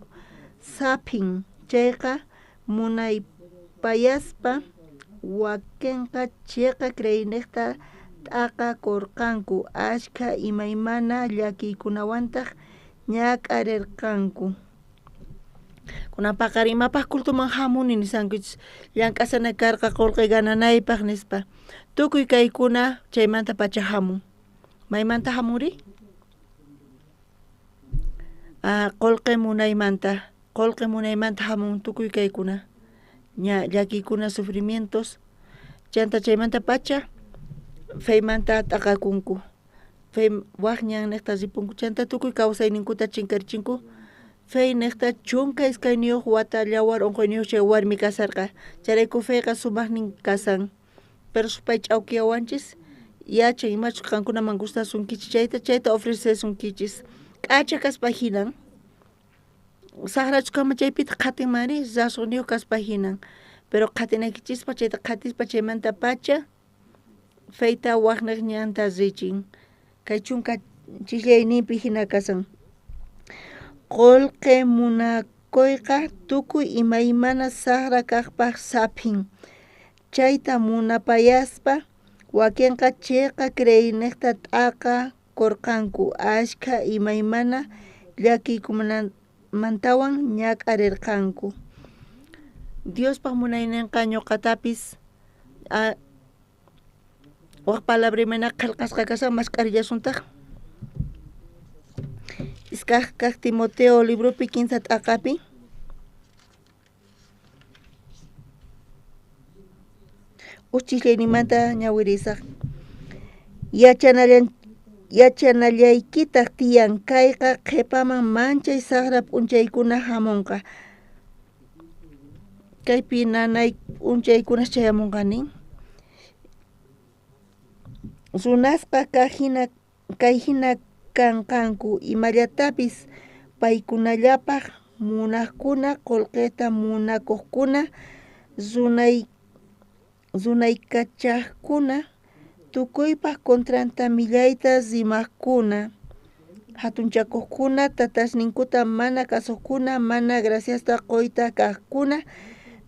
sapin chayqa munaypayaspa wakinqa chiqa creyniqta t'aqakurqanku ashka imaymana llakiykunawantaq ñak'arirqanku Kunan paqarimapaq kultuman hamuni nisankuchis llank'asana karqa qullqi gananaypaq nispa. Tukuy kaykuna chaymanta pacha hamun. Maymanta hamuri? Qullqi munaymanta hamun tukuy kaykuna. Ña llakikuna sufrimientos. Chanta chaymanta pacha feymanta t'aqakunku. Fey waqñan niqta ripunku chanta tukuy kawsayninkuta chinkarchinku. Fey niqta chunka iskayniyuq wata llawar unquyniyuq chay warmi kasarqa. Charayku feyqa sumaqnin kasan. Pero supay ch'awkiyawanchis yachan imachu qankunaman gustasunkichis chayta ofrecesunkichis. K'acha kaspa hinan. Saqrachu kama chaypita qatinmari rasuqniyuq kaspa hinan. Pero qatinaykichispa chayta qatispa chaymanta pacha feyta waqniqñanta richin. Kay chunka chillayninpi hina kasan. Qullqi munakuyqa tukuy imaymana saqra kaqpaq sapin. Chayta munapayaspa wakinqa chayqa creyniqta t'aqa kurqanku ashka imaymana llakikunamantawan ñak'arirqanku. Diospaq munayninqa ñuqatapis waq palabra imana qillqasqa kasan masq'arillasuntaj. Iskaq Timoteo libropi 15 t'aqapi uchillaynimanta ñawirisaq. Yachanallaykitaq tiyan kayqa qhipaman manchay saqra p'unchaykuna hamunqa. Kaypi nanay p'unchaykunas chayamunqanin. Runasqa kay hina kanqanku imallatapis paykunallapaq munaqkuna qullqita munakuqkuna runaykachaqkuna tukuypaq contranta millayta rimaqkuna hatunchakuqkuna tatashninkuta mana kasuqkuna mana graciasta qoyta kaqkuna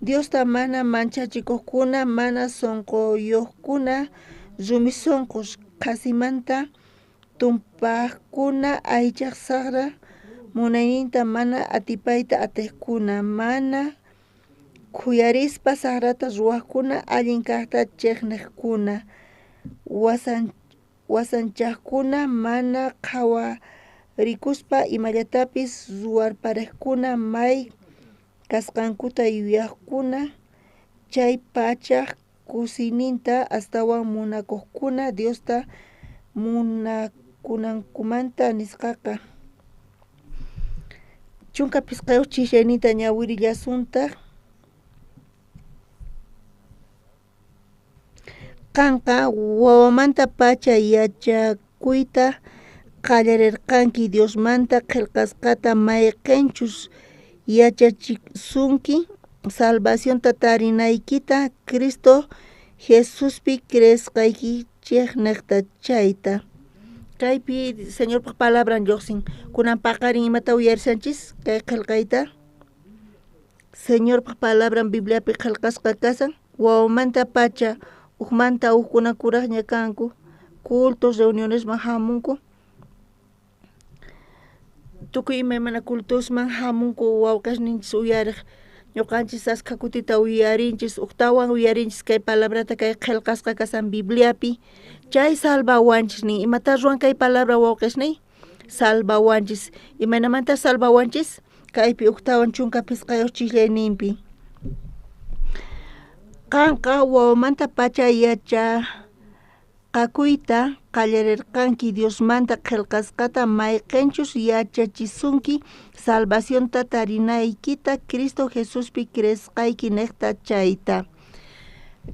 Diosta mana manchachikuqkuna mana sunquyuqkuna rumi sunqus qasimanta tumpaqkuna aychaq saqra munayninta mana atipayta atiqkuna mana kuyarispa saqrata ruwaqkuna allin kaqta chiqniqkuna wasanchaqkuna mana qhawarikuspa imallatapis ruwarpariqkuna may kasqankuta yuyaqkuna chay pachaq kusiyninta astawan munakuqkuna Diosta munakunankumanta nisqaqa. Chunka pisqayuq chishayninta ñawirillasuntaq. Qanqa wawamanta pacha yachakuyta qallarirqanki Diosmanta qillqasqata mayqinchus yachachisunki salvacionta tarinaykita Cristo Jesuspi creesqaykichik niqta chayta. Kaypi Señorpaq palabran lluqsin kunan paqarin imata uyarisanchis kay qillqayta. Señorpaq palabran Bibliapi qillqasqa kasan wawamanta pacha uqmanta uqkunakuraqña kanku cultos reunionesman hamunku tukuy imaymana cultusman hamunku wawqishninchis uyariq ñuqanchis askha kutita uyarinchis uqtawan uyarinchis kay palabrata kay qillqasqa kasan Bibliapi chay salvawanchis nin imata ruwan kay palabra wawqishniy salvawanchis imaynamanta salvawanchis kaypi uqtawan chunka pisqayuq chillayninpi. Qanqa wawamanta pacha yachaqakuyta qallarirqanki Diosmanta qillqasqata mayqinchus yachachisunki salvacionta tarinaykita Cristo Jesuspi creesqayki niqta chayta.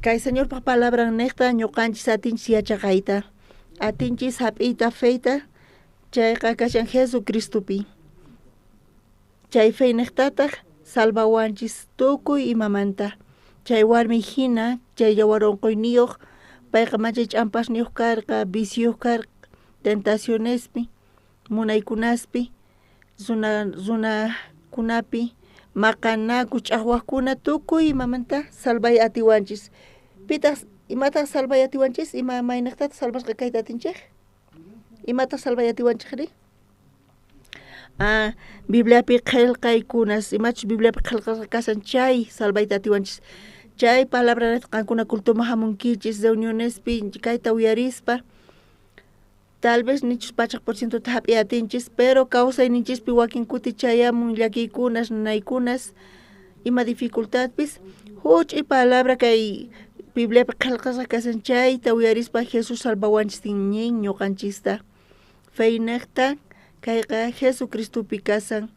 Kay Señorpaq palabran niqta ñuqanchis atinchis yachaqayta atinchis hap'iyta feyta chayqa kashan Jesucristopi. Chay fey niqtataq salvawanchis tukuy imamanta. Chay warmi hina chay yawar unquyniyuq payqa machay ch'ampasniyuq karqa viciyuq karqa tentacionespi munaykunaspi runakunapi maqanaku ch'aqwaqkuna tukuy imamanta salvay atiwanchis. Pitaq imataq salvay atiwanchis ima mayniqtataq salvasqa kayta atinchik? Imataq salvay atiwanchikri? Bibliapi qillqaykunas imachus Bibliapi qillqasqa chay salvayta atiwanchis chay palabra qankuna kultuma hamunkichis reunionespi kayta uyarispa tal vez nichus pachak por ciento hap'i atinchis pero kawsayninchispi wakin kuti chayamun llakiykunas nanaykunas ima dificultadpis huch'uy palabra kay Bibliapi qillqasqa kasan chayta uyarispa Jesús salvawanchis nin ñuqanchista feynekta kayqa Jesucristupi kasan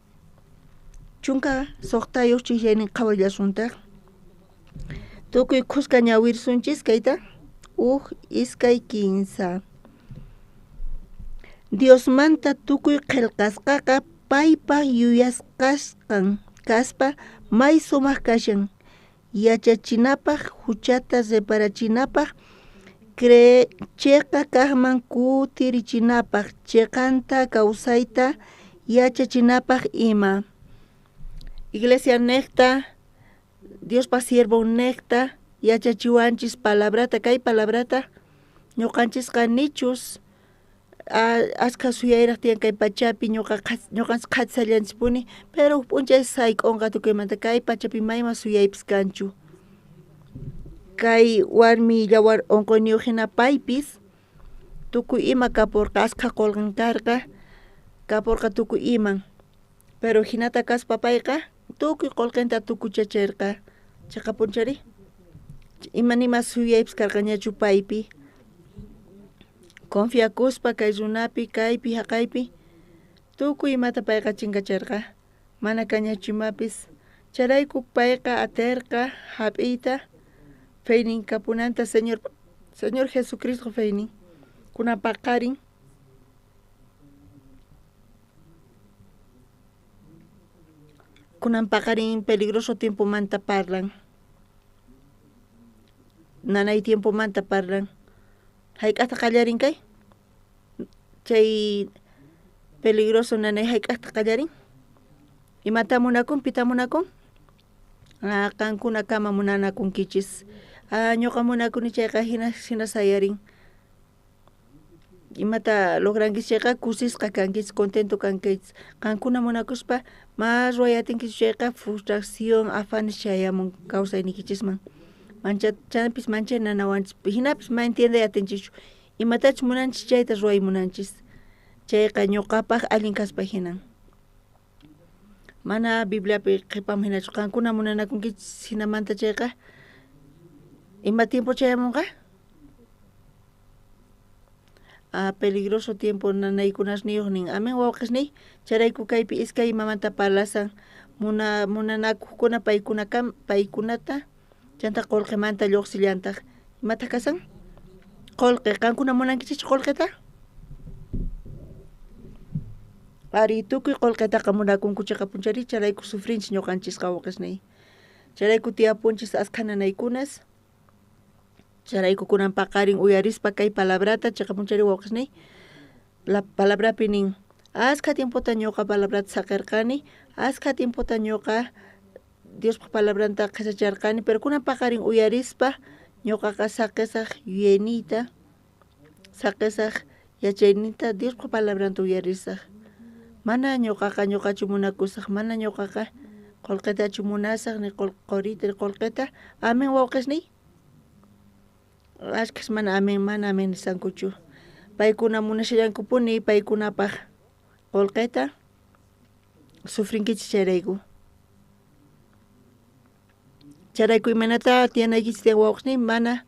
chunka soqtayuq chishaynin qhawallasunta tukuy qusqa ñawirsunchis kayta iskay kinsa Diosmanta tukuy qillqasqaqa paypaq yuyasqasqan kaspa may sumaq kashan yachachinapaq huchata reparachinapaq chayqa kaqman kutirichinapaq chayqanta kawsayta yachachinapaq ima Iglesia necta Diospa siervo necta yachachiwanchis palabrata kay palabrata ñuqanchisqa nichus ashka suyayraq tiyan kay pachapi ñuqanchis qhatisallanchispuni pero p'unchay sayk'unqa tukuymanta kay pachapi mayma suyaypis kanchu kay warmi yawar unquyniyuq hina paypis tukuy ima kapurqa ashka qolqan karqa kapurqa tukuy iman pero hinata kaspa payqa tukuy qolqinta tukuchachirqa chayqa punchari imanima suyaypis karqañachu paypi confiakuspa kay runapi kaypi haqaypi tukuy imata payqa chinkacharqa mana kañachu imapis charayku payqa atirqa hap'iyta feynin kapunanta Señor Jesucristo feynin kunan paqarin peligroso tiempo manta parlan nanay tiempo manta parlan hayk'aqta qallarin kay chay peligroso nanay hayk'aqta qallarin imata munakun pita munakun qankuna kama munanakunkichis ñuqa munakuni chayqa hina sayarin imata logrankis chayqa kusisqa kankis contento kankis qankuna munakuspa mas ruwayatinkichus chayqa frustración afanes chayamun kawsaynikichisman chaypis manchay nanawanchis hinapis ma entiende atinchichu imatachus munanchis chayta ruway munanchis chayqa ñuqapaq allin kaspa hinan mana Bibliapi qhipaman hinachu qankuna munanakunkichis hinamanta chayqa ima tiempo chayamunqa peligroso tiempo nanaykunasniyuq nin amen wawqisniy charayku kaypi iskay imamanta parlasan munanakuqkuna paykunata chanta qullqimanta lluqsillantaq imata kasan qullqi qankuna munankichis qullqita ari tukuy qullqitaqa munakunku chayqa punchari charayku sufrinchis ñuqanchisqa wawqisniy charayku tiyapunchis ashkha nanaykunas charayku kunan paqarin uyarispa kay palabrata chayqa punchari wawqisniy la palabrapi nin ashkha tiempota ñuqa palabrata saqirqani ashkha tiempota ñuqa Diospa palabranta qisacharqani pero kunan paqarin uyarispa ñuqaqa saqisaq yuyayniyta saqisaq yachayniyta Diospa palabranta uyarisaq mana ñuqachu munakusaq mana ñuqaqa qullqitachu munasaq ni qurita qullqita amen wawqisniy ashkas mana amen nisankuchu paykuna munashallankupuni paykunapaq qullqita sufrinkichis charayku imanata tiyanaykichis tiyan wawqisniy mana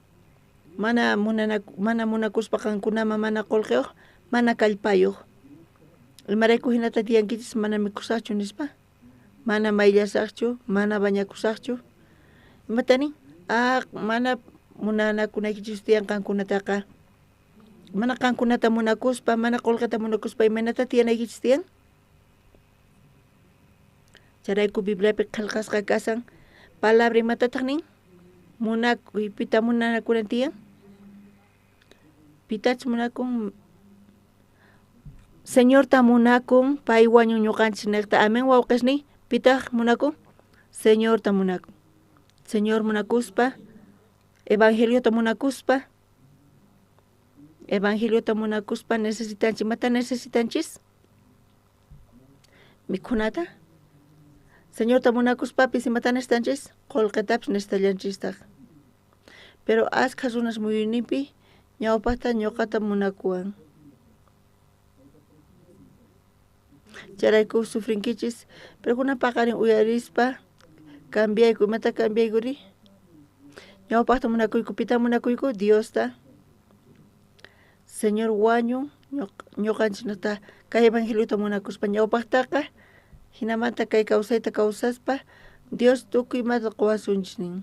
munakuspa qankunaman mana qullqiyuq mana kallpayuq imarayku hinata tiyankichis mana mikusaqchu nispa mana mayllasaqchu mana bañakusaqchu imatani mana munanakunaykichis tiyan qankunataqa mana qankunata munakuspa mana qullqita munakuspa imanata tiyanaykichis tiyan charayku Bibliapi qillqasqa kasan palabra imatataq nin pita munanakunan tiyan pitachus munakun Señorta munakun pay wañun ñuqanchis niqta amen wawqisniy pitaq munakun Señorta munakun Señor munakuspa Evangeliota munakuspa necesitanchis mata necesitanchis mikhunata Señor tamunakuspapis imatan estanchis qolqetapish nestallanchistaq pero asqa runas muyunipi ñawpaqta ñuqata munakuwan charayku sufrinkichis pero kuna paqarin uyarispa cambiayku imata cambiaykuri ñawpaqta munakuyku pita munakuyku Diosta Señor wañu ñuqanchikta kay evangeliota munakuspa ñawpaqtaqa hinamanta kay kawsayta kawsaspa Dios tukuy imata quwasunchis nin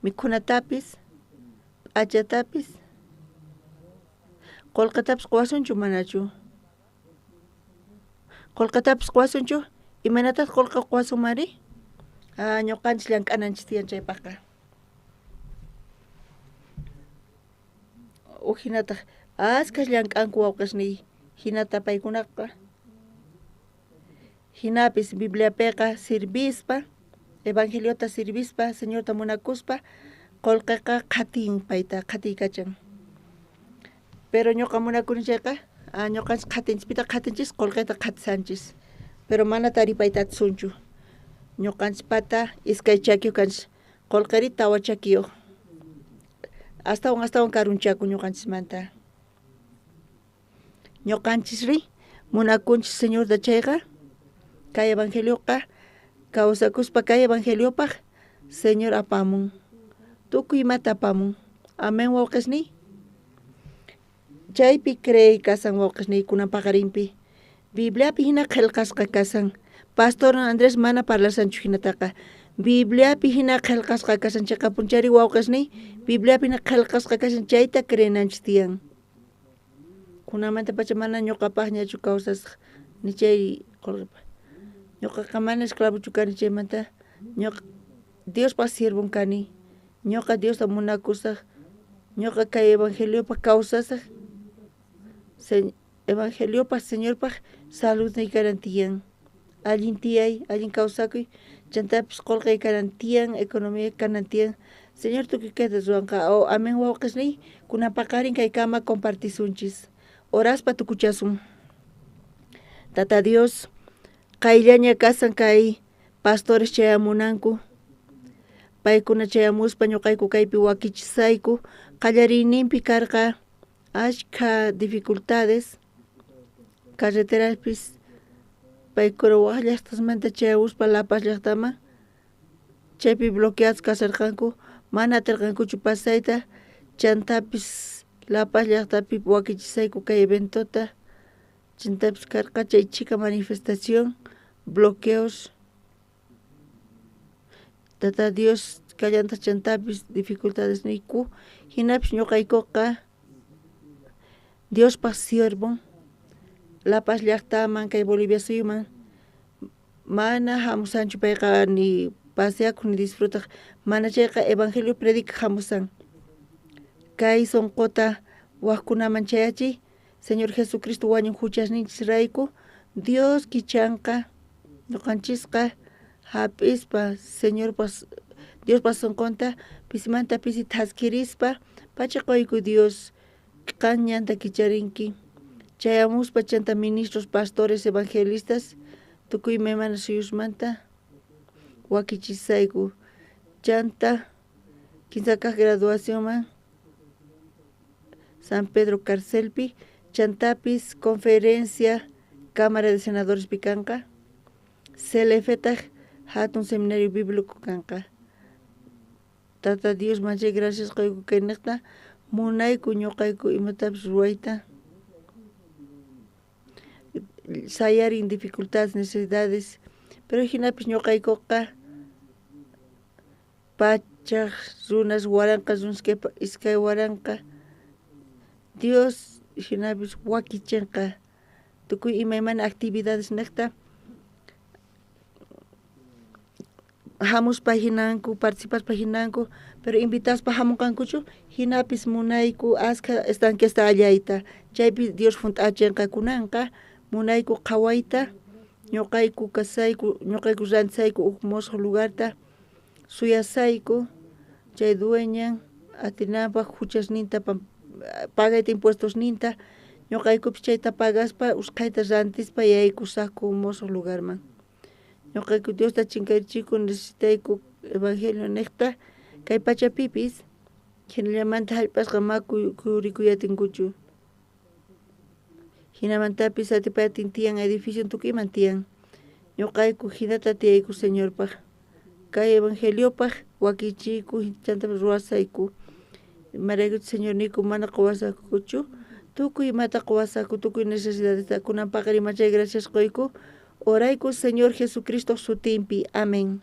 mikhunatapis p'achatapis qullqitapis quwasunchu manachu qullqitapis quwasunchu imanataq qullqa quwasunmari ñuqanchis llank'ananchis tiyan chaypaqa hinataq askas llank'anku wawqisniy hinata paykunaqa hinapis Bibliapiqa sirvispa evangeliota sirvispa Señorta munakuspa qullqiqa qhatin payta qhatiykachan pero ñuqa munakurinchayqa ñuqanchis qhatinchis pita qhatinchis qullqita qhatisanchis pero mana taripayta atisunchu ñuqanchis pata iskay chakiyu kanchis qullqiri tawa chakiyuq astawan karunchaku ñuqanchismanta ñuqanchisri munakunchis Señorta chayqa kay evangelioqa kawsakuspa kay evangeliopaq Señor apamun tukuy imata apamun amen wawqisniy chaypi creykasan wawqisniykuna paqarinpi Bibliapi hina qillqasqa kasan Pastor Andrés mana parlasanchu hinataqa Bibliapi hina qillqasqa kasan chayqa punchari wawqisniy Bibliapi hina qillqasqa kasan chayta creenanchis tiyan kunamanta pacha mana ñuqapaqñachu kawsasqa ni chay qullqipa ñuqaqa mana esclavuchu kani chaymanta ñuqa Diospaq sirvun kani ñuqa Diosta munakusaq ñuqa kay evangeliopa kawsasaq evangeliopa Señorpaq saludnay karan tiyan allin tiyay allin kawsakuy chantapis qullqay karan tiyan economía kanan tiyan Señor tukuy kayta ruwanqa amen wawqisniy kunan paqarin kay kama compartisunchis oraspa tukuchasun Tata Dios qayllaña kasan kay pastores chayamunanku paykuna chayamuspa ñuqayku kaypi wakichisayku qallariyninpi karqa ashka dificultades carreterapis paykuna waq llaqtasmanta chayawuspa Lapas llaqtaman chaypi bloqueados kasarqanku mana atirqankuchu pasayta chantapis Lapas llaqtapi wakichisayku kay eventota chantapis karqa chay chika manifestación bloqueos Tata Dios kallanta chantapis dificultades niku hinapis ñuqaykuqa Diospaq sirvun Lapas llaqtaman kay Bolivia suyuman mana hamusanchu payqa ni paseakuq ni disfrutaq mana chayqa evangelio predica hamusan kay sunquta waqkunaman chayachiy Señor Jesucristo wañun huchasninchis rayku Dios kichanqa ñuqanchisqa hap'ispa Diospa sunqunta pisimanta pisi thaskirispa pacha quyku Dios qan ñanta kicharinki chayamuspa chanta ministros pastores evangelistas tukuy mana suyusmanta wakichisayku chanta kinsa kaq graduacionman San Pedro Carcelpi chantapis conferencia Cámara de Senadores pikanqa CLF-taq hatun seminario bíblico kanqa Tata Dios machay gracias qayku kay niqta munayku ñuqayku imatapis ruwayta sayarin dificultades necesidades pero hinapis ñuqaykuqa pachaq runas waranqa runaskaypa iskay waranqa Dios hinapis wakichinqa tukuy imaymana actividades niqta hamuspa hinanku participaspa hinanku pero invitaspa hamunqankuchu hinapis munayku aska estanquesta allayta chaypi Dios hunt'achinqa kunanqa munayku qhawayta ñuqayku kasayku ñuqayku rantisayku uk mushuq lugarta suyasayku chay dueñan atinanpaq huchasninta pagayta impuestosninta ñuqaykupish chayta pagaspa usqhayta rantispa yaykusaqku musuq lugarman. Ñuqayku Diosta chinkarichikun necesitayku evangelio niqta kay pachapipis hinallamanta hallp'asqa kuyurikuyatinkuchu. Hinamantapis atipayatin tiyan edificio tukuyman tiyan. Ñuqayku hinata tiyayku Señorpaq. Kay evangeliopaq wakichiyku chantapis ruwasayku. Maraykuch Señor niku mana quwasakuchu. Tukuy imata quwasaku, tukuy necesidades kunanpaq rimachay gracias quyku. Orayku Señor Jesucristo sutinpi. Amén.